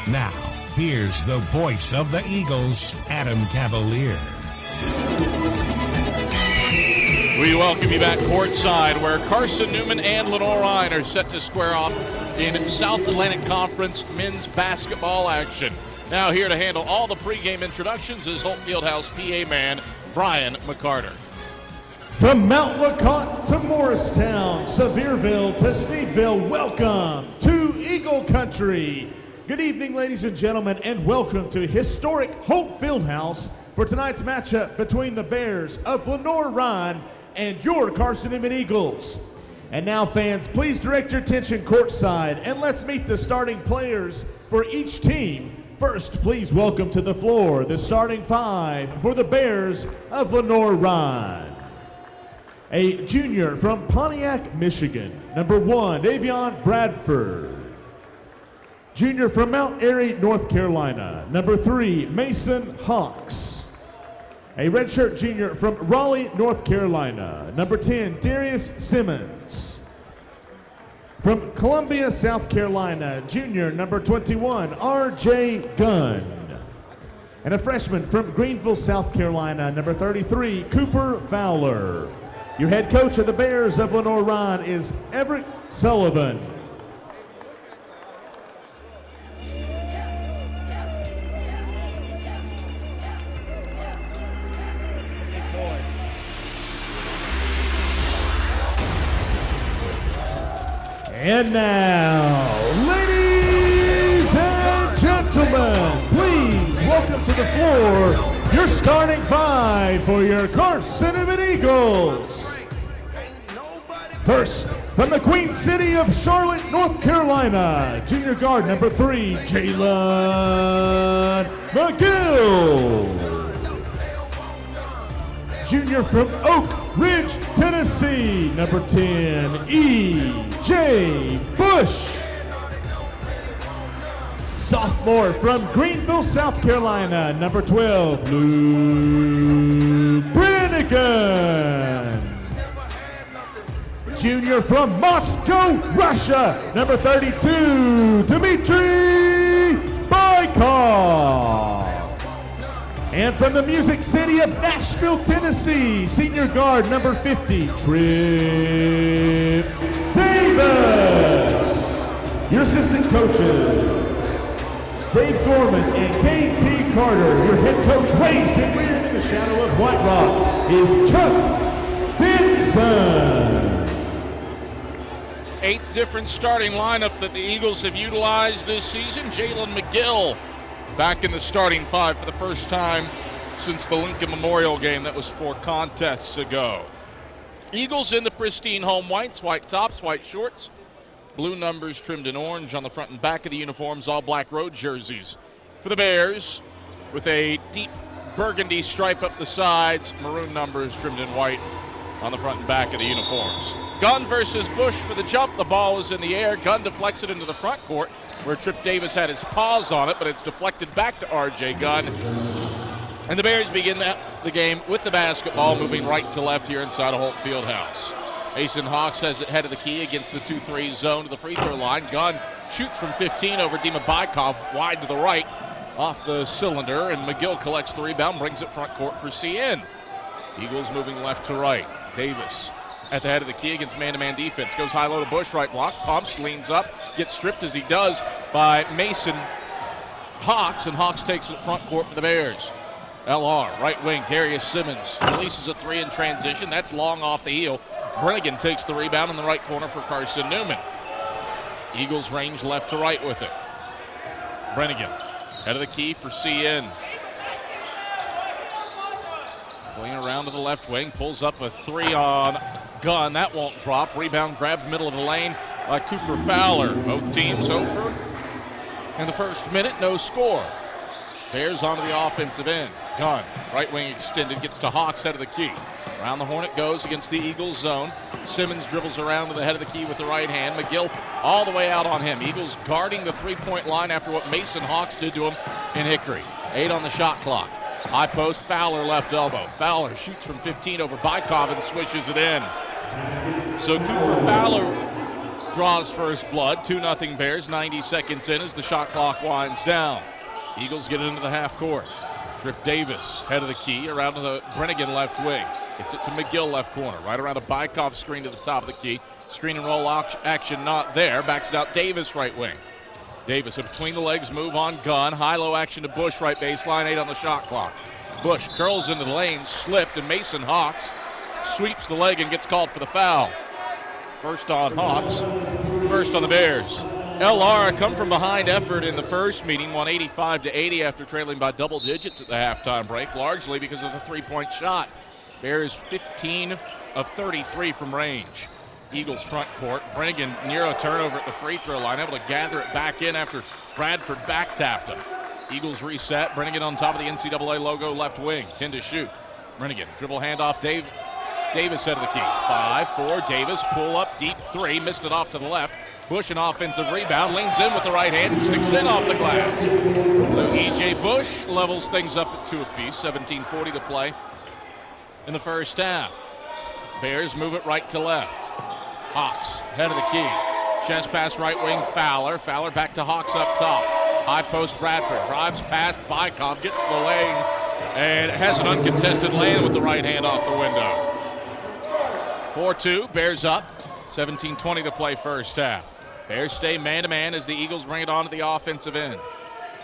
Now, here's the voice of the Eagles, Adam Cavalier. We welcome you back courtside, where Carson-Newman and Lenoir-Rhyne are set to square off in South Atlantic Conference men's basketball action. Now here to handle all the pregame introductions is Holt Fieldhouse PA man Brian McCarter. From Mount LeConte to Morristown, Sevierville to Sneedville, welcome to Eagle Country. Good evening, ladies and gentlemen, and welcome to historic Holt Fieldhouse for tonight's matchup between the Bears of Lenoir-Rhyne and your Carson-Newman Eagles. And now, fans, please direct your attention courtside, and let's meet the starting players for each team. First, please welcome to the floor the starting five for the Bears of Lenoir-Rhyne. A junior from Pontiac, Michigan, number 1, Davion Bradford. Junior from Mount Airy, North Carolina, number 3, Mason Hawks. A redshirt junior from Raleigh, North Carolina, number 10, Darius Simmons. From Columbia, South Carolina, junior number 21, R.J. Gunn. And a freshman from Greenville, South Carolina, number 33, Cooper Fowler. Your head coach of the Bears of Lenoir-Rhyne is Everett Sullivan. And now, ladies and gentlemen, please welcome to the floor your starting five for your Carson-Newman Eagles. First, from the Queen City of Charlotte, North Carolina, junior guard number 3, Jalen McGill. Junior from Oak Ridge, Tennessee, number 10, E.J. Bush. Sophomore from Greenville, South Carolina, number 12, Luke Brannigan. Junior from Moscow, Russia, number 32, Dmitry Bykov. And from the Music City of Nashville, Tennessee, senior guard number 50, Trip Davis. Your assistant coaches, Dave Gorman and K.T. Carter. Your head coach, raised and reared in the shadow of White Rock, is Chuck Benson. 8th different starting lineup that the Eagles have utilized this season. Jalen McGill back in the starting five for the first time since the Lincoln Memorial game. That was 4 contests ago. Eagles in the pristine home whites, white tops, white shorts, blue numbers trimmed in orange on the front and back of the uniforms, all black road jerseys. For the Bears, with a deep burgundy stripe up the sides, maroon numbers trimmed in white on the front and back of the uniforms. Gunn versus Bush for the jump. The ball is in the air. Gunn deflects it into the front court, where Trip Davis had his paws on it, but it's deflected back to R.J. Gunn. And the Bears begin the game with the basketball, moving right to left here inside of Holt Fieldhouse. Mason Hawks has it head of the key against the 2-3 zone to the free throw line. Gunn shoots from 15 over Dima Bykov, wide to the right, off the cylinder, and McGill collects the rebound, brings it front court for CN. Eagles moving left to right. Davis at the head of the key against man-to-man defense. Goes high-low to Bush, right block, pumps, leans up, gets stripped as he does by Mason Hawks, and Hawks takes it front court for the Bears. LR, right wing, Darius Simmons releases a 3 in transition. That's long off the heel. Brannigan takes the rebound in the right corner for Carson-Newman. Eagles range left to right with it. Brannigan, head of the key for CN. Playing around to the left wing, pulls up a 3 on Gunn. That won't drop. Rebound grabbed middle of the lane by Cooper Fowler. Both teams over in the first minute, no score. Bears onto the offensive end. Gunn, right wing extended, gets to Hawks, head of the key. Around the horn it goes against the Eagles zone. Simmons dribbles around to the head of the key with the right hand. McGill all the way out on him. Eagles guarding the three-point line after what Mason Hawks did to him in Hickory. 8 on the shot clock. High post, Fowler left elbow. Fowler shoots from 15 over Bykov and swishes it in. So Cooper Fowler draws first blood. 2-0 Bears, 90 seconds in as the shot clock winds down. Eagles get it into the half court. Trip Davis, head of the key, around to the Brennigan left wing. Gets it to McGill left corner, right around a Bykov screen to the top of the key. Screen and roll action not there. Backs it out Davis right wing. Davis a between the legs move on Gunn. High-low action to Bush right baseline, 8 on the shot clock. Bush curls into the lane, slipped, and Mason Hawks sweeps the leg and gets called for the foul. First on Hawks, first on the Bears. LR come from behind effort in the first meeting, won 85-80 after trailing by double digits at the halftime break, largely because of the three-point shot. Bears 15 of 33 from range. Eagles front court. Brennigan near a turnover at the free throw line, able to gather it back in after Bradford back tapped him. Eagles reset. Brennigan on top of the NCAA logo left wing. 10 to shoot. Brennigan dribble handoff. Davis out of the key. 5-4. Davis pull up deep three. Missed it off to the left. Bush an offensive rebound. Leans in with the right hand and sticks it in off the glass. So E.J. Bush levels things up at 2 apiece. 17:40 to play in the first half. Bears move it right to left. Hawks, head of the key. Chest pass right wing, Fowler. Fowler back to Hawks up top. High post Bradford. Drives past Bykov, gets the lane, and has an uncontested land with the right hand off the window. 4-2, Bears up. 17:20 to play first half. Bears stay man-to-man as the Eagles bring it on to the offensive end.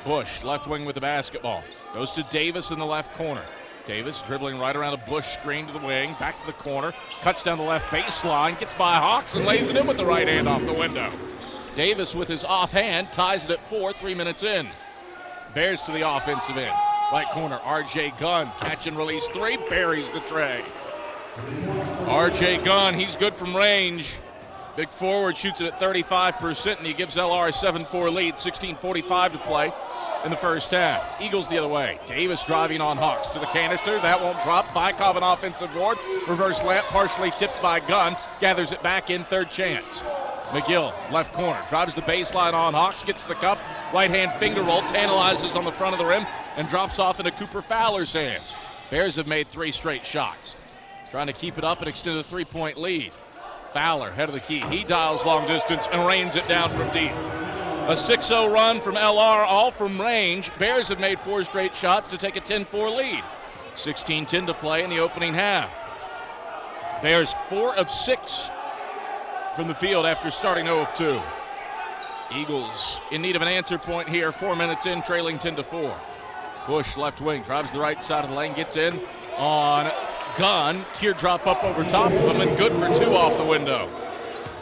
Bush, left wing with the basketball. Goes to Davis in the left corner. Davis dribbling right around a Bush screen to the wing, back to the corner, cuts down the left baseline, gets by Hawks and lays it in with the right hand off the window. Davis with his offhand ties it at 4, 3 minutes in. Bears to the offensive end. Right corner, R.J. Gunn, catch and release three, buries the tray. R.J. Gunn, he's good from range. Big forward shoots it at 35%, and he gives LR a 7-4 lead, 16:45 to play in the first half. Eagles the other way. Davis driving on Hawks to the canister. That won't drop. Bykov an offensive board. Reverse layup, partially tipped by Gunn. Gathers it back in, third chance. McGill, left corner, drives the baseline on Hawks, gets the cup. Right hand finger roll, tantalizes on the front of the rim, and drops off into Cooper Fowler's hands. Bears have made 3 straight shots. Trying to keep it up and extend a 3-point lead. Fowler, head of the key. He dials long distance and rains it down from deep. A 6-0 run from LR, all from range. Bears have made 4 straight shots to take a 10-4 lead. 16:10 to play in the opening half. Bears 4 of 6 from the field after starting 0 of 2. Eagles in need of an answer point here. 4 minutes in, trailing 10-4. Bush, left wing, drives the right side of the lane, gets in on Gunn. Teardrop up over top of him, and good for 2 off the window.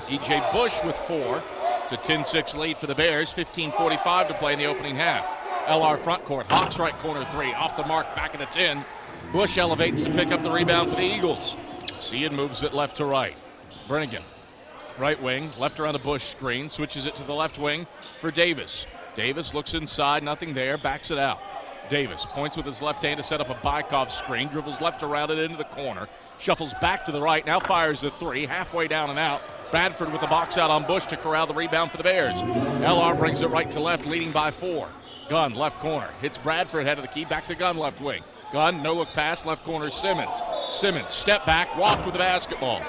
E.J. Bush with 4. It's a 10-6 lead for the Bears. 15:45 to play in the opening half. LR front court. Hawks right corner 3. Off the mark, back of the 10. Bush elevates to pick up the rebound for the Eagles. Sheehan moves it left to right. Brennigan, right wing, left around a Bush screen. Switches it to the left wing for Davis. Davis looks inside, nothing there, backs it out. Davis points with his left hand to set up a Bykov screen. Dribbles left around it into the corner. Shuffles back to the right. Now fires the 3. Halfway down and out. Bradford with a box out on Bush to corral the rebound for the Bears. LR brings it right to left, leading by 4. Gunn, left corner. Hits Bradford head of the key. Back to Gunn, left wing. Gunn, no-look pass, left corner, Simmons. Simmons, step back, walked with the basketball.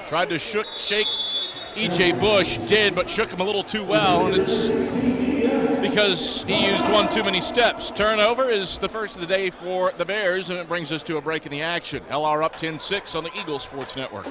Tried to shake E.J. Bush, did, but shook him a little too well, and it's because he used one too many steps. Turnover is the first of the day for the Bears, and it brings us to a break in the action. LR up 10-6 on the Eagle Sports Network.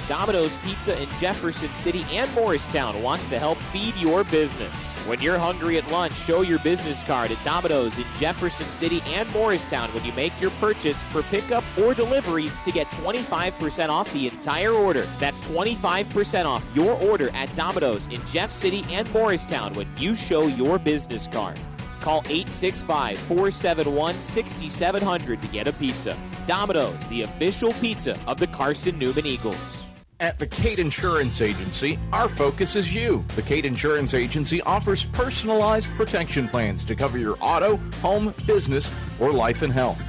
Domino's Pizza in Jefferson City and Morristown wants to help feed your business. When you're hungry at lunch, show your business card at Domino's in Jefferson City and Morristown when you make your purchase for pickup or delivery to get 25% off the entire order. That's 25% off your order at Domino's in Jeff City and Morristown when you show your business card. Call 865-471-6700 to get a pizza. Domino's, the official pizza of the Carson-Newman Eagles. At the Cade Insurance Agency, our focus is you. The Cade Insurance Agency offers personalized protection plans to cover your auto, home, business, or life and health.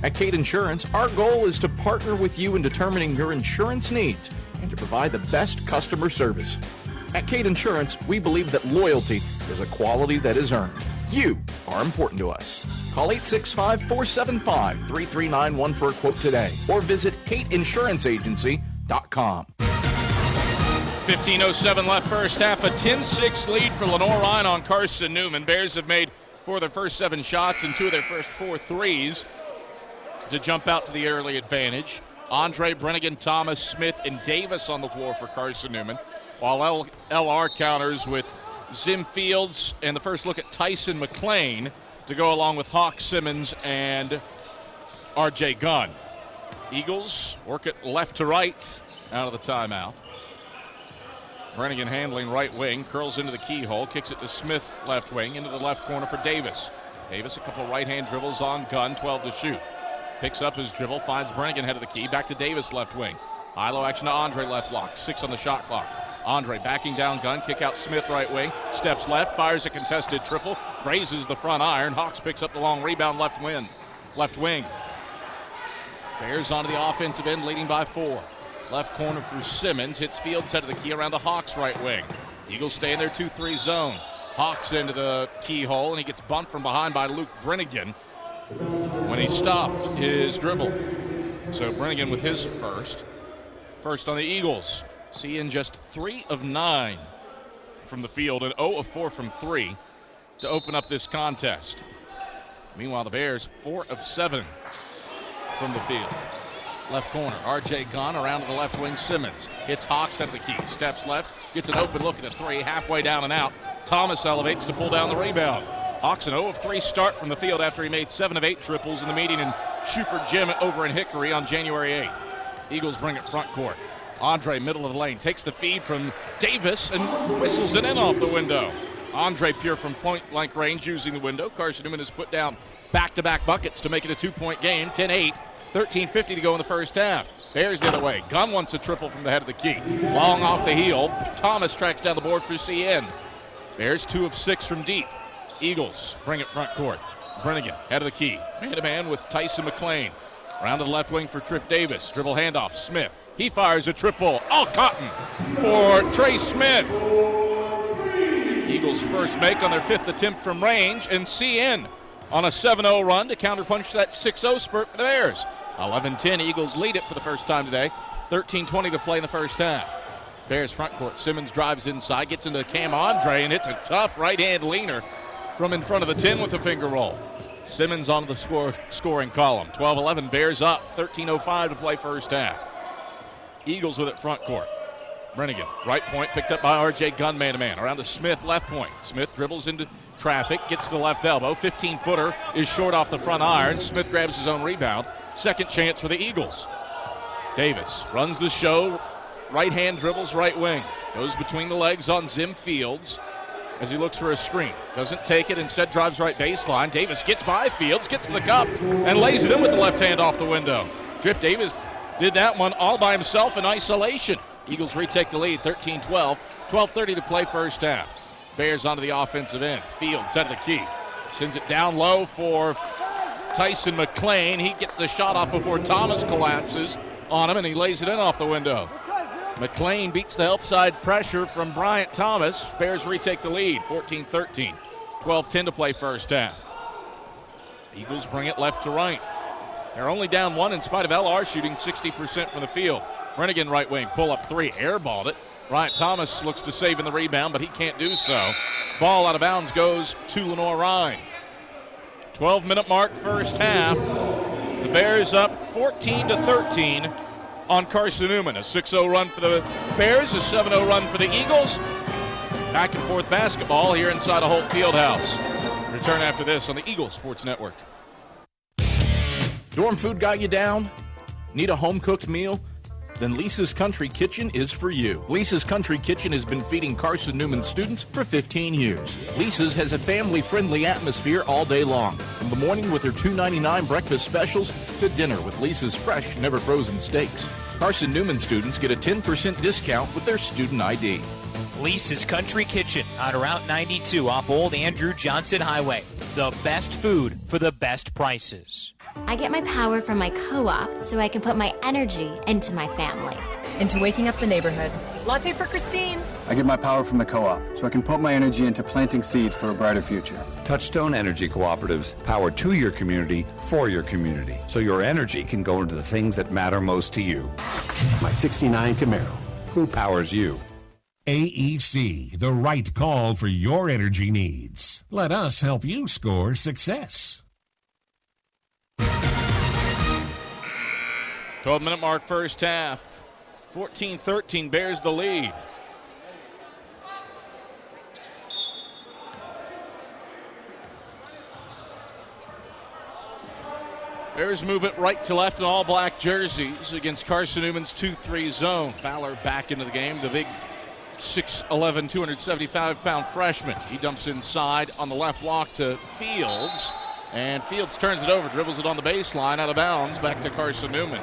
At Cade Insurance, our goal is to partner with you in determining your insurance needs and to provide the best customer service. At Cade Insurance, we believe that loyalty is a quality that is earned. You are important to us. Call 865-475-3391 for a quote today or visit CadeInsuranceAgency.com. 15:07 left first half. A 10-6 lead for Lenoir-Rhyne on Carson-Newman. Bears have made 4 of their first 7 shots and 2 of their first 4 threes to jump out to the early advantage. Andre, Brennigan, Thomas, Smith, and Davis on the floor for Carson-Newman, while LR counters with Zim Fields and the first look at Tyson McLean to go along with Hawk Simmons and R.J. Gunn. Eagles work it left to right out of the timeout. Brennigan handling right wing, curls into the keyhole, kicks it to Smith left wing, into the left corner for Davis. Davis, a couple right-hand dribbles on Gunn, 12 to shoot. Picks up his dribble, finds Brennigan head of the key, back to Davis left wing. High-low action to Andre left block, 6 on the shot clock. Andre backing down Gunn, kick out Smith right wing, steps left, fires a contested triple, grazes the front iron. Hawks picks up the long rebound left wing. Bears onto the offensive end, leading by 4. Left corner for Simmons, hits Fields head of the key around to Hawks right wing. Eagles stay in their 2-3 zone. Hawks into the keyhole, and he gets bumped from behind by Luke Brennigan when he stopped his dribble. So Brennigan with his first. First on the Eagles, seeing just 3 of 9 from the field and 0 of 4 from 3 to open up this contest. Meanwhile, the Bears 4 of 7 from the field. Left corner, R.J. Gunn around to the left wing. Simmons hits Hawks out of the key, steps left, gets an open look at a 3, halfway down and out. Thomas elevates to pull down the rebound. Hawks an 0 of 3 start from the field after he made 7 of 8 triples in the meeting in Shuford Gym over in Hickory on January 8th. Eagles bring it front court. Andre, middle of the lane, takes the feed from Davis and whistles it in off the window. Andre pure from point-blank range using the window. Carson-Newman has put down back-to-back buckets to make it a 2-point game, 10-8. 13:50 to go in the first half. Bears the other way. Gunn wants a triple from the head of the key. Long off the heel. Thomas tracks down the board for CN. Bears 2 of 6 from deep. Eagles bring it front court. Brennigan, head of the key. Man-to-man with Tyson McLean. Around to the left wing for Trip Davis. Dribble handoff. Smith. He fires a triple. All cotton for Trey Smith. Eagles first make on their 5th attempt from range, and CN on a 7-0 run to counterpunch that 6-0 spurt for the Bears. 11-10, Eagles lead it for the first time today. 13:20 to play in the first half. Bears front court. Simmons drives inside, gets into Cam Andre, and it's a tough right-hand leaner from in front of the 10 with a finger roll. Simmons on the scoring column. 12-11, Bears up. 13:05 to play first half. Eagles with it front court. Brennigan, right point, picked up by R.J. Gunn, man-to-man. Around to Smith, left point. Smith dribbles into traffic, gets to the left elbow. 15-footer is short off the front iron. Smith grabs his own rebound. Second chance for the Eagles. Davis runs the show. Right-hand dribbles right wing. Goes between the legs on Zim Fields as he looks for a screen. Doesn't take it, instead drives right baseline. Davis gets by Fields, gets to the cup, and lays it in with the left hand off the window. Drip Davis did that one all by himself in isolation. Eagles retake the lead, 13-12. 12:30 to play first half. Bears onto the offensive end. Fields set of the key. Sends it down low for Tyson McLean. He gets the shot off before Thomas collapses on him, and he lays it in off the window. McLean beats the help side pressure from Bryant Thomas. Bears retake the lead, 14-13. 12:10 to play first half. Eagles bring it left to right. They're only down 1 in spite of LR shooting 60% from the field. Brennigan right wing, pull up 3, airballed it. Bryant Thomas looks to save in the rebound, but he can't do so. Ball out of bounds goes to Lenoir-Rhyne. 12-minute mark first half. The Bears up 14-13 on Carson-Newman. A 6-0 run for the Bears, a 7-0 run for the Eagles. Back and forth basketball here inside a Holt Fieldhouse. Return after this on the Eagles Sports Network. Dorm food got you down? Need a home-cooked meal? Then Lisa's Country Kitchen is for you. Lisa's Country Kitchen has been feeding Carson-Newman students for 15 years. Lisa's has a family-friendly atmosphere all day long. From the morning with their $2.99 breakfast specials to dinner with Lisa's fresh, never-frozen steaks. Carson-Newman students get a 10% discount with their student ID. Lisa's Country Kitchen on Route 92 off Old Andrew Johnson Highway. The best food for the best prices. I get my power from my co-op so I can put my energy into my family. Into waking up the neighborhood. Latte for Christine. I get my power from the co-op so I can put my energy into planting seed for a brighter future. Touchstone Energy Cooperatives, power to your community, for your community, so your energy can go into the things that matter most to you. My '69 Camaro. Who powers you? AEC, the right call for your energy needs. Let us help you score success. 12-minute mark first half. 14-13, Bears the lead. Bears move it right to left in all black jerseys against Carson-Newman's 2-3 zone. Fowler back into the game, the big 6'11", 275-pound freshman. He dumps inside on the left block to Fields, and Fields turns it over, dribbles it on the baseline, out of bounds, back to Carson-Newman.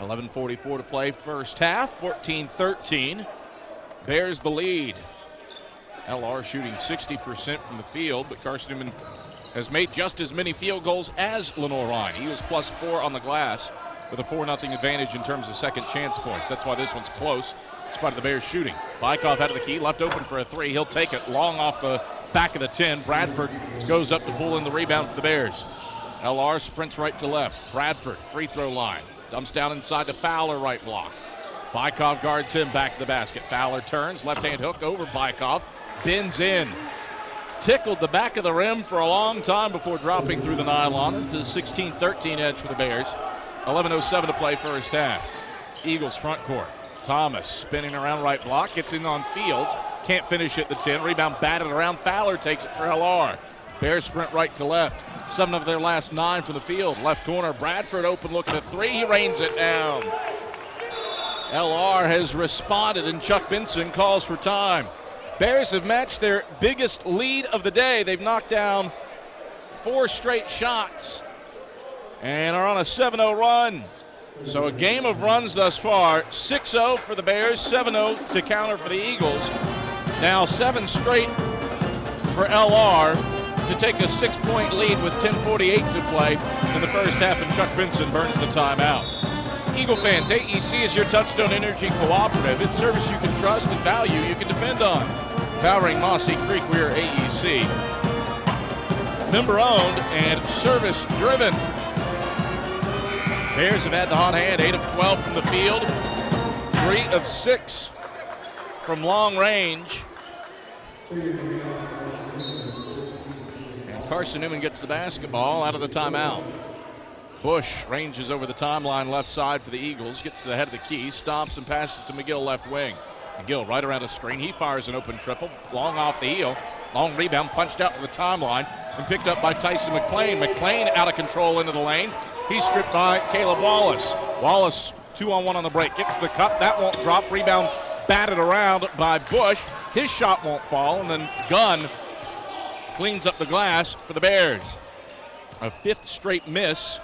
11:44 to play first half, 14-13. Bears the lead. LR shooting 60% from the field, but Carson-Newman has made just as many field goals as Lenoir-Rhyne. He was +4 on the glass with a 4-0 advantage in terms of second chance points. That's why this one's close, in spite of the Bears shooting. Bykov out of the key, left open for a three. He'll take it long off the back of the 10. Bradford goes up to pull in the rebound for the Bears. LR sprints right to left. Bradford, free throw line. Dumps down inside to Fowler, right block. Bykov guards him back to the basket. Fowler turns, left-hand hook over Bykov, bends in. Tickled the back of the rim for a long time before dropping through the nylon. It's a 16-13 edge for the Bears. 11:07 to play first half. Eagles front court. Thomas spinning around right block, gets in on Fields. Can't finish at the 10. Rebound batted around. Fowler takes it for LR. Bears sprint right to left. 7 of their last 9 from the field. Left corner, Bradford open looking at 3. He rains it down. LR has responded, and Chuck Benson calls for time. Bears have matched their biggest lead of the day. They've knocked down 4 straight shots and are on a 7-0 run. So a game of runs thus far. 6-0 for the Bears, 7-0 to counter for the Eagles. Now 7 straight for LR to take a 6-point lead with 10:48 to play in the first half, and Chuck Benson burns the timeout. Eagle fans, AEC is your Touchstone Energy Cooperative. It's service you can trust and value you can depend on. Powering Mossy Creek, we're AEC. Member owned and service driven. Bears have had the hot hand, 8 of 12 from the field, 3 of 6 from long range. And Carson-Newman gets the basketball out of the timeout. Bush ranges over the timeline left side for the Eagles, gets to the head of the key, stops and passes to McGill left wing. McGill right around a screen. He fires an open triple, long off the heel. Long rebound punched out to the timeline and picked up by Tyson McClain. McClain out of control into the lane. He's stripped by Caleb Wallace. Wallace 2-on-1 on the break. Gets the cup. That won't drop. Rebound batted around by Bush. His shot won't fall. And then Gunn cleans up the glass for the Bears. A 5th straight miss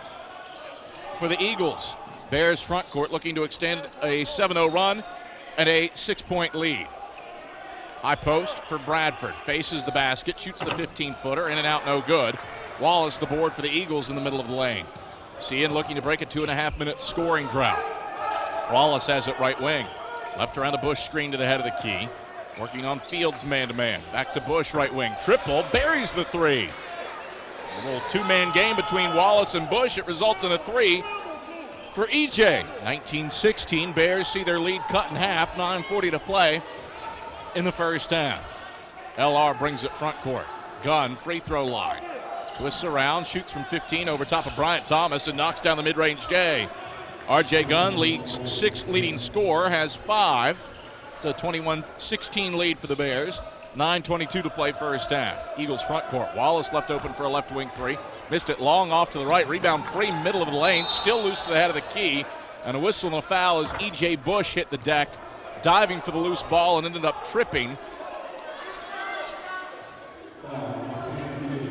for the Eagles. Bears front court looking to extend a 7-0 run and a 6-point lead. High post for Bradford. Faces the basket, shoots the 15-footer, in and out, no good. Wallace the board for the Eagles in the middle of the lane. Cian looking to break a 2.5-minute scoring drought. Wallace has it right wing. Left around a Bush screen to the head of the key. Working on Fields man-to-man. Back to Bush right wing. Triple, buries the 3. A little 2-man game between Wallace and Bush. It results in a 3 for EJ. 19-16, Bears see their lead cut in half. 9:40 to play in the first half. LR brings it front court. Gunn, free throw line. Twists around, shoots from 15 over top of Bryant Thomas and knocks down the mid-range J. RJ Gunn, league's 6th leading scorer, has 5. It's a 21-16 lead for the Bears. 9:22 to play first half. Eagles front court. Wallace left open for a left wing 3. Missed it long off to the right. Rebound free, middle of the lane. Still loose to the head of the key. And a whistle and a foul as E.J. Bush hit the deck, diving for the loose ball and ended up tripping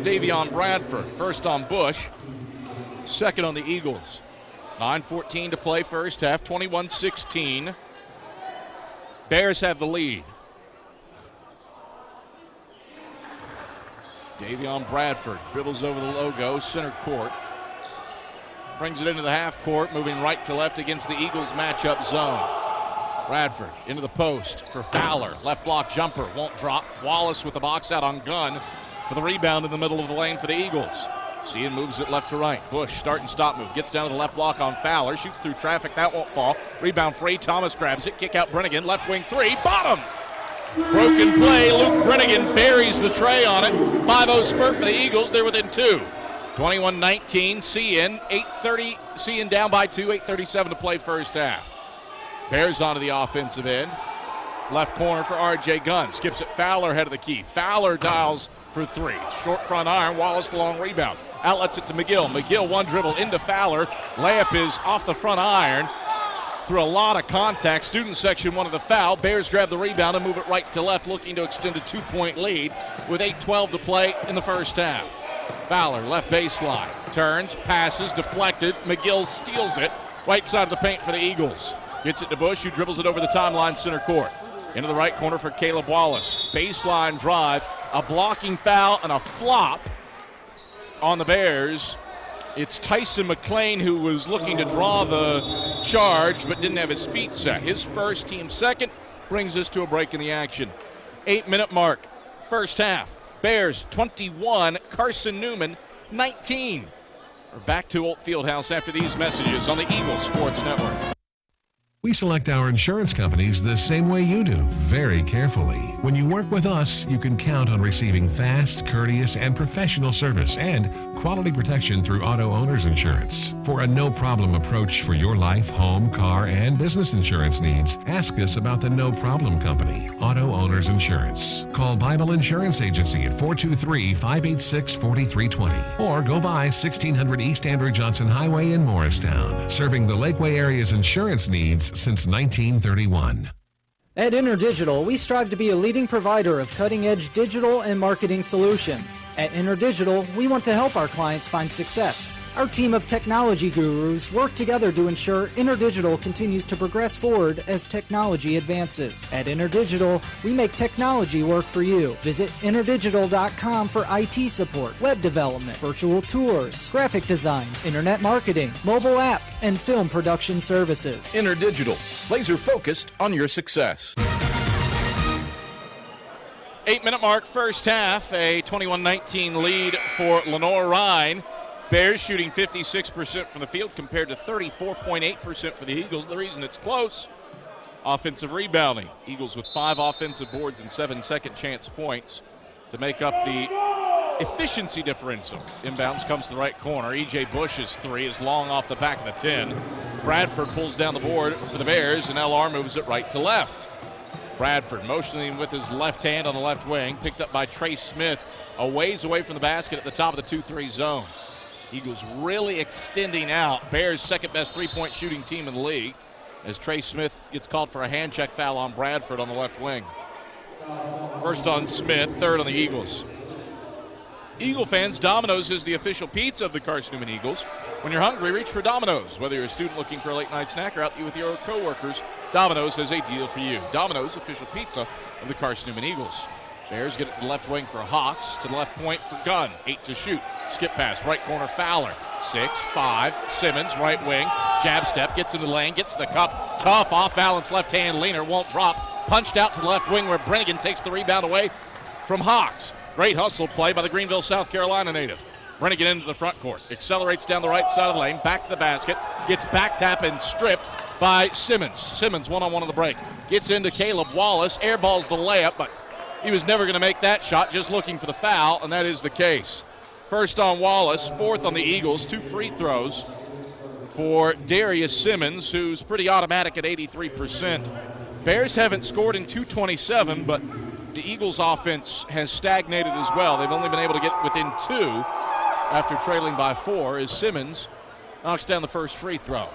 Davion Bradford. First on Bush, second on the Eagles. 9:14 to play first half, 21-16. Bears have the lead. Davion Bradford dribbles over the logo, center court. Brings it into the half court, moving right to left against the Eagles matchup zone. Bradford into the post for Fowler. Left block jumper, won't drop. Wallace with the box out on Gunn for the rebound in the middle of the lane for the Eagles. Cian moves it left to right. Bush, start and stop move. Gets down to the left block on Fowler. Shoots through traffic. That won't fall. Rebound free. Thomas grabs it. Kick out Brennigan. Left wing three. Bottom! Broken play. Luke Brennigan buries the tray on it. 5-0 spurt for the Eagles. They're within 2. 21-19. Cian. 8:30. Cian down by 2. 8:37 to play first half. Bears onto the offensive end. Left corner for R.J. Gunn. Skips it. Fowler head of the key. Fowler dials for 3. Short front iron. Wallace the long rebound. Outlets it to McGill. McGill one dribble into Fowler. Layup is off the front iron. Through a lot of contact. Student section wanted the foul. Bears grab the rebound and move it right to left, looking to extend a 2-point lead with 8:12 to play in the first half. Fowler, left baseline. Turns, passes, deflected. McGill steals it. Right side of the paint for the Eagles. Gets it to Bush, who dribbles it over the timeline center court. Into the right corner for Caleb Wallace. Baseline drive. A blocking foul and a flop on the Bears. It's Tyson McClain who was looking to draw the charge but didn't have his feet set. His first, team second, brings us to a break in the action. 8-minute mark, first half. Bears 21, Carson-Newman 19. We're back to Old Fieldhouse after these messages on the Eagles Sports Network. We select our insurance companies the same way you do, very carefully. When you work with us, you can count on receiving fast, courteous, and professional service and quality protection through Auto Owners Insurance. For a no-problem approach for your life, home, car, and business insurance needs, ask us about the No Problem Company, Auto Owners Insurance. Call Bible Insurance Agency at 423-586-4320 or go by 1600 East Andrew Johnson Highway in Morristown, serving the Lakeway area's insurance needs since 1931. At InterDigital, we strive to be a leading provider of cutting-edge digital and marketing solutions. At InterDigital, we want to help our clients find success. Our team of technology gurus work together to ensure InterDigital continues to progress forward as technology advances. At InterDigital, we make technology work for you. Visit interdigital.com for IT support, web development, virtual tours, graphic design, internet marketing, mobile app, and film production services. InterDigital, laser focused on your success. 8-minute mark, first half, a 21-19 lead for Lenoir-Rhyne. Bears shooting 56% from the field compared to 34.8% for the Eagles. The reason it's close, offensive rebounding. Eagles with 5 offensive boards and 7 second chance points to make up the efficiency differential. Inbounds comes to the right corner. E.J. Bush's 3 is long off the back of the 10. Bradford pulls down the board for the Bears, and L.R. moves it right to left. Bradford motioning with his left hand on the left wing, picked up by Trey Smith a ways away from the basket at the top of the 2-3 zone. Eagles really extending out. Bears' second-best three-point shooting team in the league as Trey Smith gets called for a hand check foul on Bradford on the left wing. First on Smith, third on the Eagles. Eagle fans, Domino's is the official pizza of the Carson-Newman Eagles. When you're hungry, reach for Domino's. Whether you're a student looking for a late-night snack or out with your coworkers, Domino's has a deal for you. Domino's, official pizza of the Carson-Newman Eagles. Bears get it to the left wing for Hawks, to the left point for Gunn. 8 to shoot. Skip pass, right corner Fowler. 6-5, Simmons, right wing. Jab step, gets into the lane, gets to the cup. Tough, off-balance left hand leaner, won't drop. Punched out to the left wing where Brennigan takes the rebound away from Hawks. Great hustle play by the Greenville, South Carolina native. Brennigan into the front court. Accelerates down the right side of the lane, back to the basket. Gets back tap and stripped by Simmons. Simmons one-on-one on the break. Gets into Caleb Wallace, airballs the layup, but he was never going to make that shot, just looking for the foul, and that is the case. First on Wallace, fourth on the Eagles, 2 free throws for Darius Simmons, who's pretty automatic at 83%. Bears haven't scored in 2:27, but the Eagles' offense has stagnated as well. They've only been able to get within 2 after trailing by 4 as Simmons knocks down the first free throw.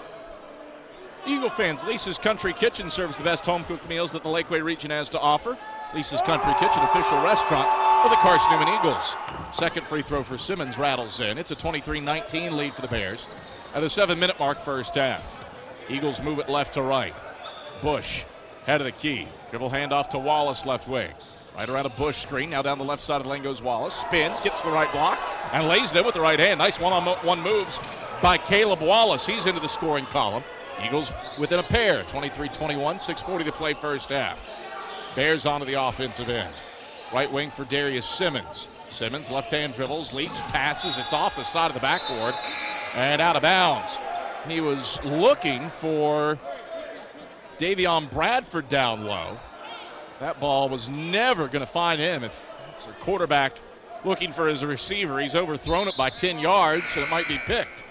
Eagle fans, Lisa's Country Kitchen serves the best home-cooked meals that the Lakeway region has to offer. Lisa's Country Kitchen, official restaurant for the Carson-Newman Eagles. Second free throw for Simmons rattles in. It's a 23-19 lead for the Bears at the 7-minute mark first half. Eagles move it left to right. Bush, head of the key. Dribble handoff to Wallace left wing. Right around a Bush screen. Now down the left side of the lane goes Wallace. Spins, gets to the right block, and lays it with the right hand. Nice one-on-one moves by Caleb Wallace. He's into the scoring column. Eagles within a pair, 23-21, 6:40 to play first half. Bears onto the offensive end. Right wing for Darius Simmons. Simmons, left-hand dribbles, leaps, passes. It's off the side of the backboard and out of bounds. He was looking for Davion Bradford down low. That ball was never going to find him. If it's a quarterback looking for his receiver, he's overthrown it by 10 yards, and it might be picked.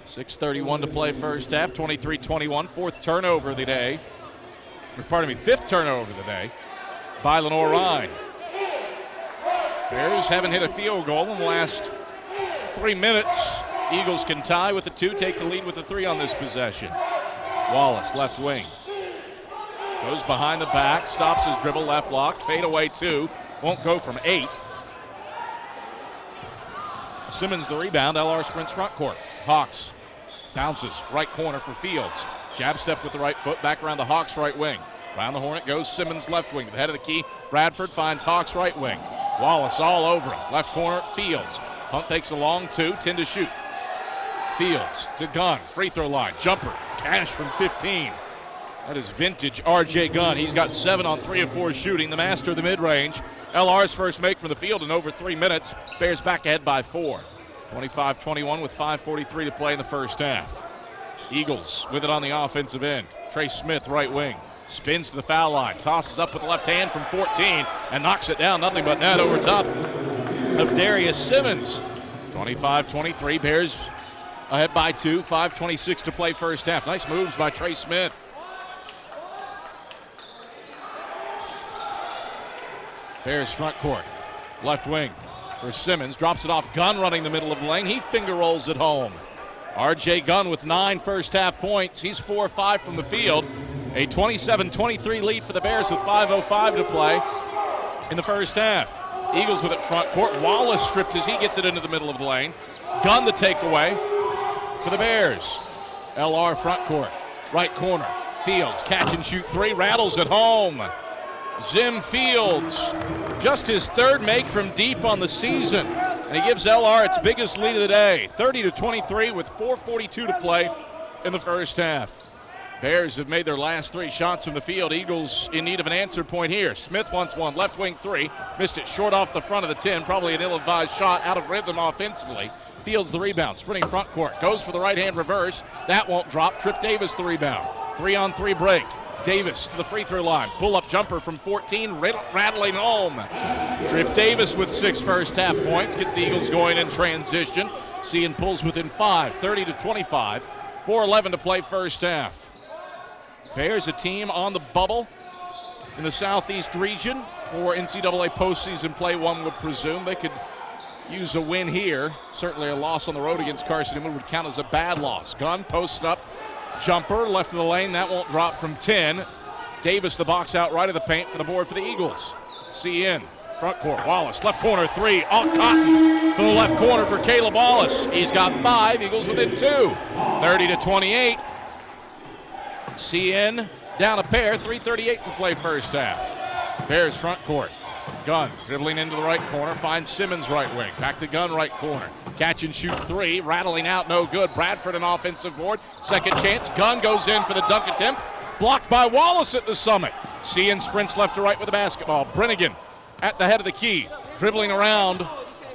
6:31 to play first half, 23-21, fifth turnover of the day by Lenoir-Rhyne. Bears haven't hit a field goal in the last 3 minutes. Eagles can tie with the 2, take the lead with the 3 on this possession. Wallace, left wing. Goes behind the back, stops his dribble, left block, fade away 2, won't go from 8. Simmons the rebound, LR sprints front court. Hawks bounces, right corner for Fields. Jab step with the right foot, back around to Hawks right wing. Round the horn it goes, Simmons left wing. To the head of the key, Bradford finds Hawks right wing. Wallace all over him, left corner, Fields. Punt takes a long 2, 10 to shoot. Fields to Gunn, free throw line, jumper, cash from 15. That is vintage R.J. Gunn. He's got 7 on 3 of 4 shooting, the master of the mid-range. LR's first make from the field in over 3 minutes. Bears back ahead by 4. 25-21 with 5:43 to play in the first half. Eagles with it on the offensive end. Trey Smith, right wing. Spins to the foul line, tosses up with the left hand from 14 and knocks it down. Nothing but net over top of Darius Simmons. 25-23, Bears ahead by 2. 5:26 to play first half. Nice moves by Trey Smith. Bears front court, left wing for Simmons, drops it off. Gunn running the middle of the lane. He finger rolls it home. R.J. Gunn with 9 first half points. He's 4 of 5 from the field. A 27-23 lead for the Bears with 5:05 to play in the first half. Eagles with it front court. Wallace stripped as he gets it into the middle of the lane. Gunn the takeaway for the Bears. LR front court, right corner. Fields catch and shoot 3, rattles it home. Zim Fields, just his 3rd make from deep on the season, and he gives LR its biggest lead of the day, 30-23 with 4:42 to play in the first half. Bears have made their last 3 shots from the field. Eagles in need of an answer point here. Smith wants one, left wing 3, missed it short off the front of the 10, probably an ill-advised shot, out of rhythm offensively. Fields the rebound, sprinting front court, goes for the right-hand reverse, that won't drop. Trip Davis the rebound, 3-on-3 break. Davis to the free throw line. Pull-up jumper from 14, rattling home. Trip Davis with 6 first half points. Gets the Eagles going in transition. Seeing pulls within 5, 30-25. 4:11 to play first half. Bears, a team on the bubble in the southeast region for NCAA postseason play, one would presume. They could use a win here. Certainly a loss on the road against Carson-Newman would count as a bad loss. Gunn post up. Jumper left of the lane, that won't drop from 10. Davis the box out right of the paint for the board for the Eagles. CN, front court, Wallace, left corner 3, off Cotton from the left corner for Caleb Wallace. He's got 5, Eagles within 2. 30-28. CN down a pair, 3:38 to play first half. Bears front court. Gunn dribbling into the right corner, finds Simmons right wing. Back to Gunn right corner. Catch and shoot 3, rattling out, no good. Bradford an offensive board. Second chance, Gunn goes in for the dunk attempt. Blocked by Wallace at the summit. CN sprints left to right with the basketball. Brennigan at the head of the key, dribbling around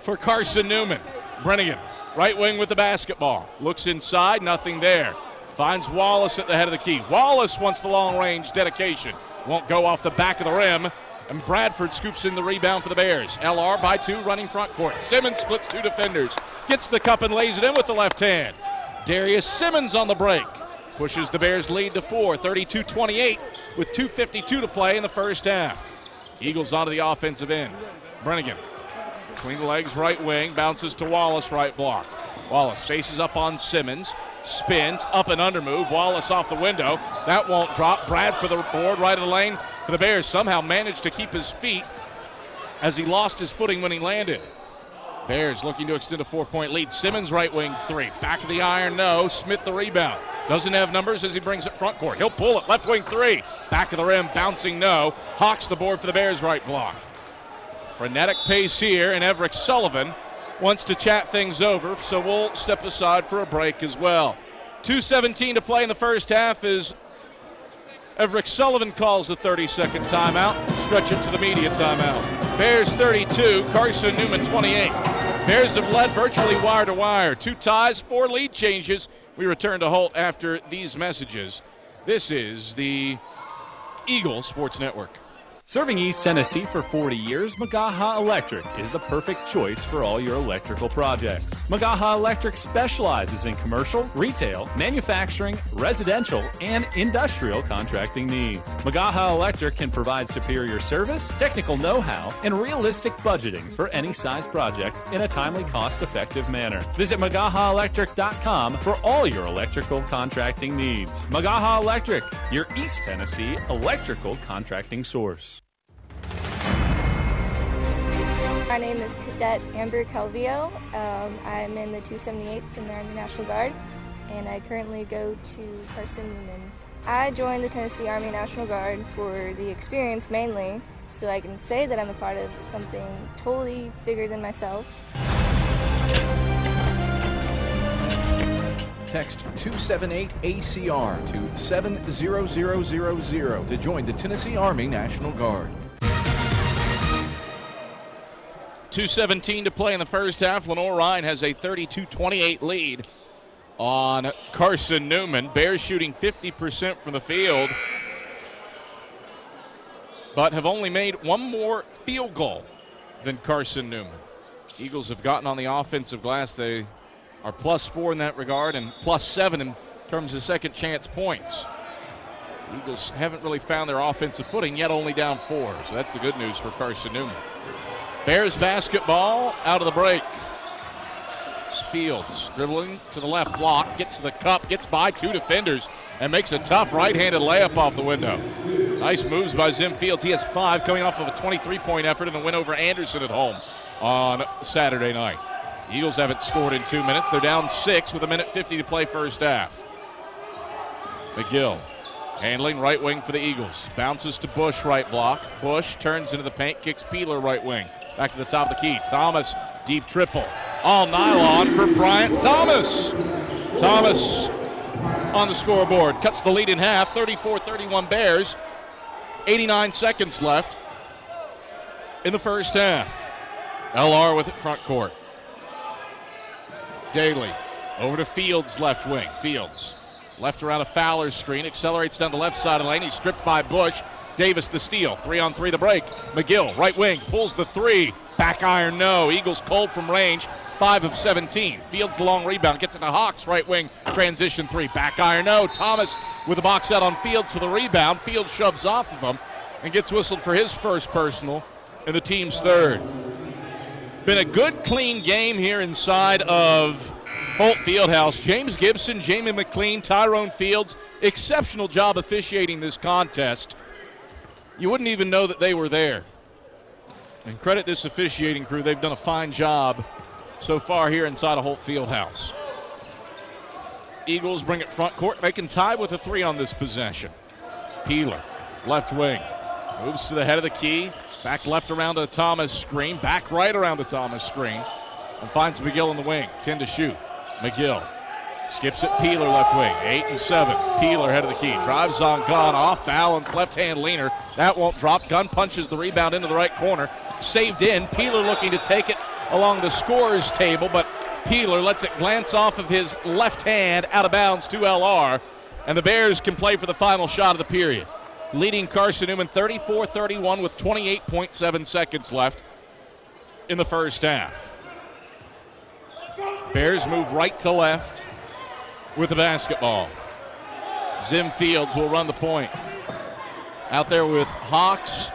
for Carson-Newman. Brennigan, right wing with the basketball. Looks inside, nothing there. Finds Wallace at the head of the key. Wallace wants the long-range dedication. Won't go off the back of the rim. And Bradford scoops in the rebound for the Bears. LR by 2, running front court. Simmons splits 2 defenders. Gets the cup and lays it in with the left hand. Darius Simmons on the break. Pushes the Bears lead to 4, 32-28 with 2:52 to play in the first half. Eagles onto the offensive end. Brennigan between the legs, right wing, bounces to Wallace, right block. Wallace faces up on Simmons. Spins, up and under move. Wallace off the window. That won't drop. Brad for the board, right of the lane for the Bears. Somehow managed to keep his feet as he lost his footing when he landed. Bears looking to extend a 4-point lead. Simmons right wing 3. Back of the iron, no. Smith the rebound. Doesn't have numbers as he brings it front court. He'll pull it. Left wing 3. Back of the rim, bouncing, no. Hawks the board for the Bears right block. Frenetic pace here, and Everett Sullivan wants to chat things over, so we'll step aside for a break as well. 2:17 to play in the first half as Everett Sullivan calls the 30-second timeout. Stretch it to the media timeout. Bears 32, Carson-Newman 28. Bears have led virtually wire to wire. 2 ties, 4 lead changes. We return to Holt after these messages. This is the Eagle Sports Network. Serving East Tennessee for 40 years, Magaha Electric is the perfect choice for all your electrical projects. Magaha Electric specializes in commercial, retail, manufacturing, residential, and industrial contracting needs. Magaha Electric can provide superior service, technical know-how, and realistic budgeting for any size project in a timely, cost-effective manner. Visit MagahaElectric.com for all your electrical contracting needs. Magaha Electric, your East Tennessee electrical contracting source. My name is Cadet Amber Calvillo. I'm in the 278th in the Army National Guard, and I currently go to Carson-Newman. I joined the Tennessee Army National Guard for the experience mainly, so I can say that I'm a part of something totally bigger than myself. Text 278-ACR to 70000 to join the Tennessee Army National Guard. 2:17 to play in the first half. Lenoir-Rhyne has a 32-28 lead on Carson-Newman. Bears shooting 50% from the field, but have only made one more field goal than Carson-Newman. Eagles have gotten on the offensive glass. They are +4 in that regard and +7 in terms of second chance points. Eagles haven't really found their offensive footing yet, only down 4. So that's the good news for Carson-Newman. Bears basketball out of the break. Fields dribbling to the left block, gets to the cup, gets by 2 defenders, and makes a tough right-handed layup off the window. Nice moves by Zim Fields. He has 5 coming off of a 23-point effort in a win over Anderson at home on Saturday night. The Eagles haven't scored in 2 minutes. They're down 6 with 1:50 to play first half. McGill handling right wing for the Eagles. Bounces to Bush right block. Bush turns into the paint, kicks Peeler right wing. Back to the top of the key. Thomas, deep triple. All nylon for Bryant Thomas. Thomas on the scoreboard. Cuts the lead in half. 34-31 Bears. 89 seconds left in the first half. LR with it front court. Daly over to Fields left wing. Fields left around a Fowler screen. Accelerates down the left side of the lane. He's stripped by Bush. Davis the steal. 3-on-3 the break. McGill, right wing, pulls the 3. Back iron, no. Eagles cold from range, 5 of 17. Fields the long rebound, gets it to Hawks, right wing, transition 3. Back iron, no. Thomas with a box out on Fields for the rebound. Fields shoves off of him and gets whistled for his first personal and the team's third. Been a good, clean game here inside of Holt Fieldhouse. James Gibson, Jamie McLean, Tyrone Fields, exceptional job officiating this contest. You wouldn't even know that they were there. And credit this officiating crew. They've done a fine job so far here inside of Holt Fieldhouse. Eagles bring it front court. They can tie with a 3 on this possession. Peeler, left wing, moves to the head of the key. Back left around to the Thomas screen. Back right around the Thomas screen. And finds McGill in the wing. 10 to shoot. McGill skips it. Peeler left wing. 8 and 7. Peeler head of the key. Drives on Gunn. Off balance. Left hand leaner. That won't drop. Gunn punches the rebound into the right corner. Saved in. Peeler looking to take it along the scorer's table, but Peeler lets it glance off of his left hand out of bounds to LR. And the Bears can play for the final shot of the period. Leading Carson-Newman 34-31 with 28.7 seconds left in the first half. Bears move right to left with the basketball. Zim Fields will run the point. Out there with Hawks,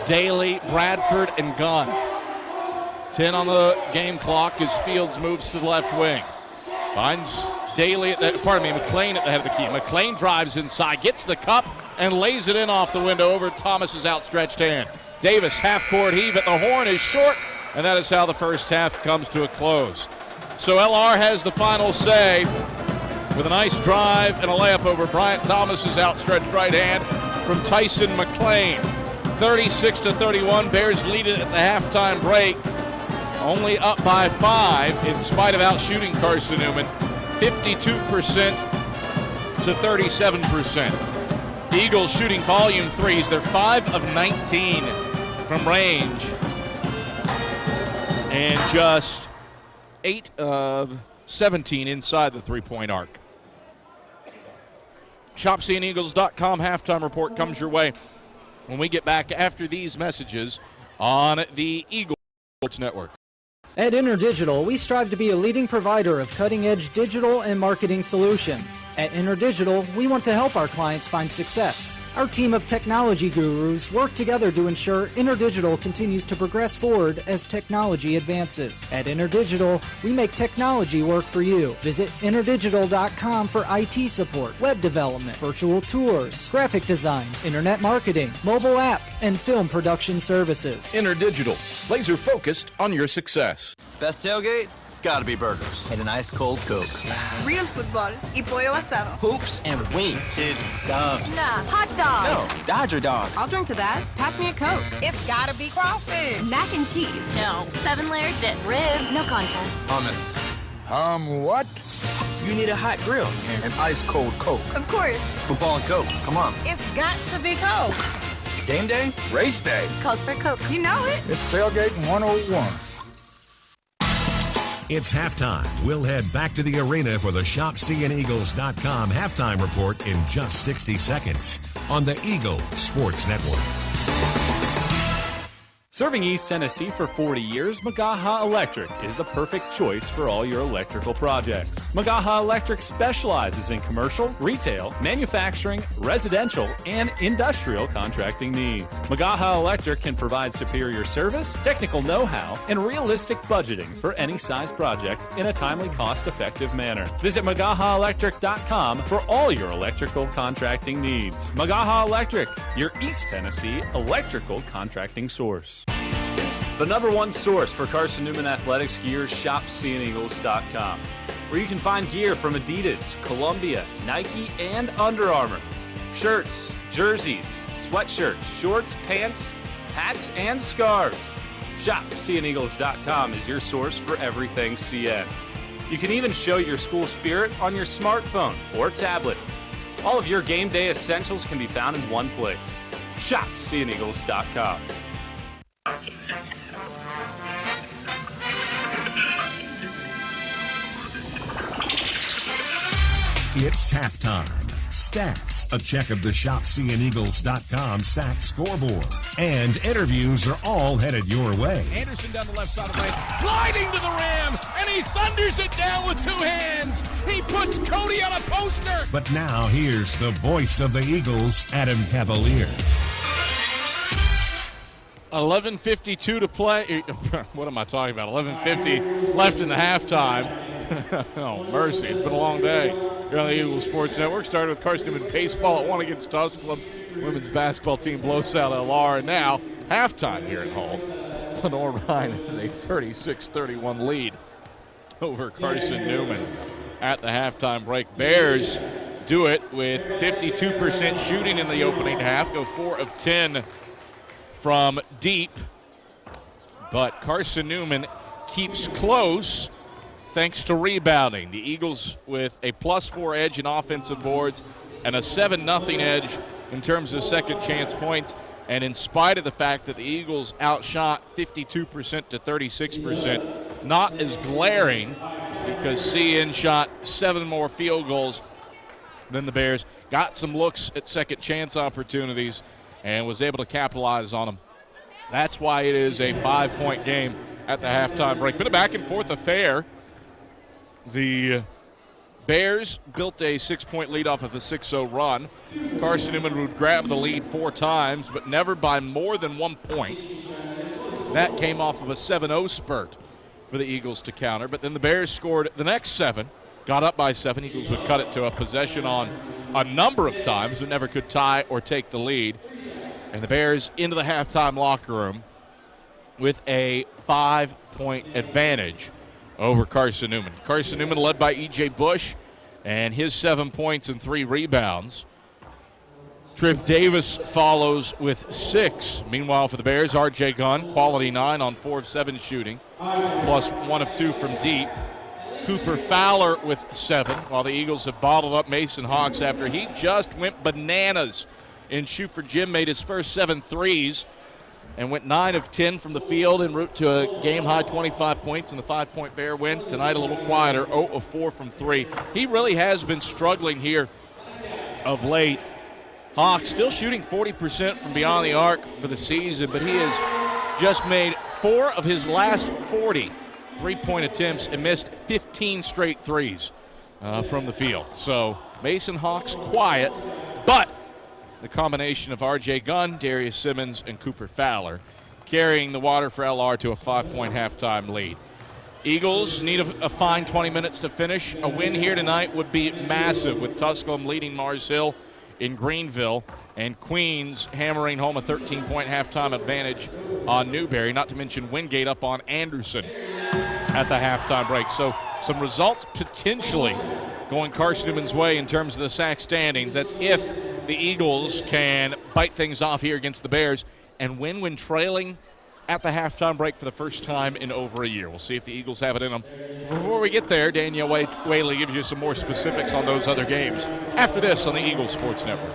Daly, Bradford, and Gunn. 10 on the game clock as Fields moves to the left wing. Finds Daly at McLean at the head of the key. McLean drives inside, gets the cup, and lays it in off the window over Thomas's outstretched hand. Davis, half-court heave at the horn is short, and that is how the first half comes to a close. So LR has the final say with a nice drive and a layup over Bryant Thomas's outstretched right hand from Tyson McLean. 36-31, Bears lead it at the halftime break. Only up by 5 in spite of outshooting Carson-Newman. 52% to 37%. Eagles shooting volume threes. They're 5 of 19 from range. And just 8 of 17 inside the three-point arc. ShopSeeingEagles.com halftime report comes your way when we get back after these messages on the Eagles Network. At InterDigital, we strive to be a leading provider of cutting-edge digital and marketing solutions. At InterDigital, we want to help our clients find success. Our team of technology gurus work together to ensure InterDigital continues to progress forward as technology advances. At InterDigital, we make technology work for you. Visit InterDigital.com for IT support, web development, virtual tours, graphic design, internet marketing, mobile app, and film production services. InterDigital, laser focused on your success. Best tailgate? It's gotta be burgers. And an ice cold Coke. Real football y pollo asado. Hoops and wings. Dude, subs. Nah, hot dog. No, Dodger dog. I'll drink to that. Pass me a Coke. It's gotta be crawfish. Mac and cheese. No. 7-layer dip. Ribs. No contest. Hummus. What? You need a hot grill. An ice cold Coke. Of course. Football and Coke. Come on. It's got to be Coke. Game day? Race day. Calls for Coke. You know it. It's Tailgating 101. It's halftime. We'll head back to the arena for the ShopSeeingEagles.com halftime report in just 60 seconds on the Eagle Sports Network. Serving East Tennessee for 40 years, Magaha Electric is the perfect choice for all your electrical projects. Magaha Electric specializes in commercial, retail, manufacturing, residential, and industrial contracting needs. Magaha Electric can provide superior service, technical know-how, and realistic budgeting for any size project in a timely, cost-effective manner. Visit MagahaElectric.com for all your electrical contracting needs. Magaha Electric, your East Tennessee electrical contracting source. The number one source for Carson-Newman athletics gear is ShopSeeingEagles.com, where you can find gear from Adidas, Columbia, Nike, and Under Armour. Shirts, jerseys, sweatshirts, shorts, pants, hats, and scarves. ShopSeeingEagles.com is your source for everything CN. You can even show your school spirit on your smartphone or tablet. All of your game day essentials can be found in one place. ShopSeeingEagles.com. It's halftime. Stats, a check of the ShopSeeingEagles.com sack scoreboard. And interviews are all headed your way. Anderson down the left side of the lane, gliding to the rim, and he thunders it down with 2 hands. He puts Cody on a poster. But now here's the voice of the Eagles, Adam Cavalier. 11:52 to play. What am I talking about? 11:50 left in the halftime. Oh, mercy. It's been a long day here on the Eagle Sports Network. Started with Carson-Newman baseball at 1 against Tusculum. Women's basketball team blows out LR. And now, halftime here at Hull. Lenoir-Rhyne is a 36-31 lead over Carson-Newman at the halftime break. Bears do it with 52% shooting in the opening half. Go 4 of 10 from deep. But Carson-Newman keeps close thanks to rebounding. The Eagles with a +4 edge in offensive boards and a 7-0 edge in terms of second chance points. And in spite of the fact that the Eagles outshot 52% to 36%, not as glaring because CN shot 7 more field goals than the Bears. Got some looks at second chance opportunities and was able to capitalize on them. That's why it is a 5-point game at the halftime break. Been a back-and-forth affair. The Bears built a 6-point lead off of a 6-0 run. Carson-Newman would grab the lead 4 times, but never by more than 1 point. That came off of a 7-0 spurt for the Eagles to counter. But then the Bears scored the next 7, got up by 7. Eagles would cut it to a possession on a number of times, but never could tie or take the lead. And the Bears into the halftime locker room with a 5-point advantage over Carson-Newman. Carson-Newman led by E.J. Bush and his 7 points and 3 rebounds. Tripp Davis follows with 6. Meanwhile, for the Bears, R.J. Gunn, quality 9 on 4 of 7 shooting, plus 1 of 2 from deep. Cooper Fowler with 7, while the Eagles have bottled up Mason Hawks after he just went bananas in Shoot for Jim, made his first 7 threes. and went 9 of 10 from the field en route to a game-high 25 points in the 5-point Bear win. Tonight a little quieter, 0 of 4 from 3. He really has been struggling here of late. Hawks still shooting 40% from beyond the arc for the season, but he has just made 4 of his last 40 three-point attempts and missed 15 straight threes from the field. So Mason Hawks quiet, but the combination of R.J. Gunn, Darius Simmons, and Cooper Fowler carrying the water for LR to a 5-point halftime lead. Eagles need a fine 20 minutes to finish. A win here tonight would be massive, with Tusculum leading Mars Hill in Greenville and Queens hammering home a 13-point halftime advantage on Newberry, not to mention Wingate up on Anderson at the halftime break. So some results potentially going Carson-Newman's way in terms of the SAC standings. That's if the Eagles can bite things off here against the Bears and win when trailing at the halftime break for the first time in over a year. We'll see if the Eagles have it in them. Before we get there, Danielle Whaley gives you some more specifics on those other games after this on the Eagles Sports Network.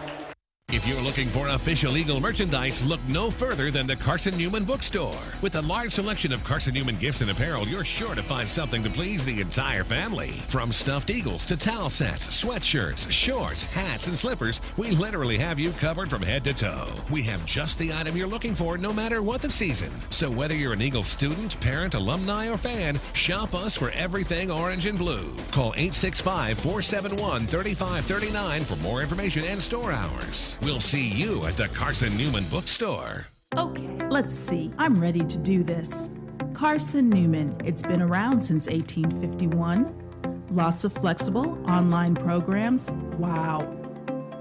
If you're looking for official Eagle merchandise, look no further than the Carson-Newman Bookstore. With a large selection of Carson-Newman gifts and apparel, you're sure to find something to please the entire family. From stuffed eagles to towel sets, sweatshirts, shorts, hats, and slippers, we literally have you covered from head to toe. We have just the item you're looking for no matter what the season. So whether you're an Eagle student, parent, alumni, or fan, shop us for everything orange and blue. Call 865-471-3539 for more information and store hours. We'll see you at the Carson-Newman Bookstore. Okay, let's see. I'm ready to do this. Carson-Newman. It's been around since 1851. Lots of flexible online programs. Wow.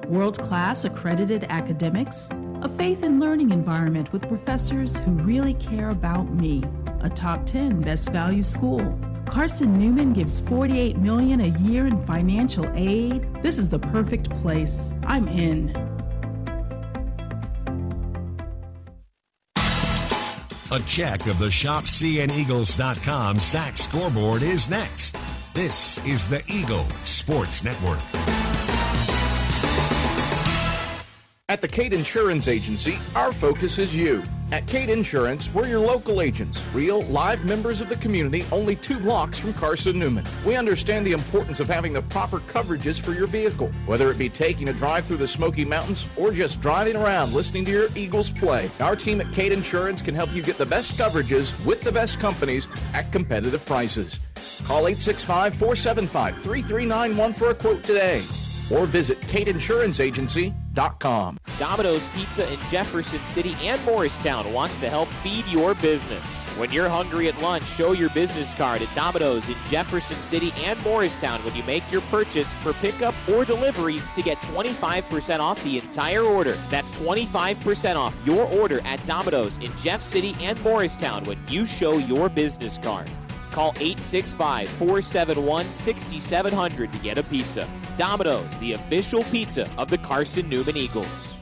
World-class accredited academics. A faith and learning environment with professors who really care about me. A top 10 best value school. Carson-Newman gives $48 million a year in financial aid. This is the perfect place. I'm in. A check of the ShopCNEagles.com SAC scoreboard is next. This is the Eagle Sports Network. At the Cade Insurance Agency, our focus is you. At Cade Insurance, we're your local agents, real, live members of the community, only 2 blocks from Carson-Newman. We understand the importance of having the proper coverages for your vehicle, whether it be taking a drive through the Smoky Mountains or just driving around listening to your Eagles play. Our team at Cade Insurance can help you get the best coverages with the best companies at competitive prices. Call 865-475-3391 for a quote today, or visit CadeInsuranceAgency.com. Domino's Pizza in Jefferson City and Morristown wants to help feed your business. When you're hungry at lunch, show your business card at Domino's in Jefferson City and Morristown when you make your purchase for pickup or delivery to get 25% off the entire order. That's 25% off your order at Domino's in Jeff City and Morristown when you show your business card. Call 865-471-6700 to get a pizza. Domino's, the official pizza of the Carson-Newman Eagles.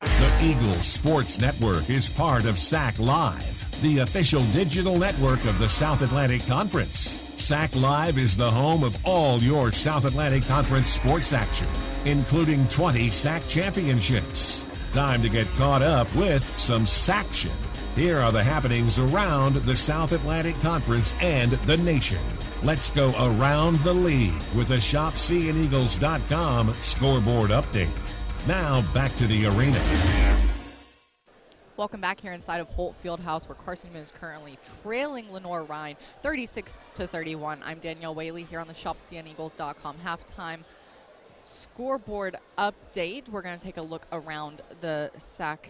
The Eagle Sports Network is part of SAC Live, the official digital network of the South Atlantic Conference. SAC Live is the home of all your South Atlantic Conference sports action, including 20 SAC championships. Time to get caught up with some SACtion. Here are the happenings around the South Atlantic Conference and the nation. Let's go around the league with a ShopCNEagles.com scoreboard update. Now back to the arena. Welcome back here inside of Holt Fieldhouse, where Carson-Newman is currently trailing Lenoir-Rhyne 36-31. I'm Danielle Whaley here on the ShopCNEagles.com halftime scoreboard update. We're going to take a look around the SAC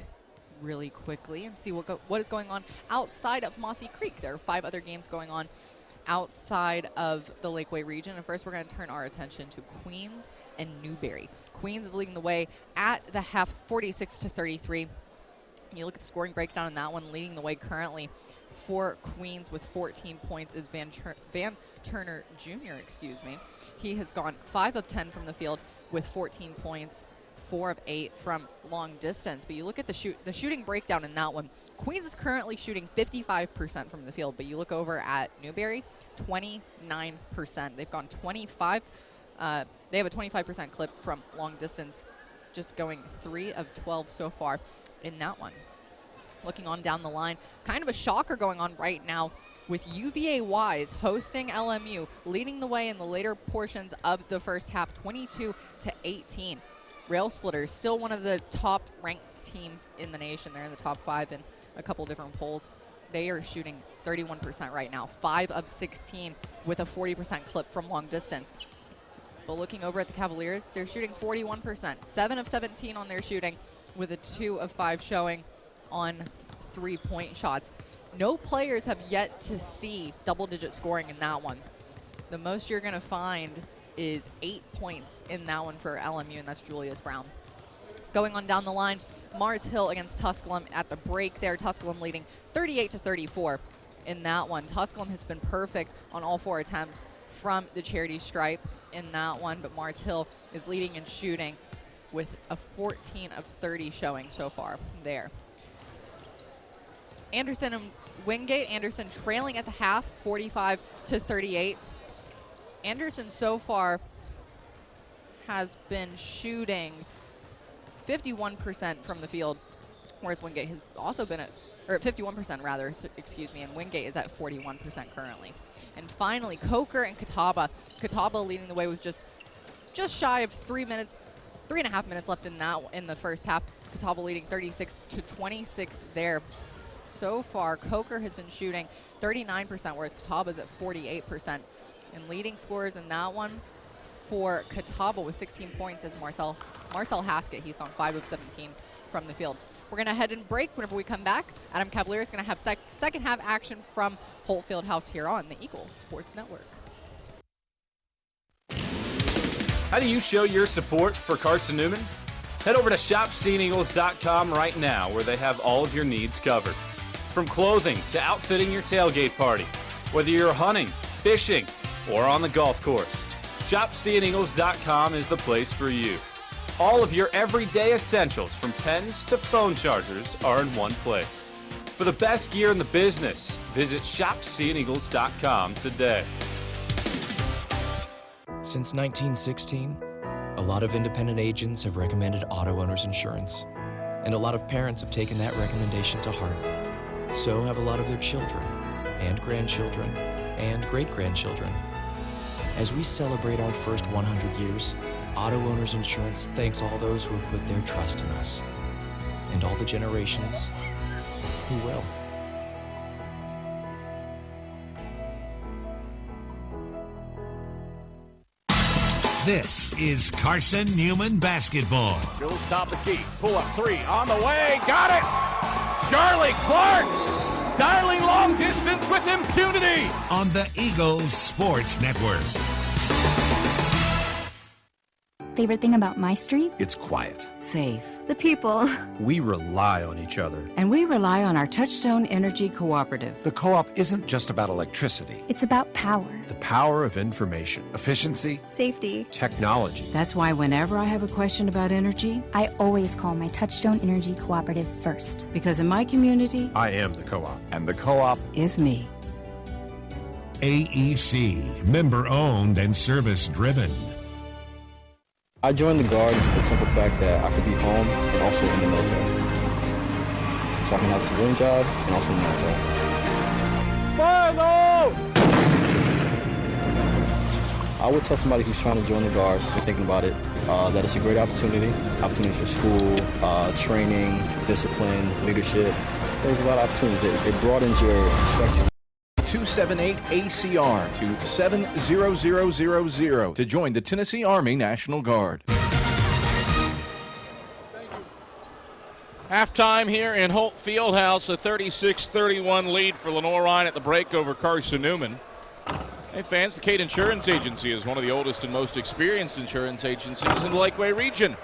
really quickly and see what is going on outside of Mossy Creek. There are 5 other games going on outside of the Lakeway region. And first, we're going to turn our attention to Queens and Newberry. Queens is leading the way at the half, 46-33. You look at the scoring breakdown in that one. Leading the way currently for Queens with 14 points is Van Turner Jr. He has gone 5 of 10 from the field with 14 points. 4 of 8 from long distance. But you look at the shooting breakdown in that one. Queens is currently shooting 55% from the field, but you look over at Newberry, 29%. They've gone 25. They have a 25% clip from long distance, just going 3 of 12 so far in that one. Looking on down the line, kind of a shocker going on right now with UVA Wise hosting LMU, leading the way in the later portions of the first half, 22-18. Rail Splitters, still one of the top-ranked teams in the nation. They're in the top 5 in a couple different polls. They are shooting 31% right now, 5 of 16 with a 40% clip from long distance. But looking over at the Cavaliers, they're shooting 41%, 7 of 17 on their shooting with a 2 of 5 showing on 3-point shots. No players have yet to see double-digit scoring in that one. The most you're going to find is 8 points in that one for LMU, and that's Julius Brown. Going on down the line, Mars Hill against Tusculum at the break there. Tusculum leading 38-34 in that one. Tusculum has been perfect on all 4 attempts from the charity stripe in that one, but Mars Hill is leading in shooting with a 14 of 30 showing so far there. Anderson and Wingate. Anderson trailing at the half, 45-38. Anderson so far has been shooting 51% from the field, whereas Wingate has also been at 51% rather, excuse me, and Wingate is at 41% currently. And finally, Coker and Catawba. Catawba leading the way with just shy of 3.5 minutes left in the first half. Catawba leading 36-26 there. So far, Coker has been shooting 39%, whereas Catawba's at 48%. And leading scorers in that one for Catawba with 16 points is Marcel Haskett. He's gone 5 of 17 from the field. We're going to head and break. Whenever we come back, Adam Cavalier is going to have second half action from Holt Fieldhouse here on the Eagle Sports Network. How do you show your support for Carson-Newman? Head over to shopseeandeagles.com right now, where they have all of your needs covered. From clothing to outfitting your tailgate party, whether you're hunting, fishing, or on the golf course, shopseeandeagles.com is the place for you. All of your everyday essentials, from pens to phone chargers, are in one place. For the best gear in the business, visit shopseeandeagles.com today. Since 1916, a lot of independent agents have recommended auto owners insurance, and a lot of parents have taken that recommendation to heart. So have a lot of their children, and grandchildren, and great-grandchildren. As we celebrate our first 100 years, Auto Owners Insurance thanks all those who have put their trust in us, and all the generations who will. This is Carson-Newman basketball. Goes top of the key. Pull up 3 on the way. Got it. Charlie Clark dialing long distance with impunity. On the Eagles Sports Network. Favorite thing about my street? It's quiet. Safe. The people. We rely on each other. And we rely on our Touchstone Energy Cooperative. The co-op isn't just about electricity. It's about power. The power of information, efficiency, safety, technology. That's why whenever I have a question about energy, I always call my Touchstone Energy Cooperative first. Because in my community, I am the co-op. And the co-op is me. AEC, member-owned and service-driven. I joined the Guard for the simple fact that I could be home and also in the military. So I can have a civilian job and also in the military. Final! I would tell somebody who's trying to join the Guard, and thinking about it, that it's a great opportunity. Opportunities for school, training, discipline, leadership. There's a lot of opportunities. It broadens your perspective. 278-ACR to 70000 to join the Tennessee Army National Guard. Halftime here in Holt Fieldhouse, a 36-31 lead for Lenoir-Rhyne at the break over Carson-Newman. Hey fans, the Cade Insurance Agency is one of the oldest and most experienced insurance agencies in the Lakeway region.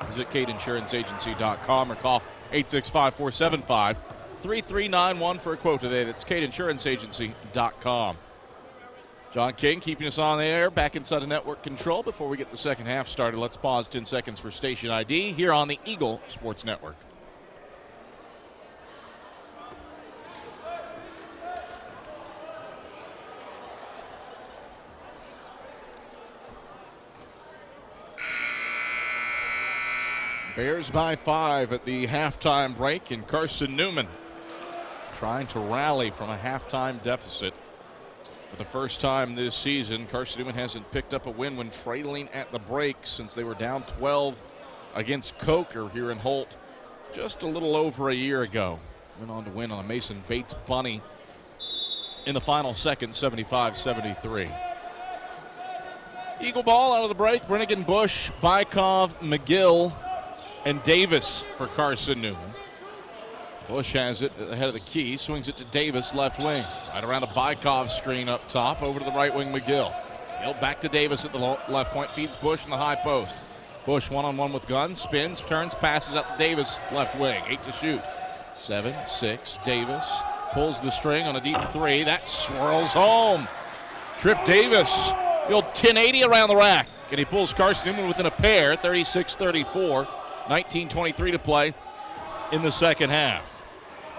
Visit CadeInsuranceAgency.com or call 865-475-3391 for a quote today. That's CadeInsuranceAgency.com. John King keeping us on the air, back inside the network control. Before we get the second half started, let's pause 10 seconds for station ID here on the Eagle Sports Network. Bears by 5 at the halftime break, and Carson-Newman trying to rally from a halftime deficit. For the first time this season, Carson-Newman hasn't picked up a win when trailing at the break since they were down 12 against Coker here in Holt just a little over a year ago. Went on to win on a Mason Bates bunny in the final second, 75-73. Eagle ball out of the break. Brennigan, Bush, Bykov, McGill, and Davis for Carson-Newman. Bush has it ahead of the key, swings it to Davis, left wing. Right around a Bykov screen up top, over to the right wing, McGill. McGill back to Davis at the left point, feeds Bush in the high post. Bush one-on-one with Gunn, spins, turns, passes out to Davis, left wing, 8 to shoot. 7-6, Davis pulls the string on a deep 3. That swirls home. Trip Davis, the old 1080 around the rack, and he pulls Carson-Newman within a pair, 36-34. 19:23 to play in the second half.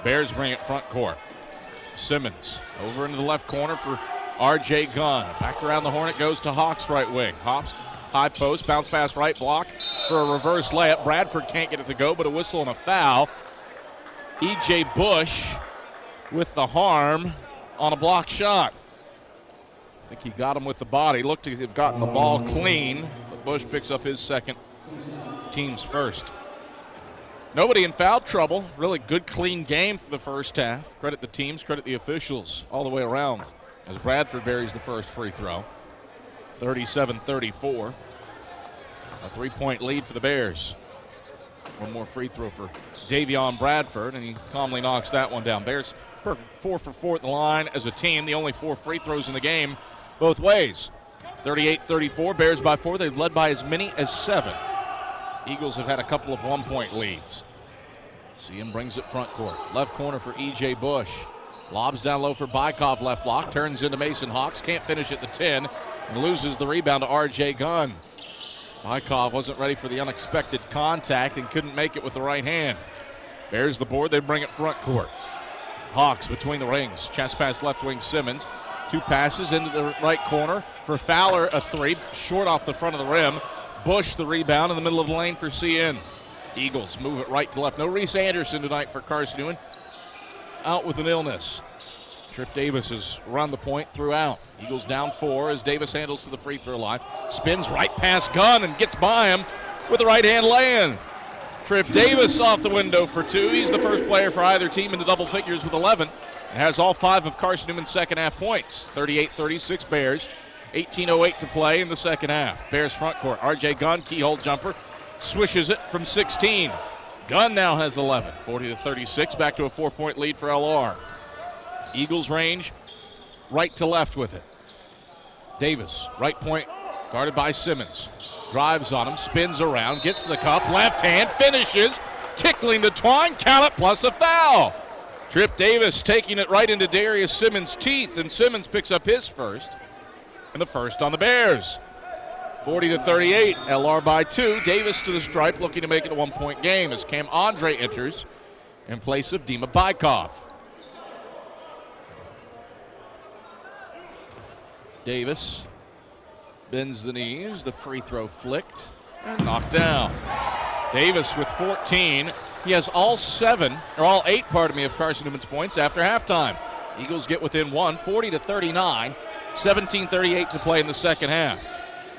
Bears bring it front court. Simmons over into the left corner for R.J. Gunn. Back around the horn it goes to Hawks right wing. Hawks high post, bounce pass right block for a reverse layup. Bradford can't get it to go, but a whistle and a foul. E.J. Bush with the harm on a block shot. I think he got him with the body. Looked to have gotten the ball clean, but Bush picks up his second, team's first. Nobody in foul trouble. Really good, clean game for the first half. Credit the teams, credit the officials all the way around as Bradford buries the first free throw. 37-34. A 3-point lead for the Bears. One more free throw for Davion Bradford, and he calmly knocks that one down. Bears 4 for 4 at the line as a team. The only 4 free throws in the game both ways. 38-34, Bears by 4. They've led by as many as 7. Eagles have had a couple of 1-point leads. CM brings it front court. Left corner for E.J. Bush. Lobs down low for Bykov, left block. Turns into Mason Hawks. Can't finish at the 10 and loses the rebound to R.J. Gunn. Bykov wasn't ready for the unexpected contact and couldn't make it with the right hand. Bears the board. They bring it front court. Hawks between the rings. Chest pass left wing Simmons. 2 passes into the right corner for Fowler, a 3. Short off the front of the rim. Bush the rebound in the middle of the lane for CN. Eagles move it right to left. No Reese Anderson tonight for Carson-Newman. Out with an illness. Trip Davis has run the point throughout. Eagles down 4 as Davis handles to the free throw line. Spins right past Gunn and gets by him with a right hand lay-in. Trip Davis off the window for 2. He's the first player for either team into double figures with 11. And has all 5 of Carson-Newman's second half points. 38-36 Bears. 18:08 to play in the second half. Bears front court. R.J. Gunn, keyhole jumper, swishes it from 16. Gunn now has 11. 40-36, back to a 4-point lead for LR. Eagles range, right to left with it. Davis, right point, guarded by Simmons. Drives on him, spins around, gets to the cup, left hand, finishes, tickling the twine, count it, plus a foul. Trip Davis taking it right into Darius Simmons' teeth, and Simmons picks up his first. And the first on the Bears. 40-38, LR by 2. Davis to the stripe, looking to make it a 1-point game as Cam Andre enters in place of Dima Bykov. Davis bends the knees, the free throw flicked, and knocked down. Davis with 14. He has all 8 of Carson-Newman's points after halftime. Eagles get within 1, 40-39. 17:38 to play in the second half.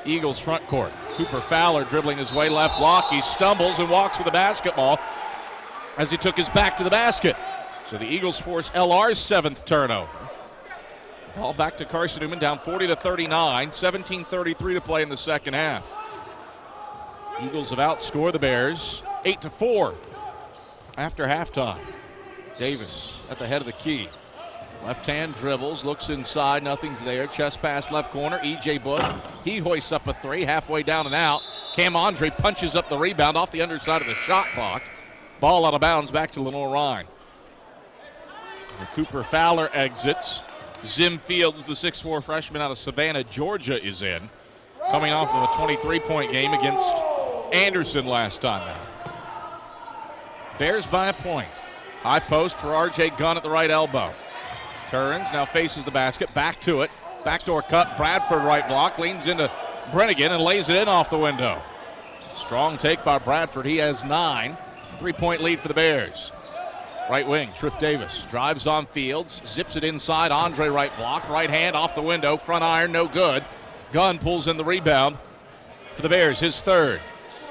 Eagles front court. Cooper Fowler dribbling his way left block. He stumbles and walks with the basketball as he took his back to the basket. So the Eagles force LR's 7th turnover. Ball back to Carson-Newman, down 40-39. 17:33 to play in the second half. Eagles have outscored the Bears 8-4 after halftime. Davis at the head of the key. Left hand dribbles, looks inside, nothing there. Chest pass left corner, E.J. Bush. He hoists up a 3, halfway down and out. Cam Andre punches up the rebound off the underside of the shot clock. Ball out of bounds back to Lenoir-Rhyne. Cooper Fowler exits. Zim Fields, the 6'4 freshman out of Savannah, Georgia, is in. Coming off of a 23-point game against Anderson last time out. Bears by a point. High post for R.J. Gunn at the right elbow. Turns, now faces the basket, back to it. Backdoor cut, Bradford right block, leans into Brennigan and lays it in off the window. Strong take by Bradford. He has 9. 3-point lead for the Bears. Right wing, Trip Davis drives on Fields, zips it inside. Andre right block, right hand off the window, front iron, no good. Gunn pulls in the rebound for the Bears, his third.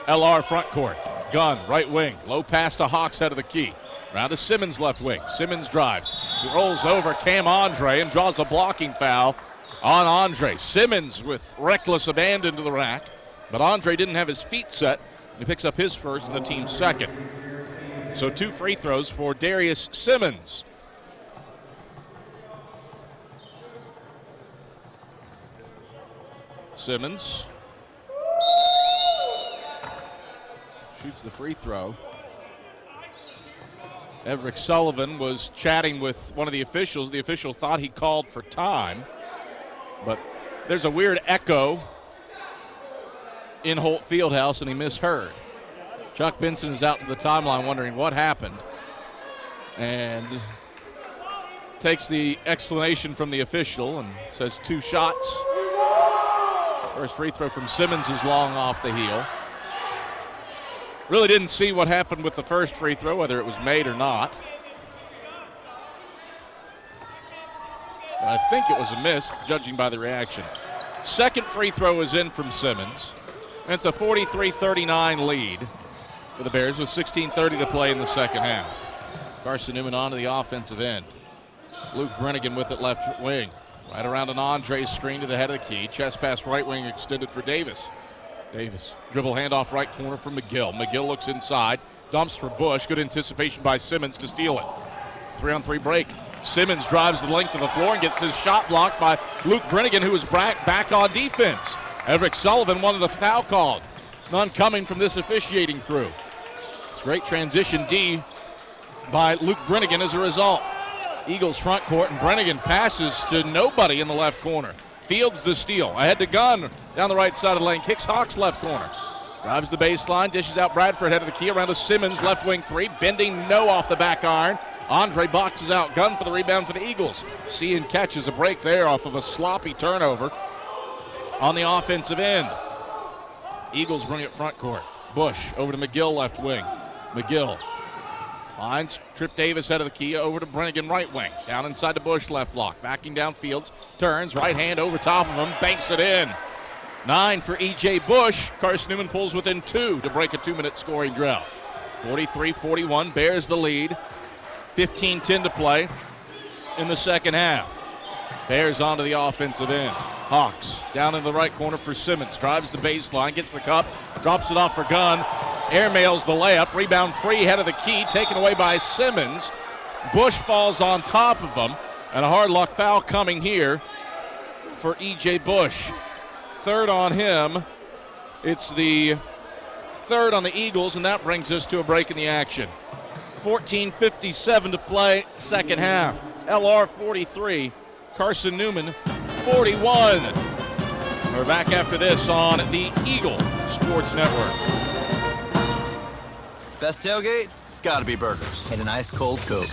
LR front court. Gunn, right wing, low pass to Hawks out of the key. Round to Simmons left wing. Simmons drives. He rolls over Cam Andre and draws a blocking foul on Andre. Simmons with reckless abandon to the rack, but Andre didn't have his feet set. He picks up his first and the team's second. So 2 free throws for Darius Simmons. Simmons shoots the free throw. Everett Sullivan was chatting with one of the officials. The official thought he called for time, but there's a weird echo in Holt Fieldhouse, and he misheard. Chuck Benson is out to the timeline wondering what happened and takes the explanation from the official and says 2 shots. First free throw from Simmons is long off the heel. Really didn't see what happened with the first free throw, whether it was made or not. But I think it was a miss, judging by the reaction. Second free throw is in from Simmons. And it's a 43-39 lead for the Bears with 16:30 to play in the second half. Carson-Newman onto the offensive end. Luke Brennigan with it left wing. Right around an Andre screen to the head of the key. Chest pass right wing extended for Davis. Davis, dribble handoff right corner for McGill. McGill looks inside, dumps for Bush. Good anticipation by Simmons to steal it. 3-on-3 break. Simmons drives the length of the floor and gets his shot blocked by Luke Brennigan, who was back on defense. Everett Sullivan wanted the foul called. None coming from this officiating crew. It's great transition D by Luke Brennigan as a result. Eagles front court, and Brennigan passes to nobody in the left corner. Fields the steal. Ahead to Gunn down the right side of the lane. Kicks Hawks left corner. Drives the baseline, dishes out Bradford head of the key around to Simmons left wing 3. Bending no off the back iron. Andre boxes out Gunn for the rebound for the Eagles. Cian catches a break there off of a sloppy turnover on the offensive end. Eagles bring it front court. Bush over to McGill left wing. McGill finds Trip Davis out of the key over to Brennigan right wing. Down inside the Bush left block. Backing down Fields. Turns right hand over top of him. Banks it in. 9 for E.J. Bush. Carson-Newman pulls within 2 to break a 2-minute scoring drought. 43-41. Bears the lead. 15-10 to play in the second half. Bears onto the offensive end. Hawks down in the right corner for Simmons. Drives the baseline. Gets the cup. Drops it off for Gunn. Airmails the layup. Rebound free head of the key. Taken away by Simmons. Bush falls on top of him. And a hard luck foul coming here for E.J. Bush. Third on him. It's the third on the Eagles, and that brings us to a break in the action. 14:57 to play, second half. LR 43, Carson-Newman 41. We're back after this on the Eagle Sports Network. Best tailgate? It's gotta be burgers. And an ice cold Coke.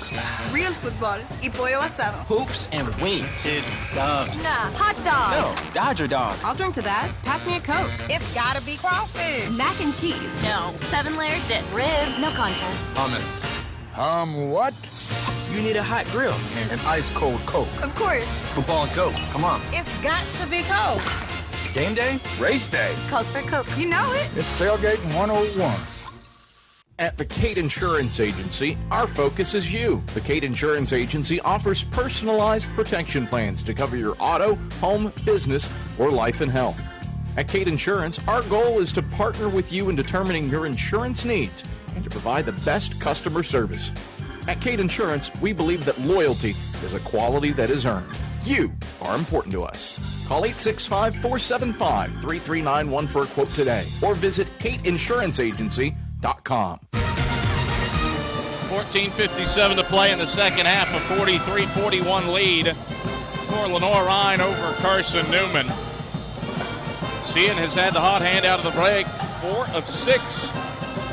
Real football y pollo asado. Hoops and wings. Dude, subs. Nah, hot dog. No, Dodger dog. I'll drink to that. Pass me a Coke. It's gotta be crawfish. Mac and cheese. No. 7-layer dip. Ribs. No contest. Hummus. What? You need a hot grill. An ice cold Coke. Of course. Football and Coke. Come on. It's got to be Coke. Game day? Race day. Calls for Coke. You know it. It's tailgating 101. At the Kate Insurance Agency, our focus is you. The Kate Insurance Agency offers personalized protection plans to cover your auto, home, business, or life and health. At Kate Insurance, our goal is to partner with you in determining your insurance needs and to provide the best customer service. At Kate Insurance, we believe that loyalty is a quality that is earned. You are important to us. Call 865-475-3391 for a quote today or visit kateinsuranceagency.com. 14:57 to play in the second half, a 43-41 lead for Lenoir-Rhyne over Carson-Newman. Cian has had the hot hand out of the break, 4 of 6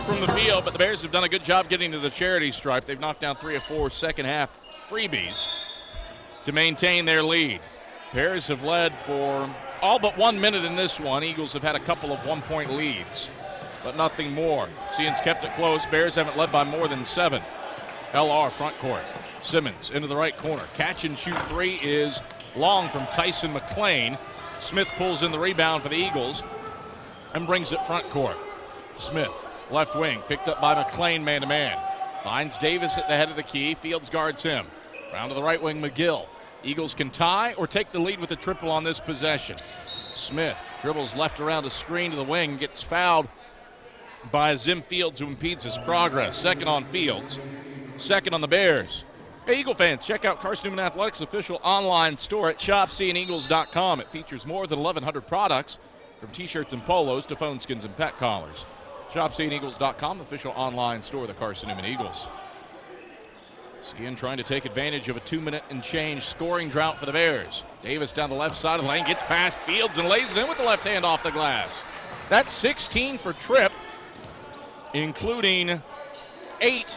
from the field, but the Bears have done a good job getting to the charity stripe. They've knocked down 3 of 4 second half freebies to maintain their lead. Bears have led for all but 1 minute in this one. Eagles have had a couple of 1-point leads. but nothing more. Cian's kept it close. Bears haven't led by more than 7. LR front court. Simmons into the right corner. Catch and shoot three is long from Tyson McLean. Smith pulls in the rebound for the Eagles and brings it front court. Smith, left wing, picked up by McLean man-to-man. Finds Davis at the head of the key. Fields guards him. Round to the right wing, McGill. Eagles can tie or take the lead with a triple on this possession. Smith dribbles left around a screen to the wing, gets fouled by Zim Fields, who impedes his progress. Second on Fields, second on the Bears. Hey, Eagle fans, check out Carson-Newman Athletics' official online store at shopseeandeagles.com. It features more than 1,100 products, from T-shirts and polos to phone skins and pet collars. Shopseeandeagles.com, official online store of the Carson-Newman Eagles. Cian trying to take advantage of a 2-minute and change scoring drought for the Bears. Davis down the left side of the lane, gets past Fields and lays it in with the left hand off the glass. That's 16 for Tripp, including 8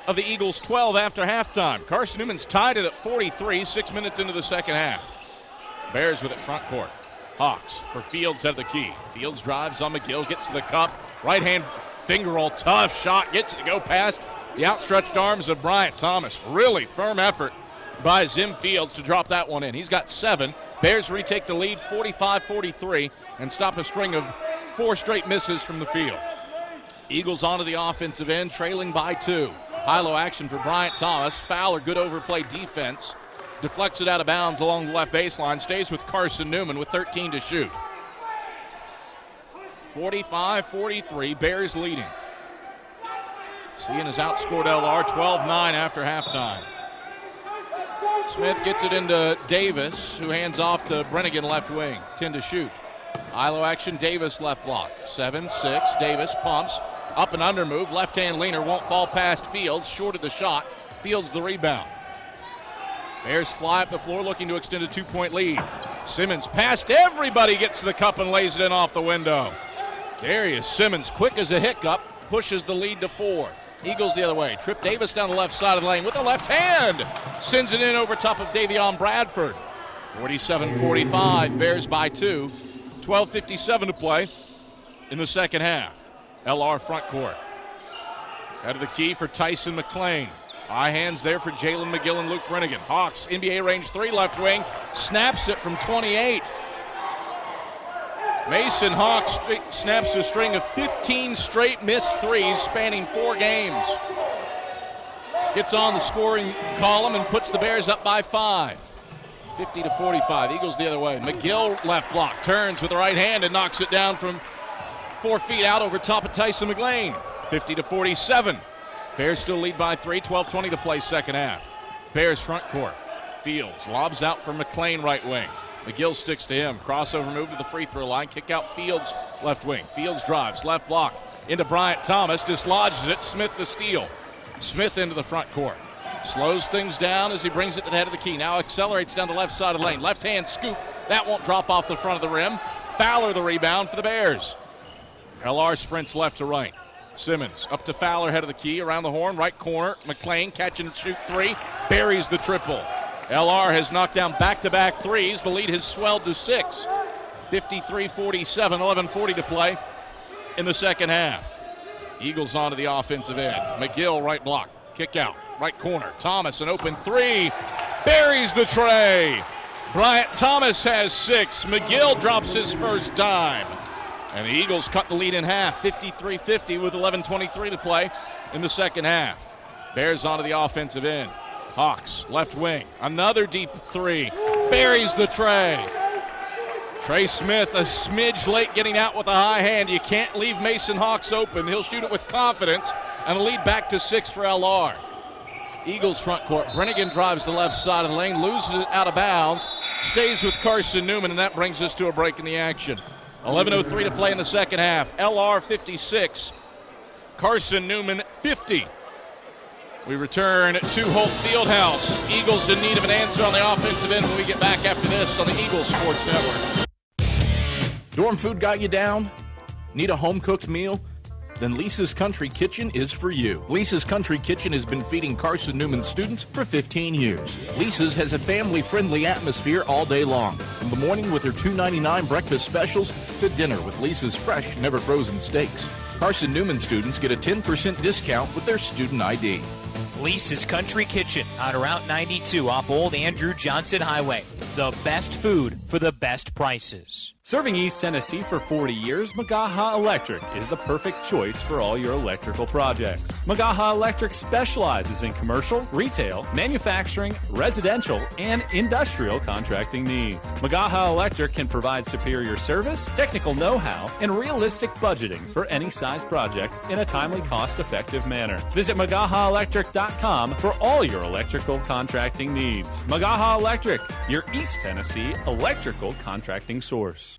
of the Eagles' 12 after halftime. Carson-Newman's tied it at 43, 6 minutes into the second half. Bears with it front court. Hawks for Fields at the key. Fields drives on McGill, gets to the cup. Right hand finger roll, tough shot, gets it to go past the outstretched arms of Bryant Thomas. Really firm effort by Zim Fields to drop that one in. He's got 7. Bears retake the lead 45-43 and stop a string of 4 straight misses from the field. Eagles onto the offensive end, trailing by 2. High-low action for Bryant Thomas. Foul or good overplay defense. Deflects it out of bounds along the left baseline. Stays with Carson-Newman with 13 to shoot. 45-43, Bears leading. Cian has outscored LR 12-9 after halftime. Smith gets it into Davis, who hands off to Brennigan left wing. 10 to shoot. High-low action, Davis left block. 7-6, Davis pumps. Up and under move, left-hand leaner, won't fall past Fields. Short of the shot, Fields the rebound. Bears fly up the floor looking to extend a 2-point lead. Simmons past everybody, gets to the cup and lays it in off the window. Darius Simmons, quick as a hiccup, pushes the lead to 4. Eagles the other way. Tripp Davis down the left side of the lane with the left hand. Sends it in over top of Davion Bradford. 47-45, Bears by 2. 12:57 to play in the second half. LR front court. Out of the key for Tyson McLean. High hands there for Jalen McGill and Luke Brennigan. Hawks, NBA range 3 left wing. Snaps it from 28. Mason Hawks snaps a string of 15 straight missed threes spanning 4 games. Gets on the scoring column and puts the Bears up by 5. 50-45. Eagles the other way. McGill left block. Turns with the right hand and knocks it down from 4 feet out over top of Tyson McLean. 50-47. Bears still lead by 3. 12:20 to play second half. Bears front court. Fields lobs out for McLean right wing. McGill sticks to him. Crossover move to the free throw line. Kick out Fields left wing. Fields drives left block into Bryant Thomas. Dislodges it. Smith the steal. Smith into the front court. Slows things down as he brings it to the head of the key. Now accelerates down the left side of the lane. Left hand scoop. That won't drop off the front of the rim. Fowler the rebound for the Bears. LR sprints left to right. Simmons up to Fowler, head of the key, around the horn, right corner. McLean catch and shoot 3, buries the triple. LR has knocked down back-to-back threes. The lead has swelled to 6. 53-47, 11:40 to play in the second half. Eagles onto the offensive end. McGill right block, kick out, right corner. Thomas an open 3, buries the tray. Bryant Thomas has 6. McGill drops his first dime. And the Eagles cut the lead in half, 53-50 with 11:23 to play in the second half. Bears onto the offensive end. Hawks, left wing, another deep 3, buries the tray. Trey Smith, a smidge late getting out with a high hand. You can't leave Mason Hawks open. He'll shoot it with confidence, and the lead back to 6 for LR. Eagles front court. Brennigan drives the left side of the lane, loses it out of bounds, stays with Carson-Newman, and that brings us to a break in the action. 11:03 to play in the second half. LR 56, Carson-Newman 50. We return to Holt Fieldhouse. Eagles in need of an answer on the offensive end when we get back after this on the Eagles Sports Network. Dorm food got you down? Need a home-cooked meal? Then Lisa's Country Kitchen is for you. Lisa's Country Kitchen has been feeding Carson-Newman students for 15 years. Lisa's has a family-friendly atmosphere all day long. From the morning with their $2.99 breakfast specials to dinner with Lisa's fresh, never-frozen steaks. Carson-Newman students get a 10% discount with their student ID. Lisa's Country Kitchen on Route 92 off Old Andrew Johnson Highway. The best food for the best prices. Serving East Tennessee for 40 years, Magaha Electric is the perfect choice for all your electrical projects. Magaha Electric specializes in commercial, retail, manufacturing, residential, and industrial contracting needs. Magaha Electric can provide superior service, technical know-how, and realistic budgeting for any size project in a timely, cost-effective manner. Visit MagahaElectric.com for all your electrical contracting needs. Magaha Electric, your East Tennessee electrical contracting source.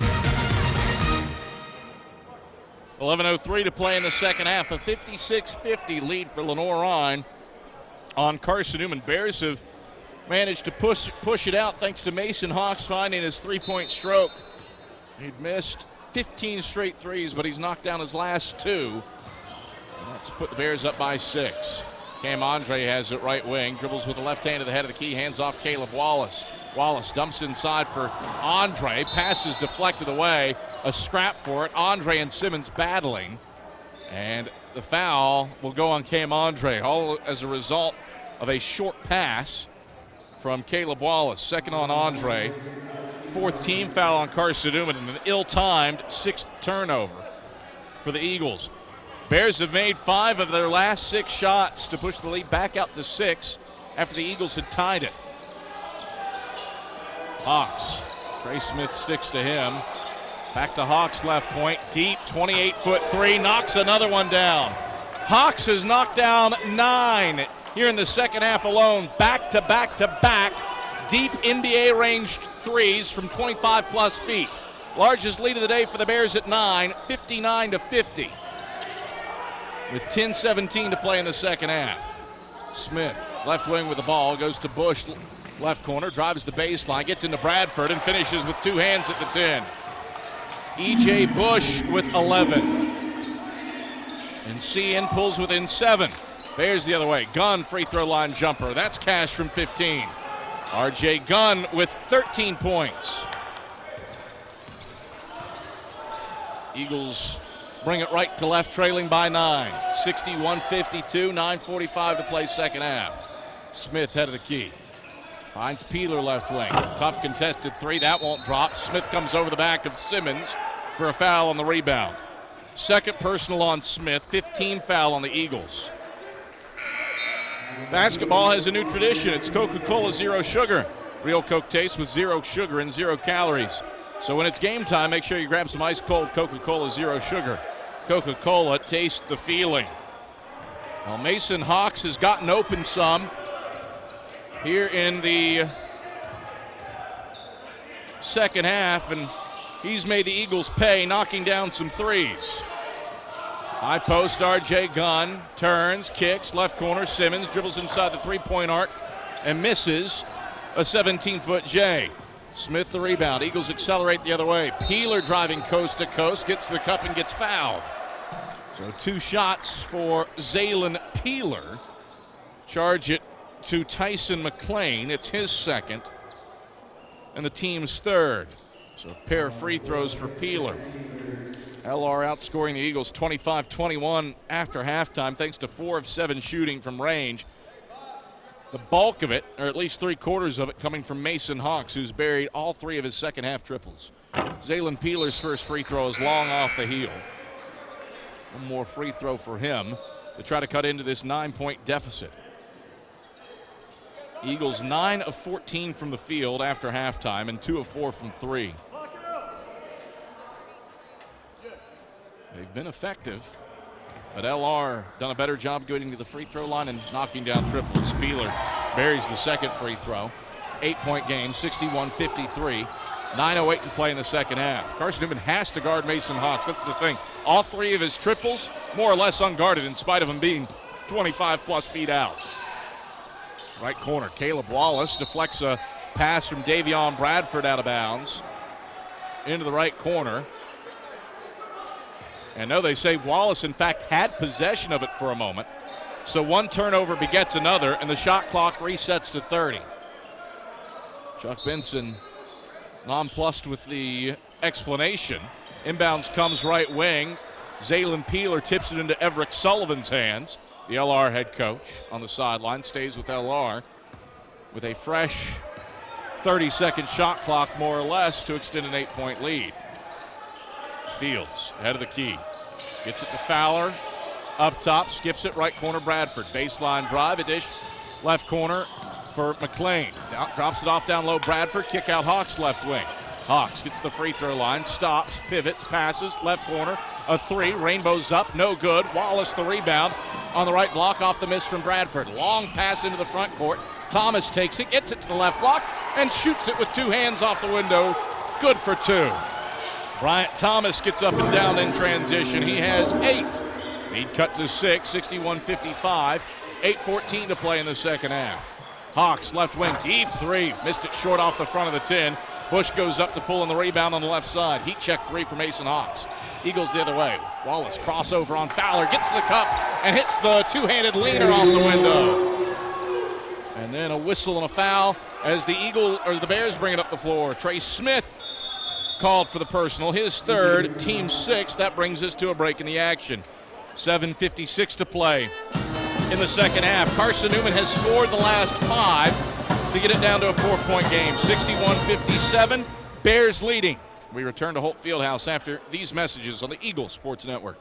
11:03 to play in the second half. A 56-50 lead for Lenoir-Rhyne on Carson-Newman. Bears have managed to push it out thanks to Mason Hawks finding his three-point stroke. He'd missed 15 straight threes, but he's knocked down his last two. And that's put the Bears up by 6. Cam Andre has it right wing. Dribbles with the left hand to the head of the key. Hands off Caleb Wallace. Wallace dumps inside for Andre. Passes deflected away. A scrap for it. Andre and Simmons battling. And the foul will go on Cam Andre, all as a result of a short pass from Caleb Wallace. Second on Andre. Fourth team foul on Carson-Newman and an ill-timed 6th turnover for the Eagles. Bears have made 5 of their last 6 shots to push the lead back out to 6 after the Eagles had tied it. Hawks. Trey Smith sticks to him. Back to Hawks left point. Deep 28-foot three. Knocks another one down. Hawks has knocked down 9 here in the second half alone. Back to back to back. Deep NBA ranged threes from 25 plus feet. Largest lead of the day for the Bears at 9, 59-50. With 10:17 to play in the second half. Smith, left wing with the ball, goes to Bush, left corner, drives the baseline, gets into Bradford, and finishes with 2 hands at the 10. E.J. Bush with 11. And CN pulls within 7. Bears the other way. Gunn, free throw line jumper. That's cash from 15. R.J. Gunn with 13 points. Eagles bring it right to left, trailing by 9. 61-52, 9:45 to play second half. Smith head of the key. Finds Peeler left wing. Tough contested three. That won't drop. Smith comes over the back of Simmons for a foul on the rebound. Second personal on Smith. 15 foul on the Eagles. Basketball has a new tradition. It's Coca-Cola Zero Sugar. Real Coke tastes with 0 sugar and 0 calories. So when it's game time, make sure you grab some ice-cold Coca-Cola Zero Sugar. Coca-Cola, taste the feeling. Well, Mason Hawks has gotten open some here in the second half, and he's made the Eagles pay, knocking down some threes. High post, R.J. Gunn turns, kicks, left corner. Simmons dribbles inside the three-point arc and misses a 17-foot J. Smith the rebound. Eagles accelerate the other way. Peeler driving coast to coast, gets to the cup and gets fouled. So 2 shots for Zaylen Peeler. Charge it to Tyson McClain. It's his second and the team's third. So a pair of free throws for Peeler. LR outscoring the Eagles 25-21 after halftime thanks to 4 of 7 shooting from range. The bulk of it, or at least 3/4 of it, coming from Mason Hawks, who's buried all 3 of his second half triples. Zaylen Peeler's first free throw is long off the heel. One more free throw for him to try to cut into this 9-point deficit. Eagles 9 of 14 from the field after halftime and 2 of 4 from 3. They've been effective, but LR done a better job getting to the free throw line and knocking down triples. Peeler buries the second free throw. 8-point game, 61-53. 9:08 to play in the second half. Carson-Newman has to guard Mason Hawks. That's the thing. All 3 of his triples more or less unguarded in spite of him being 25-plus feet out. Right corner, Caleb Wallace deflects a pass from Davion Bradford out of bounds into the right corner. And no, they say Wallace, in fact, had possession of it for a moment. So 1 turnover begets another, and the shot clock resets to 30. Chuck Benson nonplussed with the explanation. Inbounds comes right wing. Zaylen Peeler tips it into Everett Sullivan's hands. The LR head coach on the sideline stays with LR with a fresh 30-second shot clock, more or less, to extend an 8-point lead. Fields ahead of the key. Gets it to Fowler. Up top, skips it, right corner Bradford. Baseline drive, a dish, left corner for McLean. Drops it off down low, Bradford. Kick out Hawks left wing. Hawks gets the free throw line, stops, pivots, passes, left corner. A three, Rainbow's up, no good. Wallace the rebound on the right block off the miss from Bradford. Long pass into the front court. Thomas takes it, gets it to the left block, and shoots it with two hands off the window. Good for two. Bryant Thomas gets up and down in transition. He has 8. Lead cut to 6, 61-55. 8:14 to play in the second half. Hawks left wing, deep three. Missed it short off the front of the 10. Bush goes up to pull in the rebound on the left side. Heat check three for Mason Hawks. Eagles the other way. Wallace crossover on Fowler, gets the cup and hits the two-handed leaner off the window. And then a whistle and a foul as the Bears bring it up the floor. Trey Smith called for the personal, his third, team 6. That brings us to a break in the action. 7:56 to play in the second half. Carson-Newman has scored the last 5 to get it down to a 4-point game. 61-57, Bears leading. We return to Holt Fieldhouse after these messages on the Eagles Sports Network.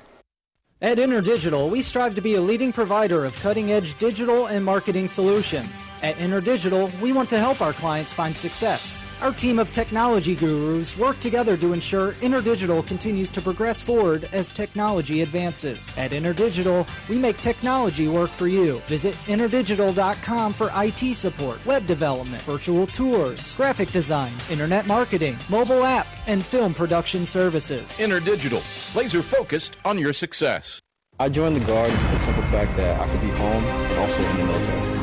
At InterDigital, we strive to be a leading provider of cutting-edge digital and marketing solutions. At InterDigital, we want to help our clients find success. Our team of technology gurus work together to ensure InterDigital continues to progress forward as technology advances. At InterDigital, we make technology work for you. Visit interdigital.com for IT support, web development, virtual tours, graphic design, internet marketing, mobile app, and film production services. InterDigital, laser-focused on your success. I joined the Guard for the simple fact that I could be home and also in the military.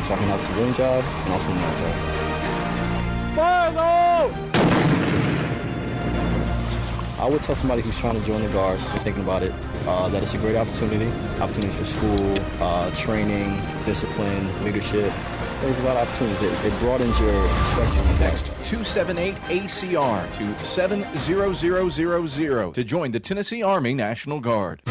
So I can have a civilian job and also in the military. I would tell somebody who's trying to join the Guard and thinking about it that it's a great opportunity. Opportunities for school, training, discipline, leadership. There's a lot of opportunities. It broadens your perspective. Text 278-ACR to 70000 to join the Tennessee Army National Guard.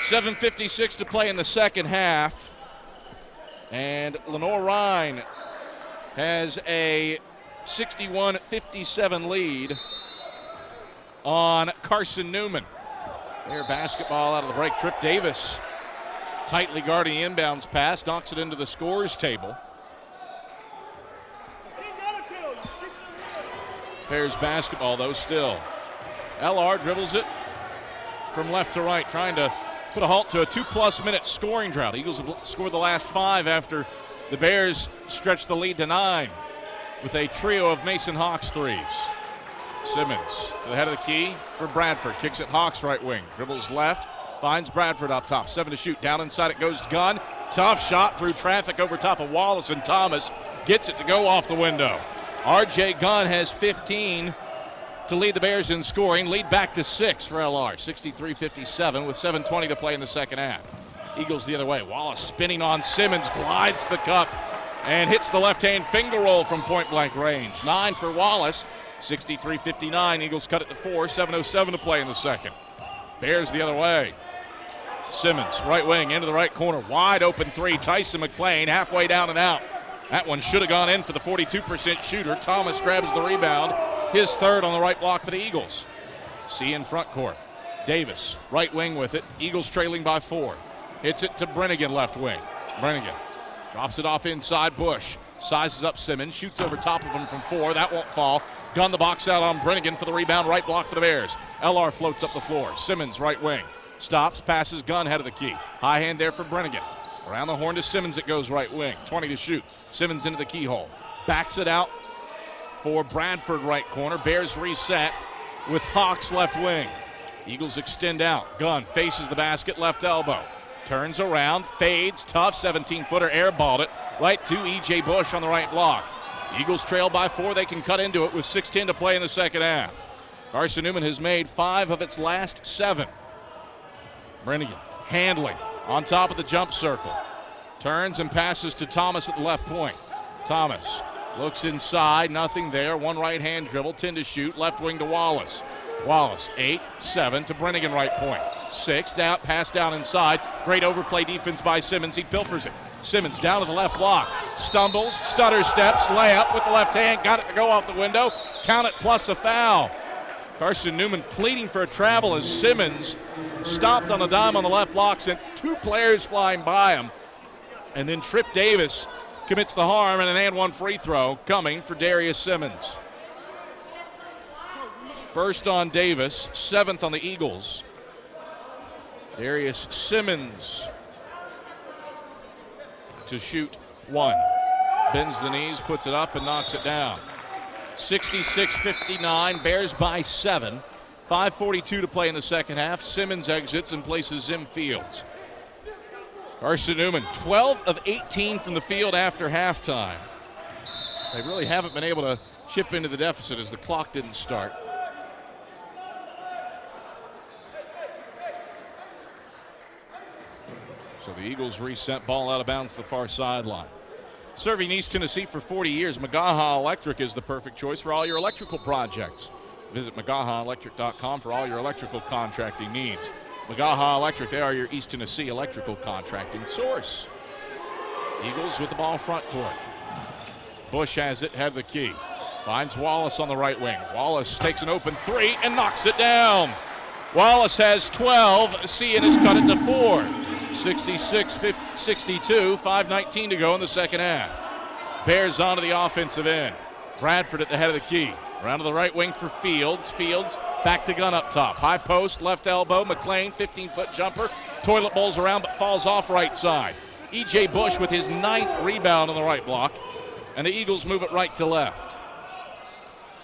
7:56 to play in the second half. And Lenoir-Rhyne has a 61-57 lead on Carson-Newman. Their basketball out of the break. Trip Davis tightly guarding the inbounds pass, knocks it into the scorers table. Bears basketball, though, still. LR dribbles it from left to right, trying to put a halt to a 2+ minute scoring drought. Eagles have scored the last 5 after the Bears stretched the lead to 9 with a trio of Mason Hawks threes. Simmons to the head of the key for Bradford. Kicks it Hawks right wing. Dribbles left. Finds Bradford up top. 7 to shoot. Down inside it goes Gunn. Tough shot through traffic over top of Wallace, and Thomas gets it to go off the window. R.J. Gunn has 15 to lead the Bears in scoring. Lead back to 6 for LR. 63-57 with 7:20 to play in the second half. Eagles the other way. Wallace spinning on Simmons. Glides the cup and hits the left-hand finger roll from point-blank range. 9 for Wallace. 63-59. Eagles cut it to 4. 7:07 to play in the second. Bears the other way. Simmons, right wing, into the right corner. Wide open 3. Tyson McLean halfway down and out. That one should have gone in for the 42% shooter. Thomas grabs the rebound. His third on the right block for the Eagles. C in front court. Davis, right wing with it. Eagles trailing by 4. Hits it to Brennigan, left wing. Brennigan drops it off inside. Bush sizes up Simmons. Shoots over top of him from 4. That won't fall. Gun the box out on Brennigan for the rebound. Right block for the Bears. LR floats up the floor. Simmons, right wing. Stops, passes, Gun head of the key. High hand there for Brennigan. Around the horn to Simmons, it goes right wing. 20 to shoot. Simmons into the keyhole. Backs it out for Bradford, right corner. Bears reset with Hawks left wing. Eagles extend out. Gunn faces the basket, left elbow. Turns around, fades, tough 17-footer, airballed it right to E.J. Bush on the right block. Eagles trail by 4. They can cut into it with 6:10 to play in the second half. Carson-Newman has made 5 of its last 7. Brennigan handling on top of the jump circle. Turns and passes to Thomas at the left point. Thomas Looks inside, nothing there. One right-hand dribble, 10 to shoot, left wing to Wallace. Wallace, 8-7 to Brennigan right point. 6, down, pass down inside. Great overplay defense by Simmons. He pilfers it. Simmons down to the left block. Stumbles, stutter steps, layup with the left hand. Got it to go off the window. Count it plus a foul. Carson-Newman pleading for a travel as Simmons stopped on a dime on the left block, sent 2 players flying by him. And then Trip Davis commits the harm, and an and one free throw coming for Darius Simmons. First on Davis, 7th on the Eagles. Darius Simmons to shoot 1. Bends the knees, puts it up, and knocks it down. 66-59, Bears by 7. 5:42 to play in the second half. Simmons exits and places Zim Fields. Carson-Newman, 12 of 18 from the field after halftime. They really haven't been able to chip into the deficit as the clock didn't start. So the Eagles reset, ball out of bounds to the far sideline. Serving East Tennessee for 40 years, McGaha Electric is the perfect choice for all your electrical projects. Visit McGahaElectric.com for all your electrical contracting needs. McGaha Electric, they are your East Tennessee electrical contracting source. Eagles with the ball front court. Bush has it, head of the key. Finds Wallace on the right wing. Wallace takes an open 3 and knocks it down. Wallace has 12. Cian has cut it to 4. 66-62, 5:19 to go in the second half. Bears onto the offensive end. Bradford at the head of the key. Around to the right wing for Fields. Fields back to Gunn up top. High post, left elbow. McLean, 15-foot jumper. Toilet bowls around but falls off right side. E.J. Bush with his 9th rebound on the right block. And the Eagles move it right to left.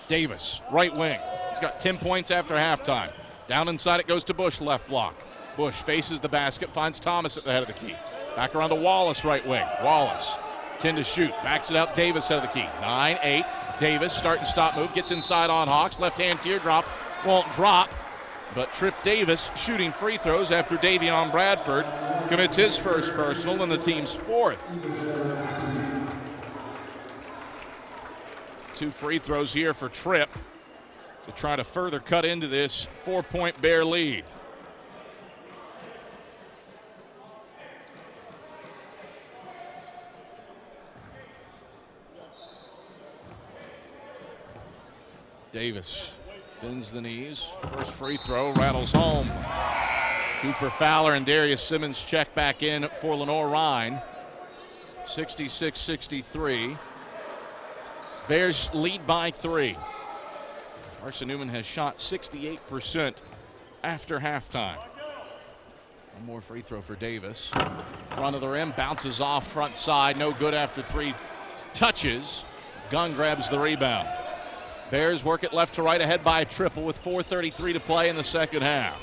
Davis, right wing. He's got 10 points after halftime. Down inside it goes to Bush, left block. Bush faces the basket, finds Thomas at the head of the key. Back around to Wallace, right wing. Wallace, 10 to shoot. Backs it out, Davis head of the key. 9-8. Davis, start and stop move, gets inside on Hawks. Left-hand teardrop, won't drop. But Trip Davis shooting free throws after Davion Bradford commits his first personal and the team's 4th. 2 free throws here for Tripp to try to further cut into this 4-point Bear lead. Davis bends the knees. First free throw rattles home. Cooper Fowler and Darius Simmons check back in for Lenoir-Rhyne. 66-63. Bears lead by 3. Carson-Newman has shot 68% after halftime. One more free throw for Davis. Front of the rim, bounces off front side. No good after 3 touches. Gunn grabs the rebound. Bears work it left to right, ahead by a triple with 4:33 to play in the second half.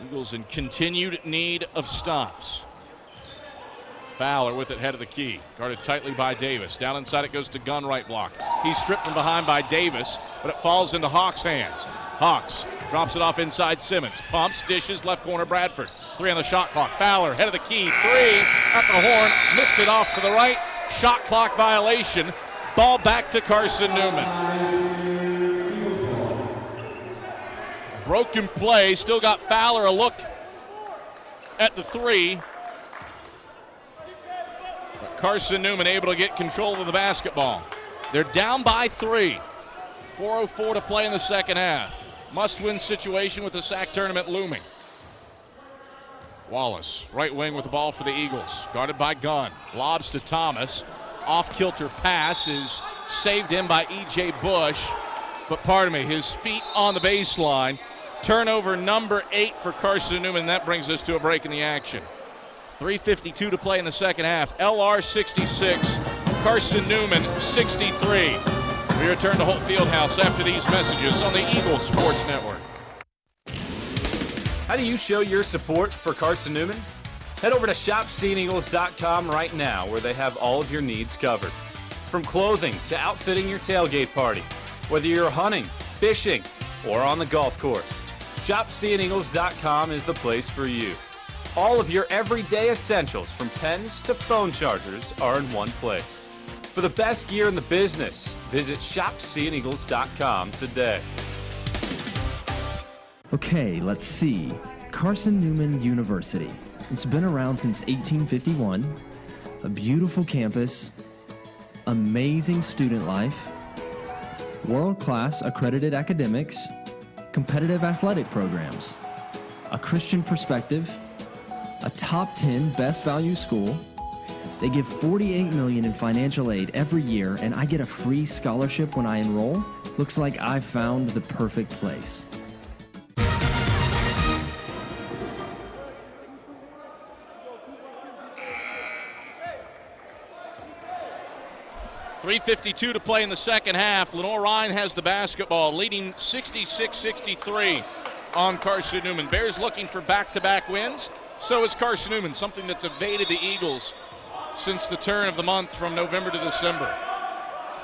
Eagles in continued need of stops. Fowler with it, head of the key. Guarded tightly by Davis. Down inside it goes to Gunn, right block. He's stripped from behind by Davis, but it falls into Hawks' hands. Hawks drops it off inside Simmons. Pumps, dishes, left corner Bradford. 3 on the shot clock. Fowler, head of the key. 3 at the horn. Missed it off to the right. Shot clock violation. Ball back to Carson-Newman. Broken play. Still got Fowler a look at the 3. But Carson-Newman able to get control of the basketball. They're down by 3. 4:04 to play in the second half. Must-win situation with the SAC tournament looming. Wallace, right wing with the ball for the Eagles. Guarded by Gunn. Lobs to Thomas. Off-kilter pass is saved in by E.J. Bush. But pardon me, his feet on the baseline. Turnover number 8 for Carson-Newman. That brings us to a break in the action. 3:52 to play in the second half. LR 66, Carson-Newman 63. We return to Holt Fieldhouse after these messages on the Eagles Sports Network. How do you show your support for Carson-Newman? Head over to shopseeandeagles.com right now, where they have all of your needs covered. From clothing to outfitting your tailgate party, whether you're hunting, fishing, or on the golf course, shopseeandeagles.com is the place for you. All of your everyday essentials, from pens to phone chargers, are in one place. For the best gear in the business, visit shopseaneagles.com today. Okay, let's see. Carson-Newman University. It's been around since 1851. A beautiful campus, amazing student life, world-class accredited academics, competitive athletic programs, a Christian perspective, a top 10 best value school. They give $48 million in financial aid every year, and I get a free scholarship when I enroll. Looks like I've found the perfect place. .352 to play in the second half. Lenoir-Rhyne has the basketball, leading 66-63 on Carson-Newman. Bears looking for back-to-back wins. So is Carson-Newman, something that's evaded the Eagles since the turn of the month from November to December.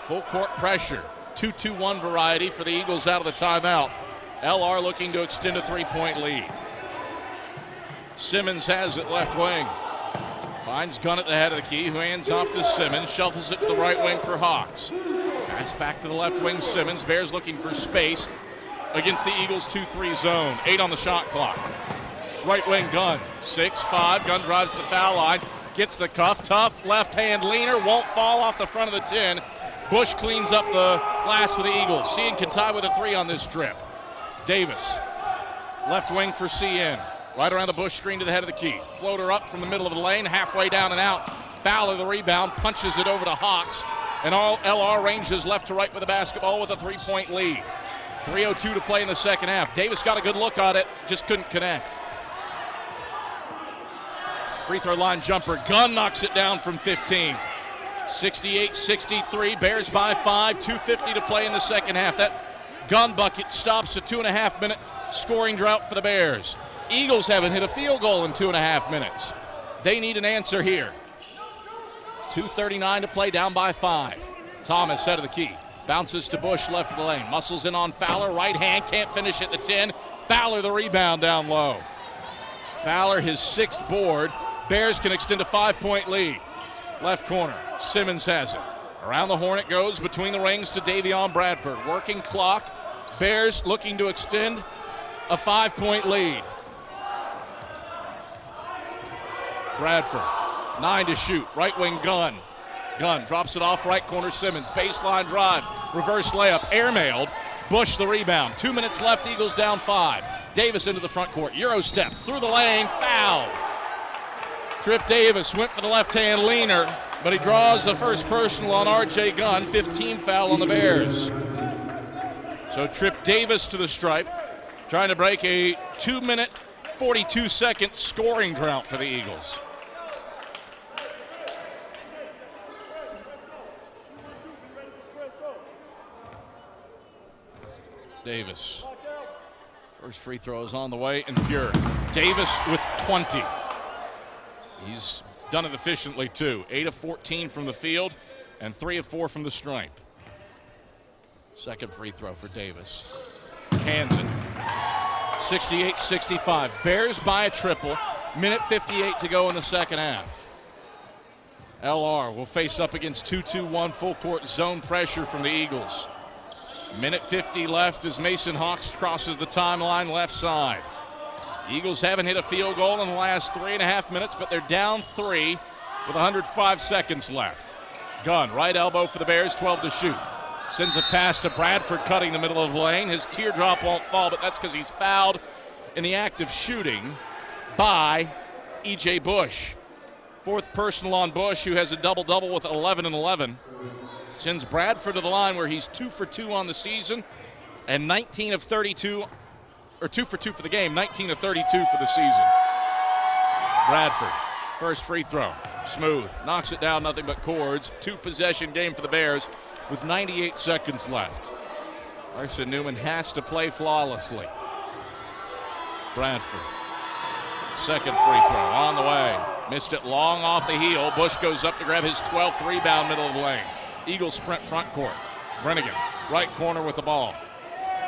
Full court pressure, 2-2-1 variety for the Eagles out of the timeout. LR looking to extend a three-point lead. Simmons has it left wing. Finds Gunn at the head of the key, who hands off to Simmons, shuffles it to the right wing for Hawks. Pass back to the left wing, Simmons. Bears looking for space against the Eagles 2-3 zone. 8 on the shot clock. Right wing Gunn, 6-5. Gunn drives the foul line, gets the cuff. Tough left hand leaner, won't fall off the front of the 10. Bush cleans up the glass for the Eagles. CN can tie with a 3 on this trip. Davis, left wing for CN. Right around the Bush screen to the head of the key. Floater up from the middle of the lane, halfway down and out. Fowler the rebound, punches it over to Hawks. And all LR ranges left to right with the basketball with a three-point lead. 3:02 to play in the second half. Davis got a good look on it, just couldn't connect. Free throw line jumper. Gunn knocks it down from 15. 68-63, Bears by 5, 2:50 to play in the second half. That Gunn bucket stops a 2.5-minute scoring drought for the Bears. Eagles haven't hit a field goal in 2.5 minutes. They need an answer here. 2:39 to play, down by 5. Thomas head of the key. Bounces to Bush left of the lane. Muscles in on Fowler. Right hand, can't finish at the 10. Fowler the rebound down low. Fowler his 6th board. Bears can extend a 5-point lead. Left corner, Simmons has it. Around the horn it goes, between the rings to Davion Bradford. Working clock. Bears looking to extend a 5-point lead. Bradford, 9 to shoot. Right wing Gunn. Gunn drops it off right corner Simmons. Baseline drive. Reverse layup. Airmailed. Bush the rebound. 2 minutes left. Eagles down 5. Davis into the front court. Euro step through the lane. Foul. Trip Davis went for the left-hand leaner, but he draws the first personal on R.J. Gunn. 15 foul on the Bears. So Trip Davis to the stripe, trying to break a 2-minute, 42-second scoring drought for the Eagles. Davis. First free throw is on the way and pure. Davis with 20. He's done it efficiently too. 8 of 14 from the field and 3 of 4 from the stripe. Second free throw for Davis. Hands it. 68-65. Bears by a triple. Minute 58 to go in the second half. LR will face up against 2-2-1 full court zone pressure from the Eagles. Minute 50 left as Mason Hawks crosses the timeline left side. Eagles haven't hit a field goal in the last 3.5 minutes, but they're down 3 with 105 seconds left. Gunn, right elbow for the Bears, 12 to shoot. Sends a pass to Bradford, cutting the middle of the lane. His teardrop won't fall, but that's because he's fouled in the act of shooting by E.J. Bush. 4th personal on Bush, who has a double-double with 11 and 11. Sends Bradford to the line where he's 2 for 2 on the season and 19 of 32, or 2 for 2 for the game, 19 of 32 for the season. Bradford, first free throw, smooth, knocks it down, nothing but cords. 2-possession game for the Bears with 98 seconds left. Carson-Newman has to play flawlessly. Bradford, second free throw on the way. Missed it long off the heel. Bush goes up to grab his 12th rebound, middle of the lane. Eagles sprint front court. Brennigan, right corner with the ball.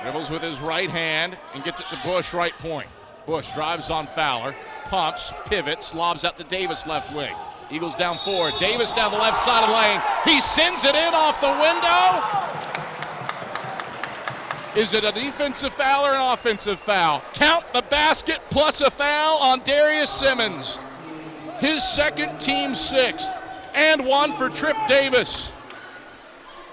Dribbles with his right hand and gets it to Bush, right point. Bush drives on Fowler, pumps, pivots, lobs out to Davis, left wing. Eagles down 4. Davis down the left side of the lane. He sends it in off the window. Is it a defensive foul or an offensive foul? Count the basket plus a foul on Darius Simmons. His second, team 6th. And one for Trip Davis.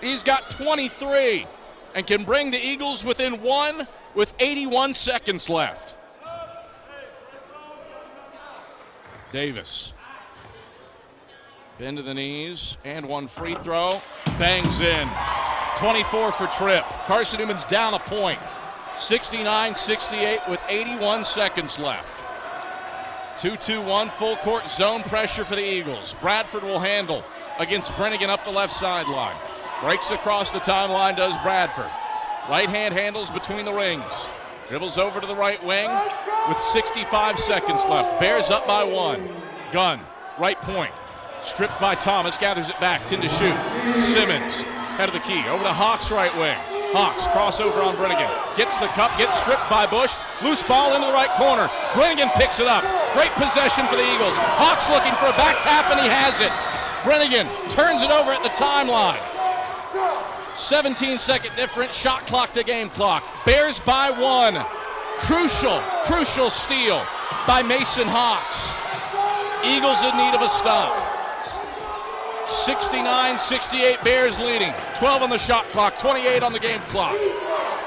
He's got 23 and can bring the Eagles within 1 with 81 seconds left. Davis. Bend to the knees, and one free throw. Bangs in. 24 for Tripp. Carson-Newman's down a point. 69-68 with 81 seconds left. 2-2-1 full court zone pressure for the Eagles. Bradford will handle against Brennigan up the left sideline. Breaks across the timeline, does Bradford. Right hand handles between the rings. Dribbles over to the right wing with 65 seconds left. Bears up by 1. Gunn, right point. Stripped by Thomas, gathers it back, 10 to shoot. Simmons, head of the key, over to Hawks right wing. Hawks, crossover on Brennigan. Gets the cup, gets stripped by Bush. Loose ball into the right corner. Brennigan picks it up. Great possession for the Eagles. Hawks looking for a back tap, and he has it. Brennigan turns it over at the timeline. 17-second difference, shot clock to game clock. Bears by 1. Crucial steal by Mason Hawks. Eagles in need of a stop. 69-68, Bears leading. 12 on the shot clock, 28 on the game clock.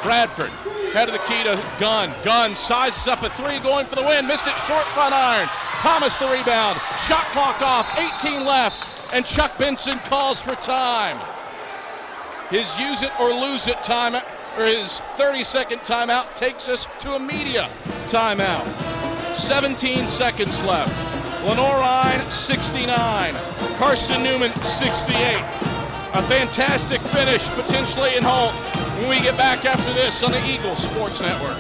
Bradford, head of the key to Gunn. Gunn sizes up a 3, going for the win. Missed it short, front iron. Thomas the rebound. Shot clock off, 18 left, and Chuck Benson calls for time. His use it or lose it timeout, or his 30-second timeout, takes us to a media timeout. 17 seconds left. Lenoir-Rhyne 69, Carson-Newman 68. A fantastic finish, potentially in Holt, when we get back after this on the Eagles Sports Network.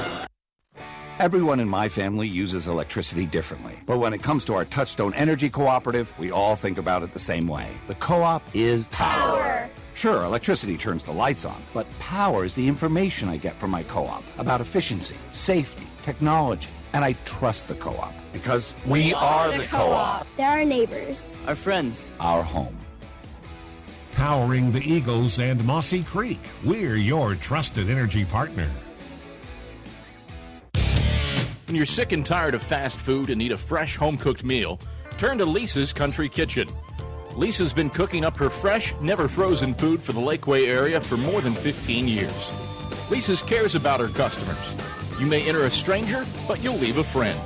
Everyone in my family uses electricity differently. But when it comes to our Touchstone Energy Cooperative, we all think about it the same way. The co-op is power. Sure, electricity turns the lights on, but power is the information I get from my co-op about efficiency, safety, technology. And I trust the co-op because we are the co-op. They're our neighbors. Our friends. Our home. Powering the Eagles and Mossy Creek, we're your trusted energy partner. When you're sick and tired of fast food and need a fresh home-cooked meal, turn to Lisa's Country Kitchen. Lisa's been cooking up her fresh, never-frozen food for the Lakeway area for more than 15 years. Lisa's cares about her customers. You may enter a stranger, but you'll leave a friend.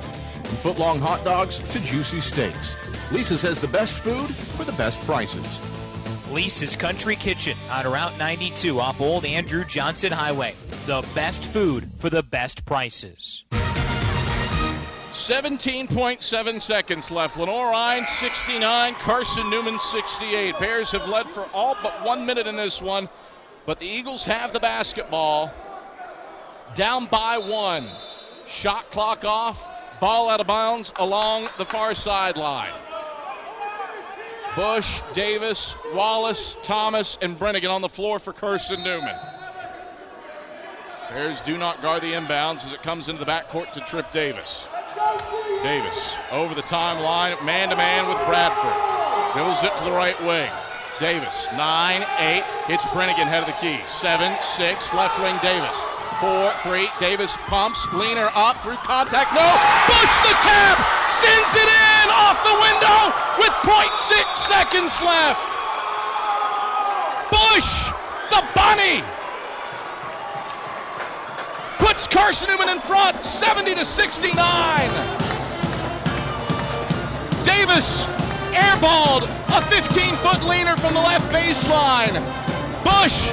From foot-long hot dogs to juicy steaks, Lisa's has the best food for the best prices. Lisa's Country Kitchen on Route 92 off Old Andrew Johnson Highway. The best food for the best prices. 17.7 seconds left. Lenoir-Rhyne 69, Carson-Newman 68. Bears have led for all but 1 minute in this one, but the Eagles have the basketball. Down by 1. Shot clock off. Ball out of bounds along the far sideline. Bush, Davis, Wallace, Thomas, and Brennigan on the floor for Carson-Newman. Bears do not guard the inbounds as it comes into the backcourt to Trip Davis. Davis over the timeline, man-to-man with Bradford. Dribbles it to the right wing. Davis, 9-8, hits Brennigan, head of the key. 7-6, left wing Davis. 4-3, Davis pumps, leaner up through contact, no! Bush the tap, sends it in off the window with 0.6 seconds left. Bush, the bunny, puts Carson-Newman in front, 70-69. Davis airballed a 15-foot leaner from the left baseline. Bush,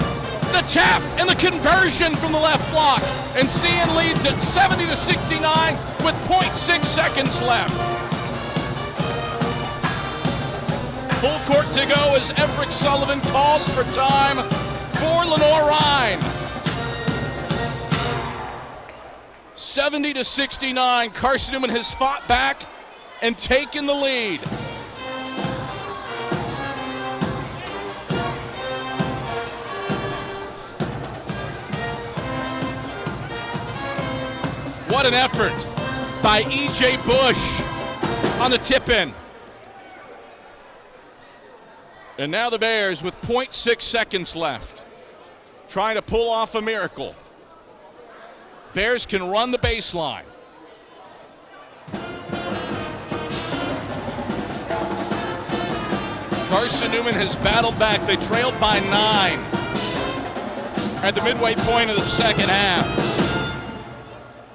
the tap and the conversion from the left block. And CN leads it 70-69 with 0.6 seconds left. Full court to go as Everett Sullivan calls for time for Lenoir-Rhyne. 70-69, Carson-Newman has fought back and taken the lead. What an effort by E.J. Bush on the tip-in. And now the Bears with 0.6 seconds left, trying to pull off a miracle. Bears can run the baseline. Carson-Newman has battled back. They trailed by 9 at the midway point of the second half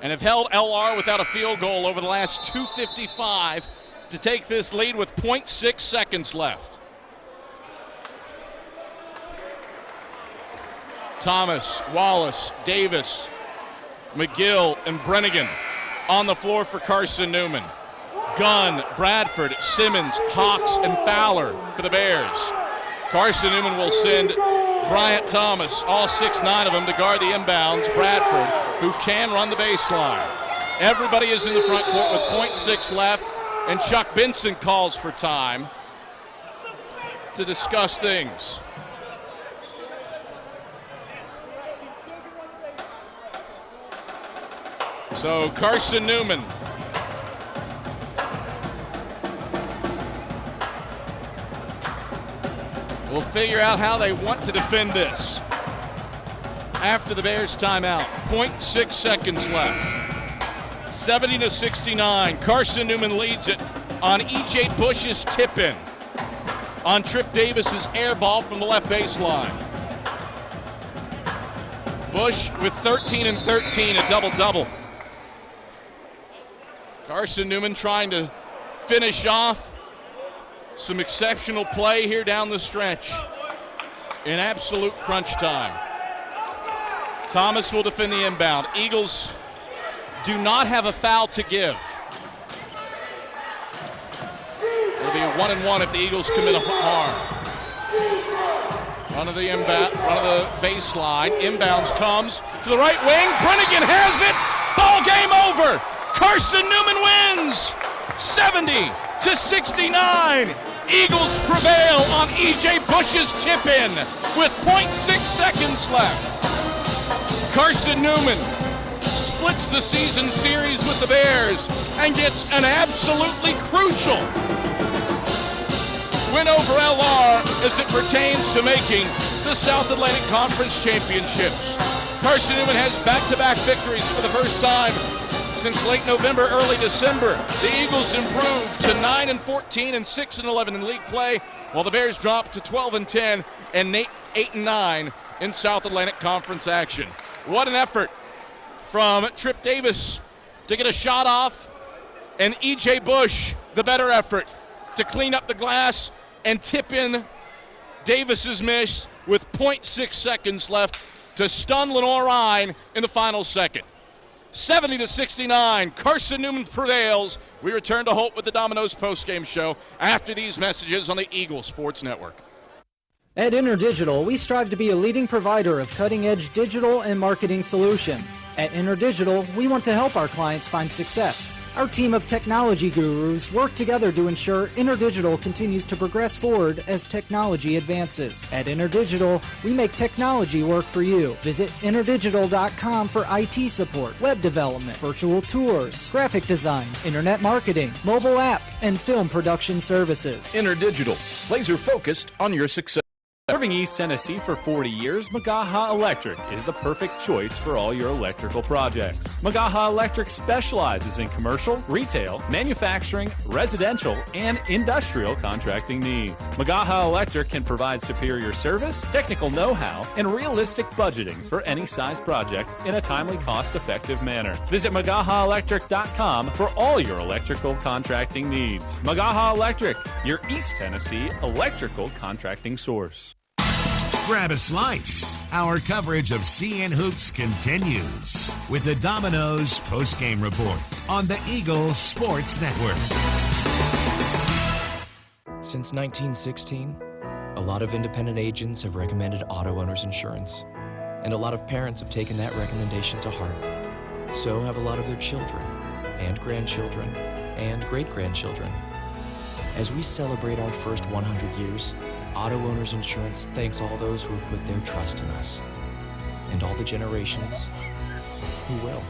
and have held LR without a field goal over the last 2:55 to take this lead with 0.6 seconds left. Thomas, Wallace, Davis, McGill, and Brennigan on the floor for Carson-Newman. Gunn, Bradford, Simmons, Hawks, and Fowler for the Bears. Carson-Newman will send Bryant Thomas, all 6'9" of them, to guard the inbounds. Bradford, who can run the baseline. Everybody is in the front court with 0.6 left, and Chuck Benson calls for time to discuss things. So Carson-Newman will figure out how they want to defend this after the Bears timeout. 0.6 seconds left. 70-69. Carson-Newman leads it on E.J. Bush's tip-in on Trip Davis's air ball from the left baseline. Bush with 13 and 13, a double-double. Carson-Newman trying to finish off some exceptional play here down the stretch in absolute crunch time. Thomas will defend the inbound. Eagles do not have a foul to give. It'll be a 1-and-1 if the Eagles commit a harm. Run of the baseline. Inbounds comes to the right wing. Brennigan has it. Ball game over. Carson-Newman wins 70-69. Eagles prevail on E.J. Bush's tip-in with 0.6 seconds left. Carson-Newman splits the season series with the Bears and gets an absolutely crucial win over LR as it pertains to making the South Atlantic Conference Championships. Carson-Newman has back-to-back victories for the first time since late November, early December. The Eagles improved to 9-14 and 6-11 in league play, while the Bears dropped to 12-10 and 8-9 in South Atlantic Conference action. What an effort from Trip Davis to get a shot off, and E.J. Bush, the better effort, to clean up the glass and tip in Davis's miss with 0.6 seconds left to stun Lenoir-Rhyne in the final second. 70-69, Carson-Newman prevails. We return to Holt with the Domino's postgame show after these messages on the Eagle Sports Network. At InterDigital, we strive to be a leading provider of cutting-edge digital and marketing solutions. At InterDigital, we want to help our clients find success. Our team of technology gurus work together to ensure InterDigital continues to progress forward as technology advances. At InterDigital, we make technology work for you. Visit interdigital.com for IT support, web development, virtual tours, graphic design, internet marketing, mobile app, and film production services. InterDigital, laser-focused on your success. Serving East Tennessee for 40 years, Magaha Electric is the perfect choice for all your electrical projects. Magaha Electric specializes in commercial, retail, manufacturing, residential, and industrial contracting needs. Magaha Electric can provide superior service, technical know-how, and realistic budgeting for any size project in a timely, cost-effective manner. Visit MagahaElectric.com for all your electrical contracting needs. Magaha Electric, your East Tennessee electrical contracting source. Grab a slice. Our coverage of CN Hoops continues with the Domino's postgame report on the Eagle Sports Network. Since 1916, a lot of independent agents have recommended auto owners insurance, and a lot of parents have taken that recommendation to heart. So have a lot of their children, and grandchildren, and great-grandchildren. As we celebrate our first 100 years, Auto Owners Insurance thanks all those who have put their trust in us, and all the generations who will.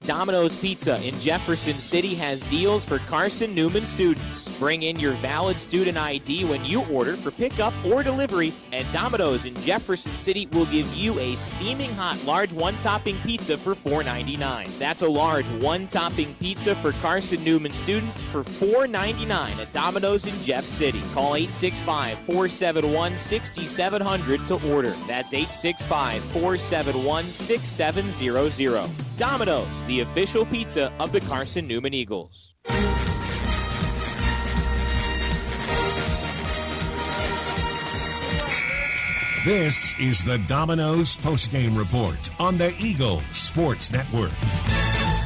Domino's Pizza in Jefferson City has deals for Carson-Newman students. Bring in your valid student ID when you order for pickup or delivery, and Domino's in Jefferson City will give you a steaming hot large one-topping pizza for $4.99. That's a large one-topping pizza for Carson-Newman students for $4.99 at Domino's in Jeff City. Call 865-471-6700 to order. That's 865-471-6700. Domino's, the official pizza of the Carson-Newman Eagles. This is the Domino's postgame report on the Eagle Sports Network.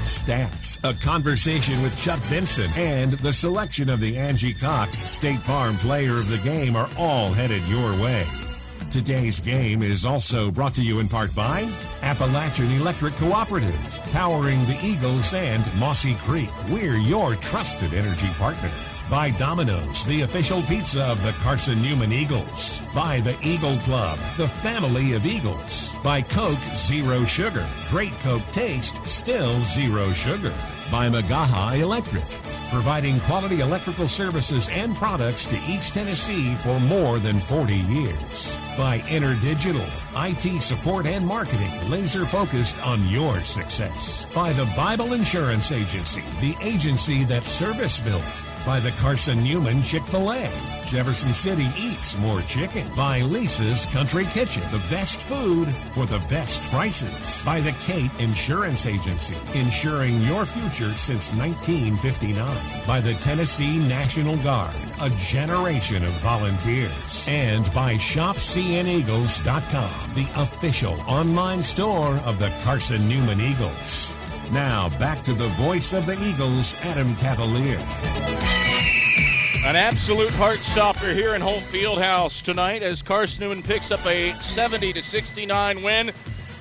Stats, a conversation with Chuck Benson, and the selection of the Angie Cox State Farm Player of the Game are all headed your way. Today's game is also brought to you in part by Appalachian Electric Cooperative, powering the Eagles and Mossy Creek. We're your trusted energy partner. By Domino's, the official pizza of the Carson-Newman Eagles. By the Eagle Club, the family of Eagles. By Coke Zero Sugar. Great Coke taste, still zero sugar. By Magaha Electric, providing quality electrical services and products to East Tennessee for more than 40 years. By InterDigital, IT support and marketing laser focused on your success. By the Bible Insurance Agency, the agency that service built. By the Carson-Newman Chick-fil-A. Jefferson City eats more chicken. By Lisa's Country Kitchen, the best food for the best prices. By the Kate Insurance Agency, insuring your future since 1959. By the Tennessee National Guard, a generation of volunteers. And by ShopCNEagles.com, the official online store of the Carson-Newman Eagles. Now, back to the voice of the Eagles, Adam Cavalier. An absolute heart-stopper here in Home Fieldhouse tonight as Carson-Newman picks up a 70-69 win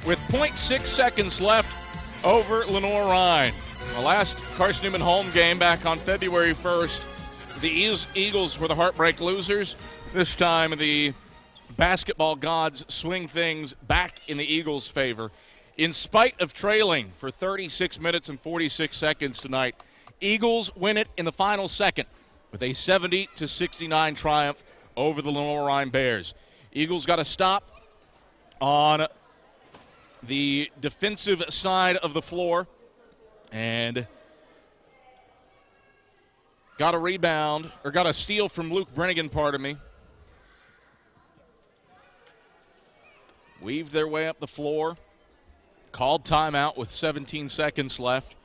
with 0.6 seconds left over Lenoir-Rhyne. The last Carson-Newman home game back on February 1st, the Eagles were the heartbreak losers. This time, the basketball gods swing things back in the Eagles' favor. In spite of trailing for 36 minutes and 46 seconds tonight, Eagles win it in the final second with a 70-69 triumph over the Lenoir-Rhyne Bears. Eagles got a stop on the defensive side of the floor and got a rebound, or got a steal from Luke Brennigan, pardon me. Weaved their way up the floor, called timeout with 17 seconds left,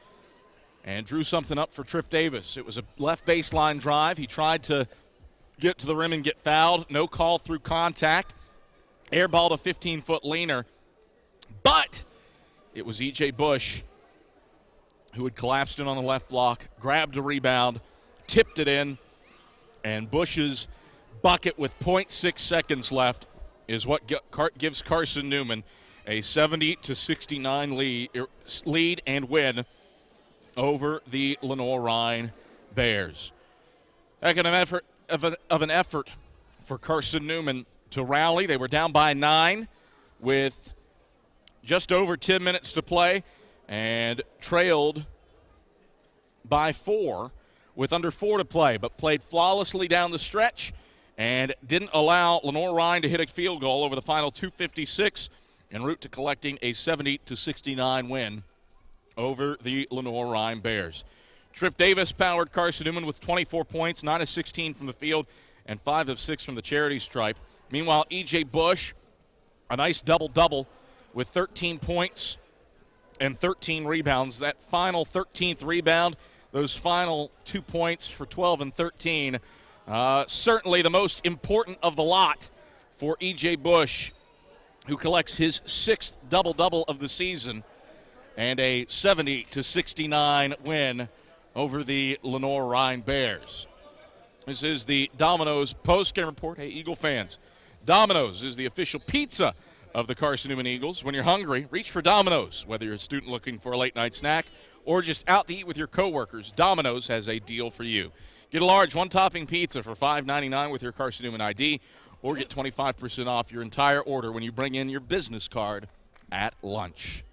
and drew something up for Trip Davis. It was a left baseline drive. He tried to get to the rim and get fouled. No call through contact. Airballed a 15-foot leaner. But it was E.J. Bush who had collapsed in on the left block, grabbed a rebound, tipped it in, and Bush's bucket with 0.6 seconds left is what gives Carson-Newman a 70-69 lead and win over the Lenoir-Rhyne Bears. Heck of an effort for Carson-Newman to rally. They were down by 9 with just over 10 minutes to play and trailed by 4 with under 4 to play, but played flawlessly down the stretch and didn't allow Lenoir-Rhyne to hit a field goal over the final 2:56 en route to collecting a 70-69 win over the Lenoir-Rhyne Bears. Trip Davis powered Carson-Newman with 24 points, 9 of 16 from the field, and 5 of 6 from the charity stripe. Meanwhile, E.J. Bush, a nice double-double with 13 points and 13 rebounds. That final 13th rebound, those final 2 points for 12 and 13, certainly the most important of the lot for E.J. Bush, who collects his 6th double-double of the season, and a 70-69 win over the Lenoir-Rhyne Bears. This is the Domino's postgame report. Hey, Eagle fans, Domino's is the official pizza of the Carson-Newman Eagles. When you're hungry, reach for Domino's. Whether you're a student looking for a late-night snack or just out to eat with your coworkers, Domino's has a deal for you. Get a large one-topping pizza for $5.99 with your Carson-Newman ID, or get 25% off your entire order when you bring in your business card at lunch.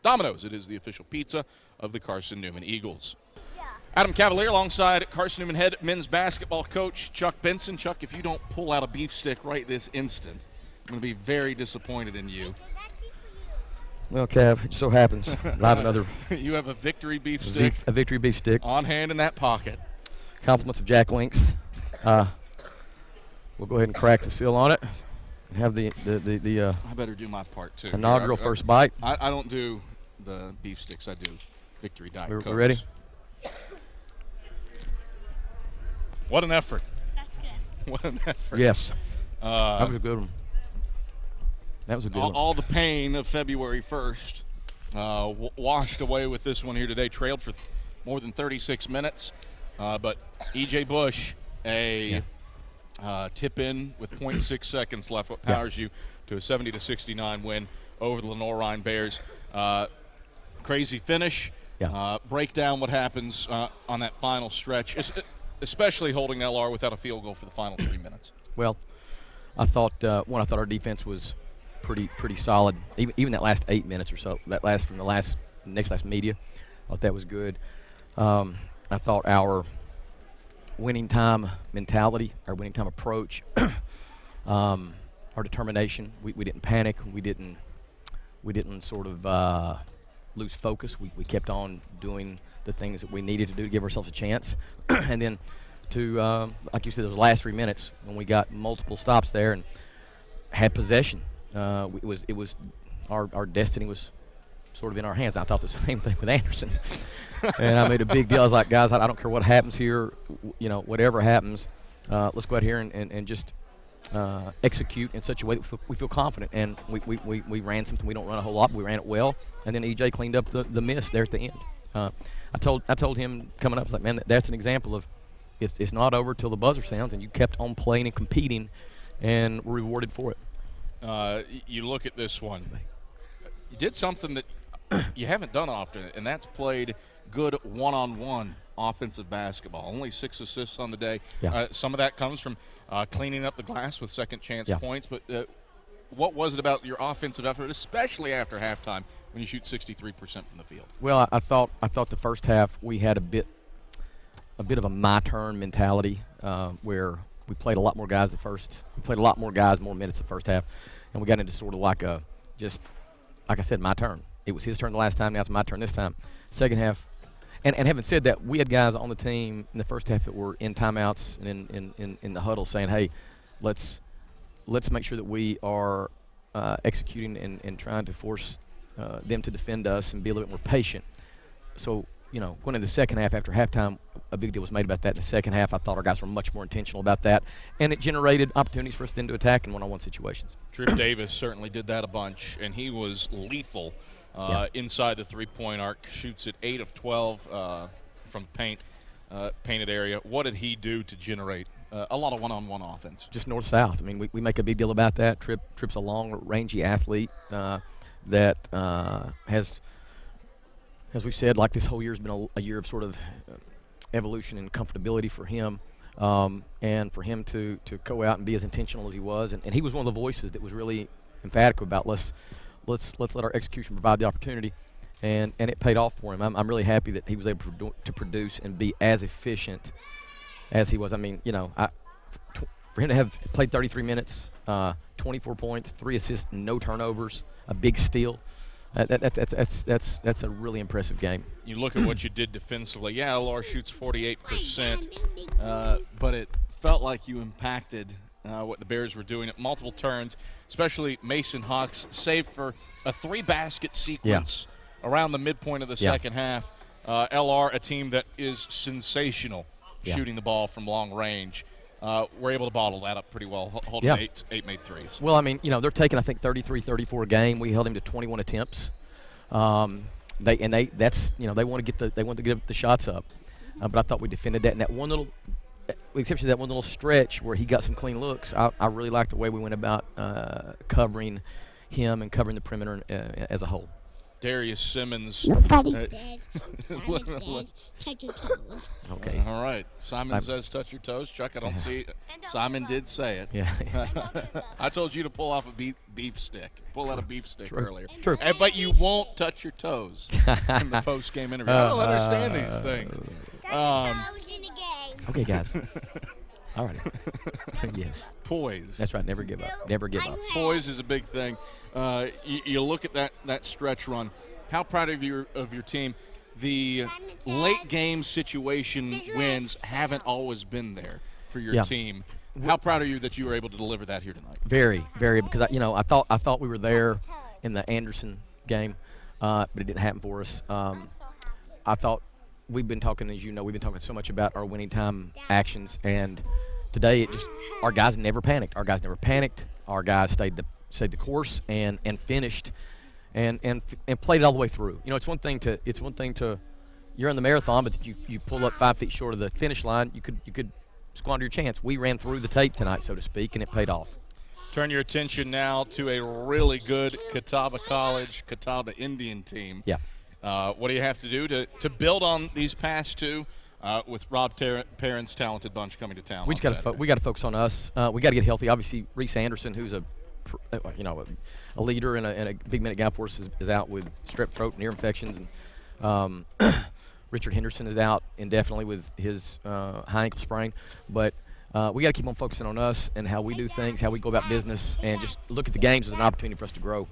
Domino's, it is the official pizza of the Carson-Newman Eagles. Adam Cavalier alongside Carson-Newman head men's basketball coach Chuck Benson. Chuck, if you don't pull out a beef stick right this instant, I'm going to be very disappointed in you. Well, Cav, it so happens. I have another. You have a victory beef stick. A victory beef stick. On hand in that pocket. Compliments of Jack Links. We'll go ahead and crack the seal on it and have the I better do my part too. Inaugural first bite. I don't do the beef sticks. I do victory Diet Cokes. We're ready? What an effort. That's good. What an effort. Yes. That was a good one. That was a good one. All the pain of February 1st washed away with this one here today. Trailed for more than 36 minutes. But E.J. Bush, tip in with 0.6 seconds left. What powers you to a 70-69 win over the Lenoir-Rhyne Bears. Crazy finish. Break down what happens on that final stretch, especially holding LR without a field goal for the final 3 minutes. Well, I thought our defense was pretty solid. Even that last 8 minutes or so, from the next last media, I thought that was good. I thought our winning time mentality, our winning time approach, our determination. We didn't panic. We didn't sort of lose focus. We kept on doing the things that we needed to do to give ourselves a chance. And then like you said, those last 3 minutes when we got multiple stops there and had possession, it was our destiny was sort of in our hands. I thought the same thing with Anderson. And I made a big deal. I was like, guys, I don't care what happens here. Whatever happens, let's go out here and just execute in such a way that we feel confident. And we ran something we don't run a whole lot, but we ran it well. And then EJ cleaned up the miss there at the end. I told him coming up, I was like, man, that's an example of it's not over till the buzzer sounds, and you kept on playing and competing, and were rewarded for it. You look at this one. You did something that you haven't done often, and that's played good one-on-one offensive basketball. Only 6 assists on the day. Some of that comes from cleaning up the glass with second chance points, but what was it about your offensive effort, especially after halftime when you shoot 63% from the field? Well, I thought the first half we had a bit of a my turn mentality where we played a lot more guys more minutes the first half, and we got into sort of like I said, my turn. It was his turn the last time, now it's my turn this time. Second half, and having said that, we had guys on the team in the first half that were in timeouts and in the huddle saying, hey, let's make sure that we are executing and trying to force them to defend us and be a little bit more patient. So, going into the second half after halftime, a big deal was made about that. In the second half, I thought our guys were much more intentional about that, and it generated opportunities for us then to attack in one-on-one situations. Trip Davis certainly did that a bunch, and he was lethal inside the three-point arc. Shoots at 8 of 12 from painted area. What did he do to generate a lot of one-on-one offense? Just north-south. I mean, we make a big deal about that. Trip's a long, rangy athlete that has, as we've said, like this whole year has been a year of sort of evolution and comfortability for him, and for him to go out and be as intentional as he was. And he was one of the voices that was really emphatic about let's let our execution provide the opportunity, and it paid off for him. I'm really happy that he was able to produce and be as efficient as he was. I mean, for him to have played 33 minutes, 24 points, 3 assists, no turnovers, a big steal. That's a really impressive game. You look at what you did defensively. Yeah, LR shoots 48%, but it felt like you impacted what the Bears were doing at multiple turns, especially Mason Hawks, save for a 3-basket sequence around the midpoint of the second half. LR, a team that is sensational shooting the ball from long range. We're able to bottle that up pretty well, holding 8 made threes. Well, I mean, they're taking, I think, 33-34 a game. We held him to 21 attempts. They want to get the shots up. But I thought we defended that. And that one little, with exception of that one little stretch where he got some clean looks, I really liked the way we went about covering him and covering the perimeter as a whole. Darius Simmons. Nobody said. Simon says, touch your toes. Okay. All right. Simon says touch your toes. Chuck, I don't see it. Simon did say it. Yeah. I told you to pull off a beef stick. Pull out a beef stick earlier. True. But you won't touch your toes in the post-game interview. I don't understand these things. Okay, guys. All right. Yeah. Poise. That's right. Never give up. Never give up. Poise is a big thing. You look at that stretch run. How proud of your team. The late game situation wins haven't always been there for your team. How proud are you that you were able to deliver that here tonight? Very, very. Because I thought we were there in the Anderson game, but it didn't happen for us. I thought we've been talking, as you know, so much about our winning time actions, and today our guys never panicked. Our guys stayed the course and finished and played it all the way through. It's one thing to you're in the marathon, but you pull up 5 feet short of the finish line, you could squander your chance. We ran through the tape tonight, so to speak, and it paid off. Turn your attention now to a really good Catawba College, Catawba Indian team. Yeah. What do you have to do to build on these past two with Rob Perrin's talented bunch coming to town? We got to focus on us. We got to get healthy. Obviously, Reese Anderson, who's a leader and a big minute guy for us, is out with strep throat and ear infections, and Richard Henderson is out indefinitely with his high ankle sprain. But we got to keep on focusing on us and how we do things, how we go about business, and just look at the games as an opportunity for us to grow.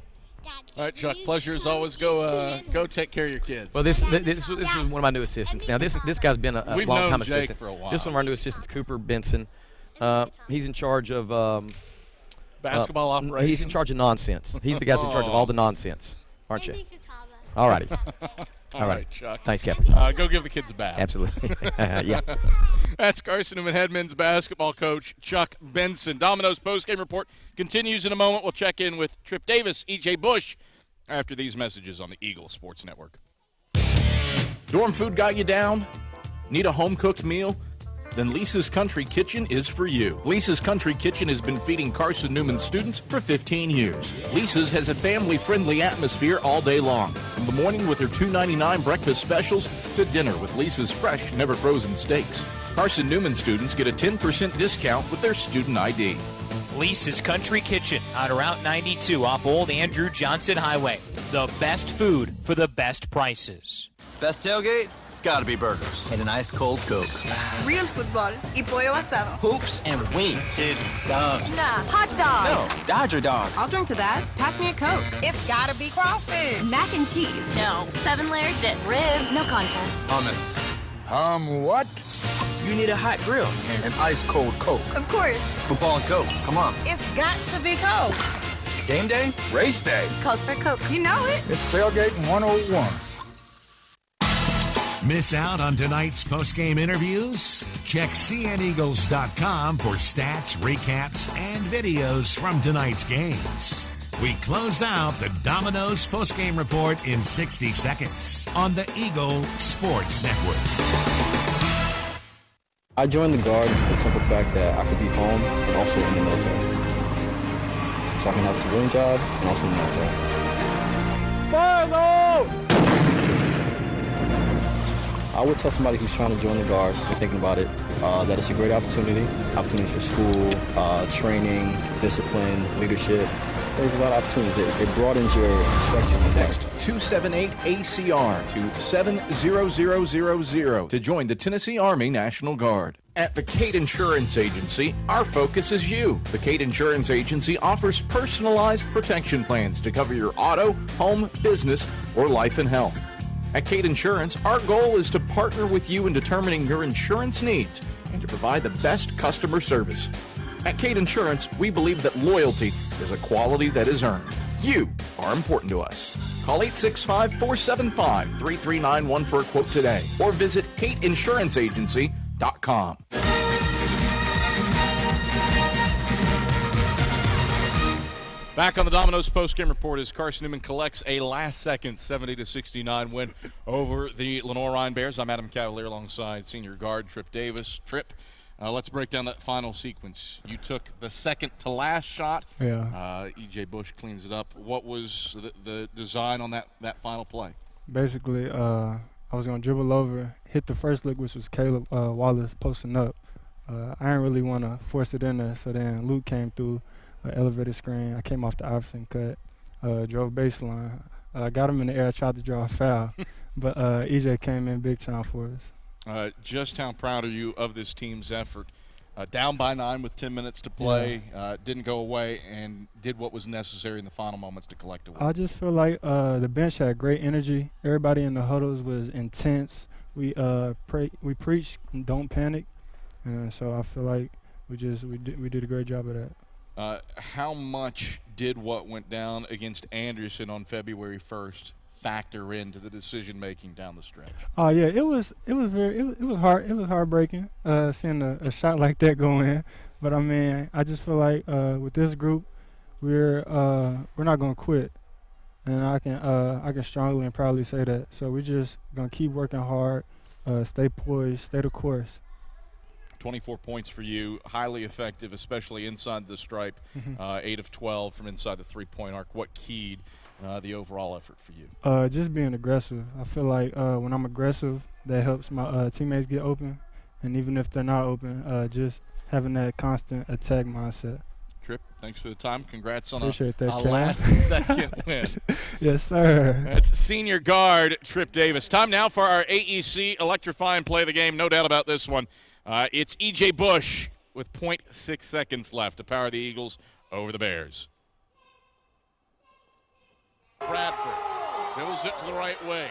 All right, Chuck. Pleasure as always. Go take care of your kids. Well, this is one of my new assistants. Now, this guy's been a long time assistant. For a while. This one of our new assistants, Cooper Benson. He's in charge of basketball operations. He's in charge of nonsense. He's the guy that's in charge of all the nonsense, aren't you? All righty. All right, Chuck. Thanks, Captain. Go give the kids a bath. Absolutely. Yeah. That's Carson-Newman head men's basketball coach Chuck Benson. Domino's postgame report continues in a moment. We'll check in with Trip Davis, E.J. Bush, after these messages on the Eagle Sports Network. Dorm food got you down? Need a home-cooked meal? Then Lisa's Country Kitchen is for you. Lisa's Country Kitchen has been feeding Carson-Newman students for 15 years. Lisa's has a family-friendly atmosphere all day long, from the morning with their $2.99 breakfast specials to dinner with Lisa's fresh, never-frozen steaks. Carson-Newman students get a 10% discount with their student ID. Lisa's Country Kitchen on Route 92 off Old Andrew Johnson Highway. The best food for the best prices. Best tailgate? It's gotta be burgers. And an ice cold Coke. Real football y pollo asado. Hoops and wings. Dude, subs. Nah, hot dog. No, Dodger dog. I'll drink to that. Pass me a Coke. It's gotta be crawfish. Mac and cheese. No. 7-layer dip. Ribs. No contest. Hummus. What? You need a hot grill. An ice cold Coke. Of course. Football and Coke. Come on. It's got to be Coke. Game day? Race day. Calls for Coke. You know it. It's Tailgating 101. Miss out on tonight's post-game interviews? Check cneagles.com for stats, recaps, and videos from tonight's games. We close out the Domino's post-game report in 60 seconds on the Eagle Sports Network. I joined the Guard for the simple fact that I could be home and also in the military. So I can have a civilian job and also in the military. Fire! I would tell somebody who's trying to join the Guard and thinking about it that it's a great opportunities for school, training, discipline, leadership. There's a lot of opportunities. It broadens your perspective. Text 278-ACR to 70000 to join the Tennessee Army National Guard. At the Cate Insurance Agency, our focus is you. The Cate Insurance Agency offers personalized protection plans to cover your auto, home, business, or life and health. At Cate Insurance, our goal is to partner with you in determining your insurance needs and to provide the best customer service. At Cate Insurance, we believe that loyalty is a quality that is earned. You are important to us. Call 865-475-3391 for a quote today or visit CateInsuranceAgency.com. Back on the Domino's postgame report as Carson-Newman collects a last-second 70-69 win over the Lenoir-Rhyne Bears. I'm Adam Cavalier alongside senior guard Trip Davis. Trip, Let's break down that final sequence. You took the second to last shot. Yeah. E.J. Bush cleans it up. What was the design on that final play? Basically, I was going to dribble over, hit the first look, which was Caleb Wallace posting up. I didn't really want to force it in there, so then Luke came through, elevated screen. I came off the Iverson cut, drove baseline. I got him in the air, tried to draw a foul, but EJ came in big time for us. Just how proud are you of this team's effort? Down by 9 with 10 minutes to play, didn't go away, and did what was necessary in the final moments to collect a win. I just feel like the bench had great energy. Everybody in the huddles was intense. We preached, don't panic, and so I feel like we did a great job of that. How much did what went down against Anderson on February 1st factor into the decision making down the stretch? Oh yeah, it was heartbreaking seeing a shot like that go in. But I mean, I just feel like with this group, we're not gonna quit, and I can strongly and proudly say that. So we're just gonna keep working hard, stay poised, stay the course. 24 points for you, highly effective, especially inside the stripe. 8 of 12 from inside the three-point arc. What keyed the overall effort for you? Just being aggressive. I feel like when I'm aggressive, that helps my teammates get open, and even if they're not open, just having that constant attack mindset. Tripp, thanks for the time. Congrats on a last-second win. Yes, sir. That's senior guard Tripp Davis. Time now for our AEC Electrify and Play the Game. No doubt about this one. It's E.J. Bush with 0.6 seconds left to power the Eagles over the Bears. Bradford goes it to the right wing.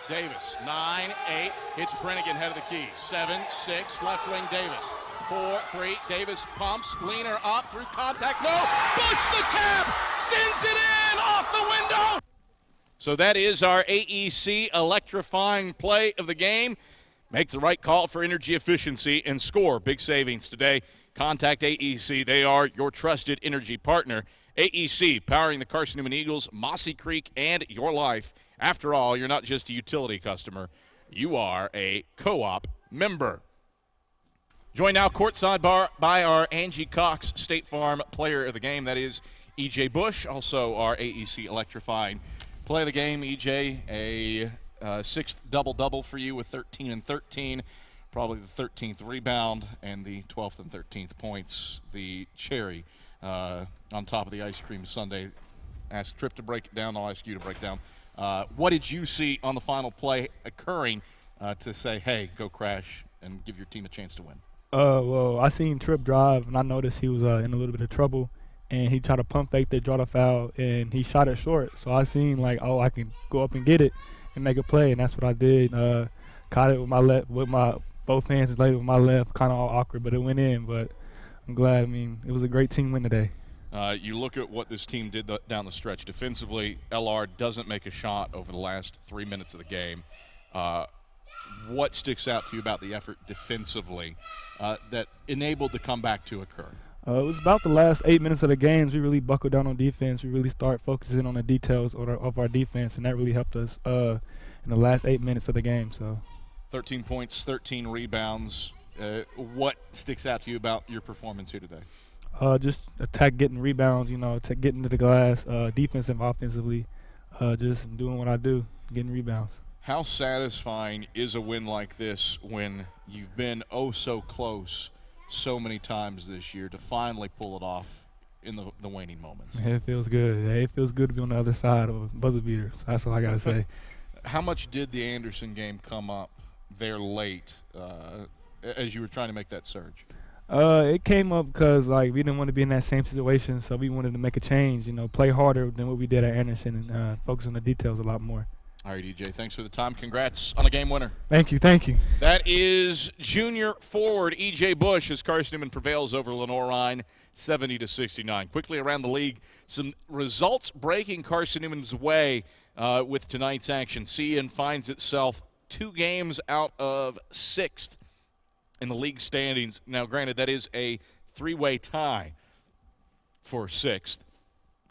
Davis, 9-8, hits Brennigan, head of the key. 7-6, left wing Davis. 4-3, Davis pumps, leaner up, through contact, no! Bush the tap, sends it in, off the window! So that is our AEC electrifying play of the game. Make the right call for energy efficiency and score big savings today. Contact AEC. They are your trusted energy partner. AEC, powering the Carson-Newman Eagles, Mossy Creek, and your life. After all, you're not just a utility customer. You are a co-op member. Joined now courtside by our Angie Cox State Farm player of the game. That is E.J. Bush, also our AEC electrifying play of the game. E.J., a sixth double-double for you with 13 and 13, probably the 13th rebound and the 12th and 13th points. The cherry on top of the ice cream sundae. Ask Tripp to break it down. I'll ask you to break down. What did you see on the final play occurring to say, hey, go crash and give your team a chance to win? Well, I seen Tripp drive, and I noticed he was in a little bit of trouble, and he tried to pump fake that, draw the foul, and he shot it short. So I seen, like, oh, I can go up and get it and make a play, and that's what I did. Caught it with my left, with my both hands is laid with my left, kind of all awkward, but it went in. But I'm glad. I mean, it was a great team win today. You look at what this team did down the stretch. Defensively, LR doesn't make a shot over the last 3 minutes of the game. What sticks out to you about the effort defensively that enabled the comeback to occur? It was about the last 8 minutes of the games. We really buckled down on defense. We really started focusing on the details of our defense, and that really helped us in the last 8 minutes of the game. So, 13 points, 13 rebounds. What sticks out to you about your performance here today? Just attack, getting rebounds, getting to the glass, defensive, offensively, just doing what I do, getting rebounds. How satisfying is a win like this when you've been oh so close so many times this year to finally pull it off in the waning moments? It feels good. It feels good to be on the other side of a buzzer beater. So that's all I got to say. How much did the Anderson game come up there late as you were trying to make that surge? It came up because we didn't want to be in that same situation, so we wanted to make a change, play harder than what we did at Anderson and focus on the details a lot more. All right, EJ, thanks for the time. Congrats on a game winner. Thank you. That is junior forward E.J. Bush as Carson-Newman prevails over Lenoir-Rhyne 70-69. Quickly around the league, some results breaking Carson-Newman's way with tonight's action. CN finds itself 2 games out of 6th in the league standings. Now, granted, that is a 3-way tie for 6th,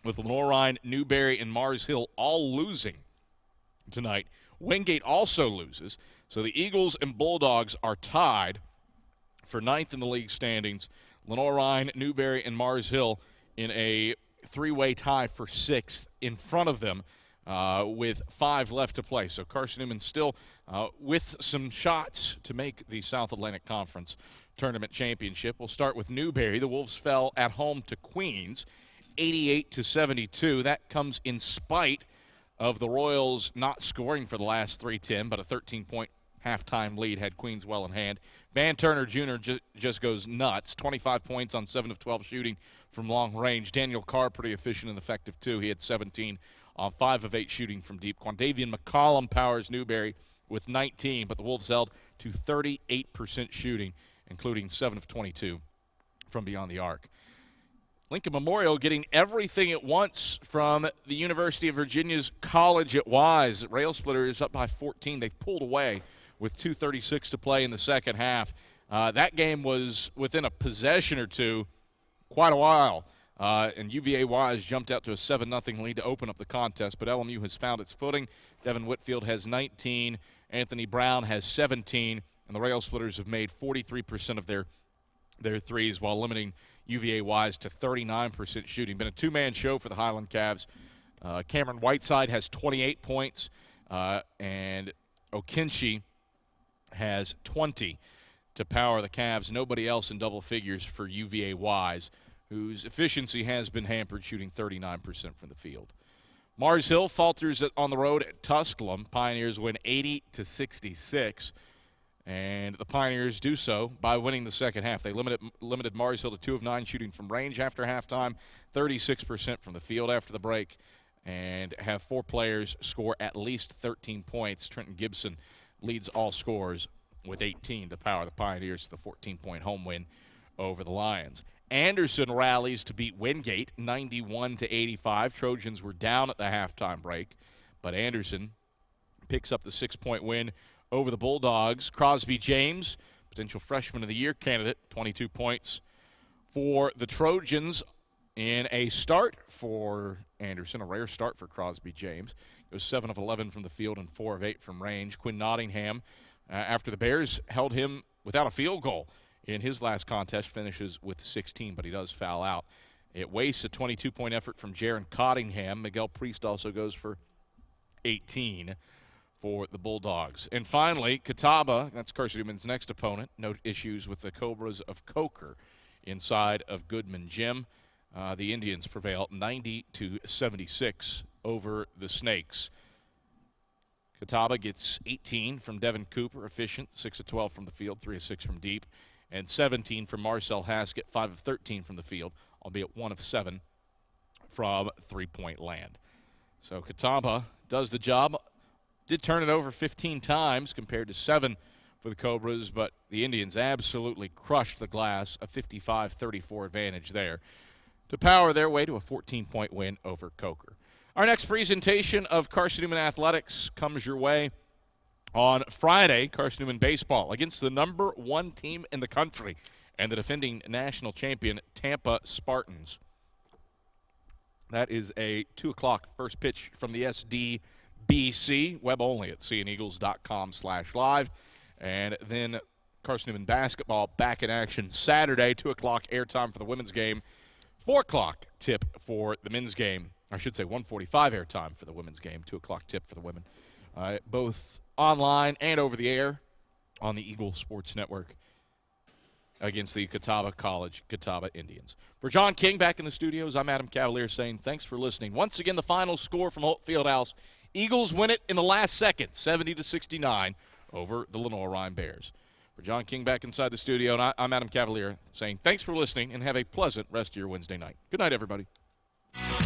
with Lenoir-Rhyne, Newberry, and Mars Hill all losing tonight. Wingate also loses, so the Eagles and Bulldogs are tied for 9th in the league standings. Lenoir-Rhyne, Newberry, and Mars Hill in a three-way tie for 6th in front of them with 5 left to play. So Carson-Newman still with some shots to make the South Atlantic Conference Tournament Championship. We'll start with Newberry. The Wolves fell at home to Queens, 88-72. That comes in spite of the Royals not scoring for the last 3:10, but a 13-point halftime lead had Queens well in hand. Van Turner Jr. just goes nuts. 25 points on 7 of 12 shooting from long range. Daniel Carr pretty efficient and effective too. He had 17 on 5 of 8 shooting from deep. Quandavian McCollum powers Newberry with 19, but the Wolves held to 38% shooting, including 7 of 22 from beyond the arc. Lincoln Memorial getting everything it wants from the University of Virginia's College at Wise. Rail Splitter is up by 14. They've pulled away with 2:36 to play in the second half. That game was within a possession or two quite a while, and UVA Wise jumped out to a 7-0 lead to open up the contest, but LMU has found its footing. Devin Whitfield has 19, Anthony Brown has 17, and the Rail Splitters have made 43% of their threes while limiting UVA Wise to 39% shooting. Been a two-man show for the Highland Cavs. Cameron Whiteside has 28 points, and Okinchi has 20 to power the Cavs. Nobody else in double figures for UVA Wise, whose efficiency has been hampered, shooting 39% from the field. Mars Hill falters on the road at Tusculum. Pioneers win 80-66. And the Pioneers do so by winning the second half. They limited Mars Hill to 2 of 9 shooting from range after halftime, 36% from the field after the break, and have 4 players score at least 13 points. Trenton Gibson leads all scorers with 18 to power the Pioneers to the 14-point home win over the Lions. Anderson rallies to beat Wingate 91-85. Trojans were down at the halftime break, but Anderson picks up the 6-point win over the Bulldogs. Crosby James, potential freshman of the year candidate, 22 points for the Trojans in a start for Anderson, a rare start for Crosby James. It was 7 of 11 from the field and 4 of 8 from range. Quinn Nottingham, after the Bears held him without a field goal in his last contest, finishes with 16, but he does foul out. It wastes a 22-point effort from Jaron Cottingham. Miguel Priest also goes for 18 for the Bulldogs. And finally, Catawba, that's Carson-Newman's next opponent. No issues with the Cobras of Coker inside of Goodman Gym. The Indians prevail 90-76 over the Snakes. Catawba gets 18 from Devin Cooper, efficient, 6 of 12 from the field, 3 of 6 from deep, and 17 from Marcel Haskett, 5 of 13 from the field, albeit 1 of 7 from three-point land. So Catawba does the job. Did turn it over 15 times compared to 7 for the Cobras, but the Indians absolutely crushed the glass, a 55-34 advantage there to power their way to a 14-point win over Coker. Our next presentation of Carson-Newman Athletics comes your way on Friday. Carson-Newman baseball against the number 1 team in the country and the defending national champion Tampa Spartans. That is a 2 o'clock first pitch from the SDBC, web only at seeandeagles.com/live. And then Carson-Newman basketball back in action Saturday, 2 o'clock airtime for the women's game, 4 o'clock tip for the men's game. I should say 1:45 airtime for the women's game, 2 o'clock tip for the women. Both online and over the air on the Eagle Sports Network against the Catawba College Catawba Indians. For John King back in the studios, I'm Adam Cavalier saying thanks for listening. Once again, the final score from Holt Fieldhouse. Eagles win it in the last second, 70-69 over the Lenoir-Rhyne Bears. For John King back inside the studio, and I'm Adam Cavalier saying thanks for listening and have a pleasant rest of your Wednesday night. Good night, everybody.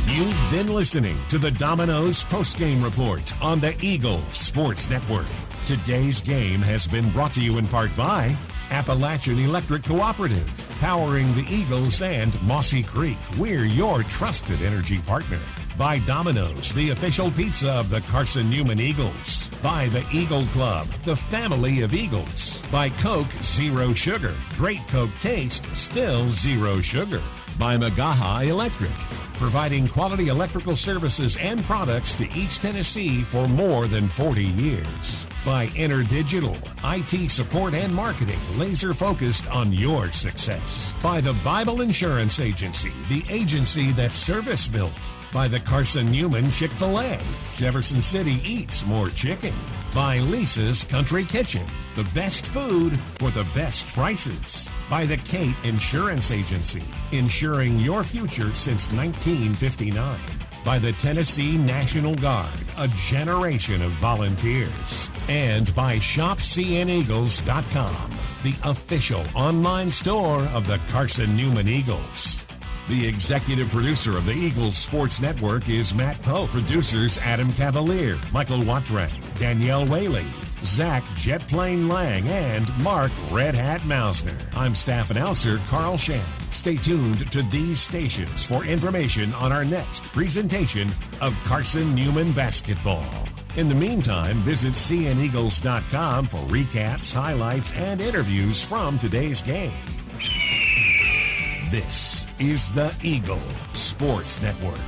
You've been listening to the Domino's postgame report on the Eagle Sports Network. Today's game has been brought to you in part by Appalachian Electric Cooperative, powering the Eagles and Mossy Creek. We're your trusted energy partner. By Domino's, the official pizza of the Carson-Newman Eagles. By the Eagle Club, the family of Eagles. By Coke Zero Sugar. Great Coke taste, still zero sugar. By Magaha Electric, providing quality electrical services and products to East Tennessee for more than 40 years. By InterDigital, IT support and marketing laser focused on your success. By the Bible Insurance Agency, the agency that's service built. By the Carson-Newman Chick-fil-A, Jefferson City eats more chicken. By Lisa's Country Kitchen, the best food for the best prices. By the Kate Insurance Agency, insuring your future since 1959. By the Tennessee National Guard, a generation of volunteers. And by ShopCNEagles.com, the official online store of the Carson-Newman Eagles. The executive producer of the Eagles Sports Network is Matt Poe. Producers Adam Cavalier, Michael Watdrang, Danielle Whaley, Zach Jetplane Lang, and Mark Red Hat Mausner. I'm staff announcer Carl Shannon. Stay tuned to these stations for information on our next presentation of Carson-Newman basketball. In the meantime, visit CNEagles.com for recaps, highlights, and interviews from today's game. This is the Eagle Sports Network.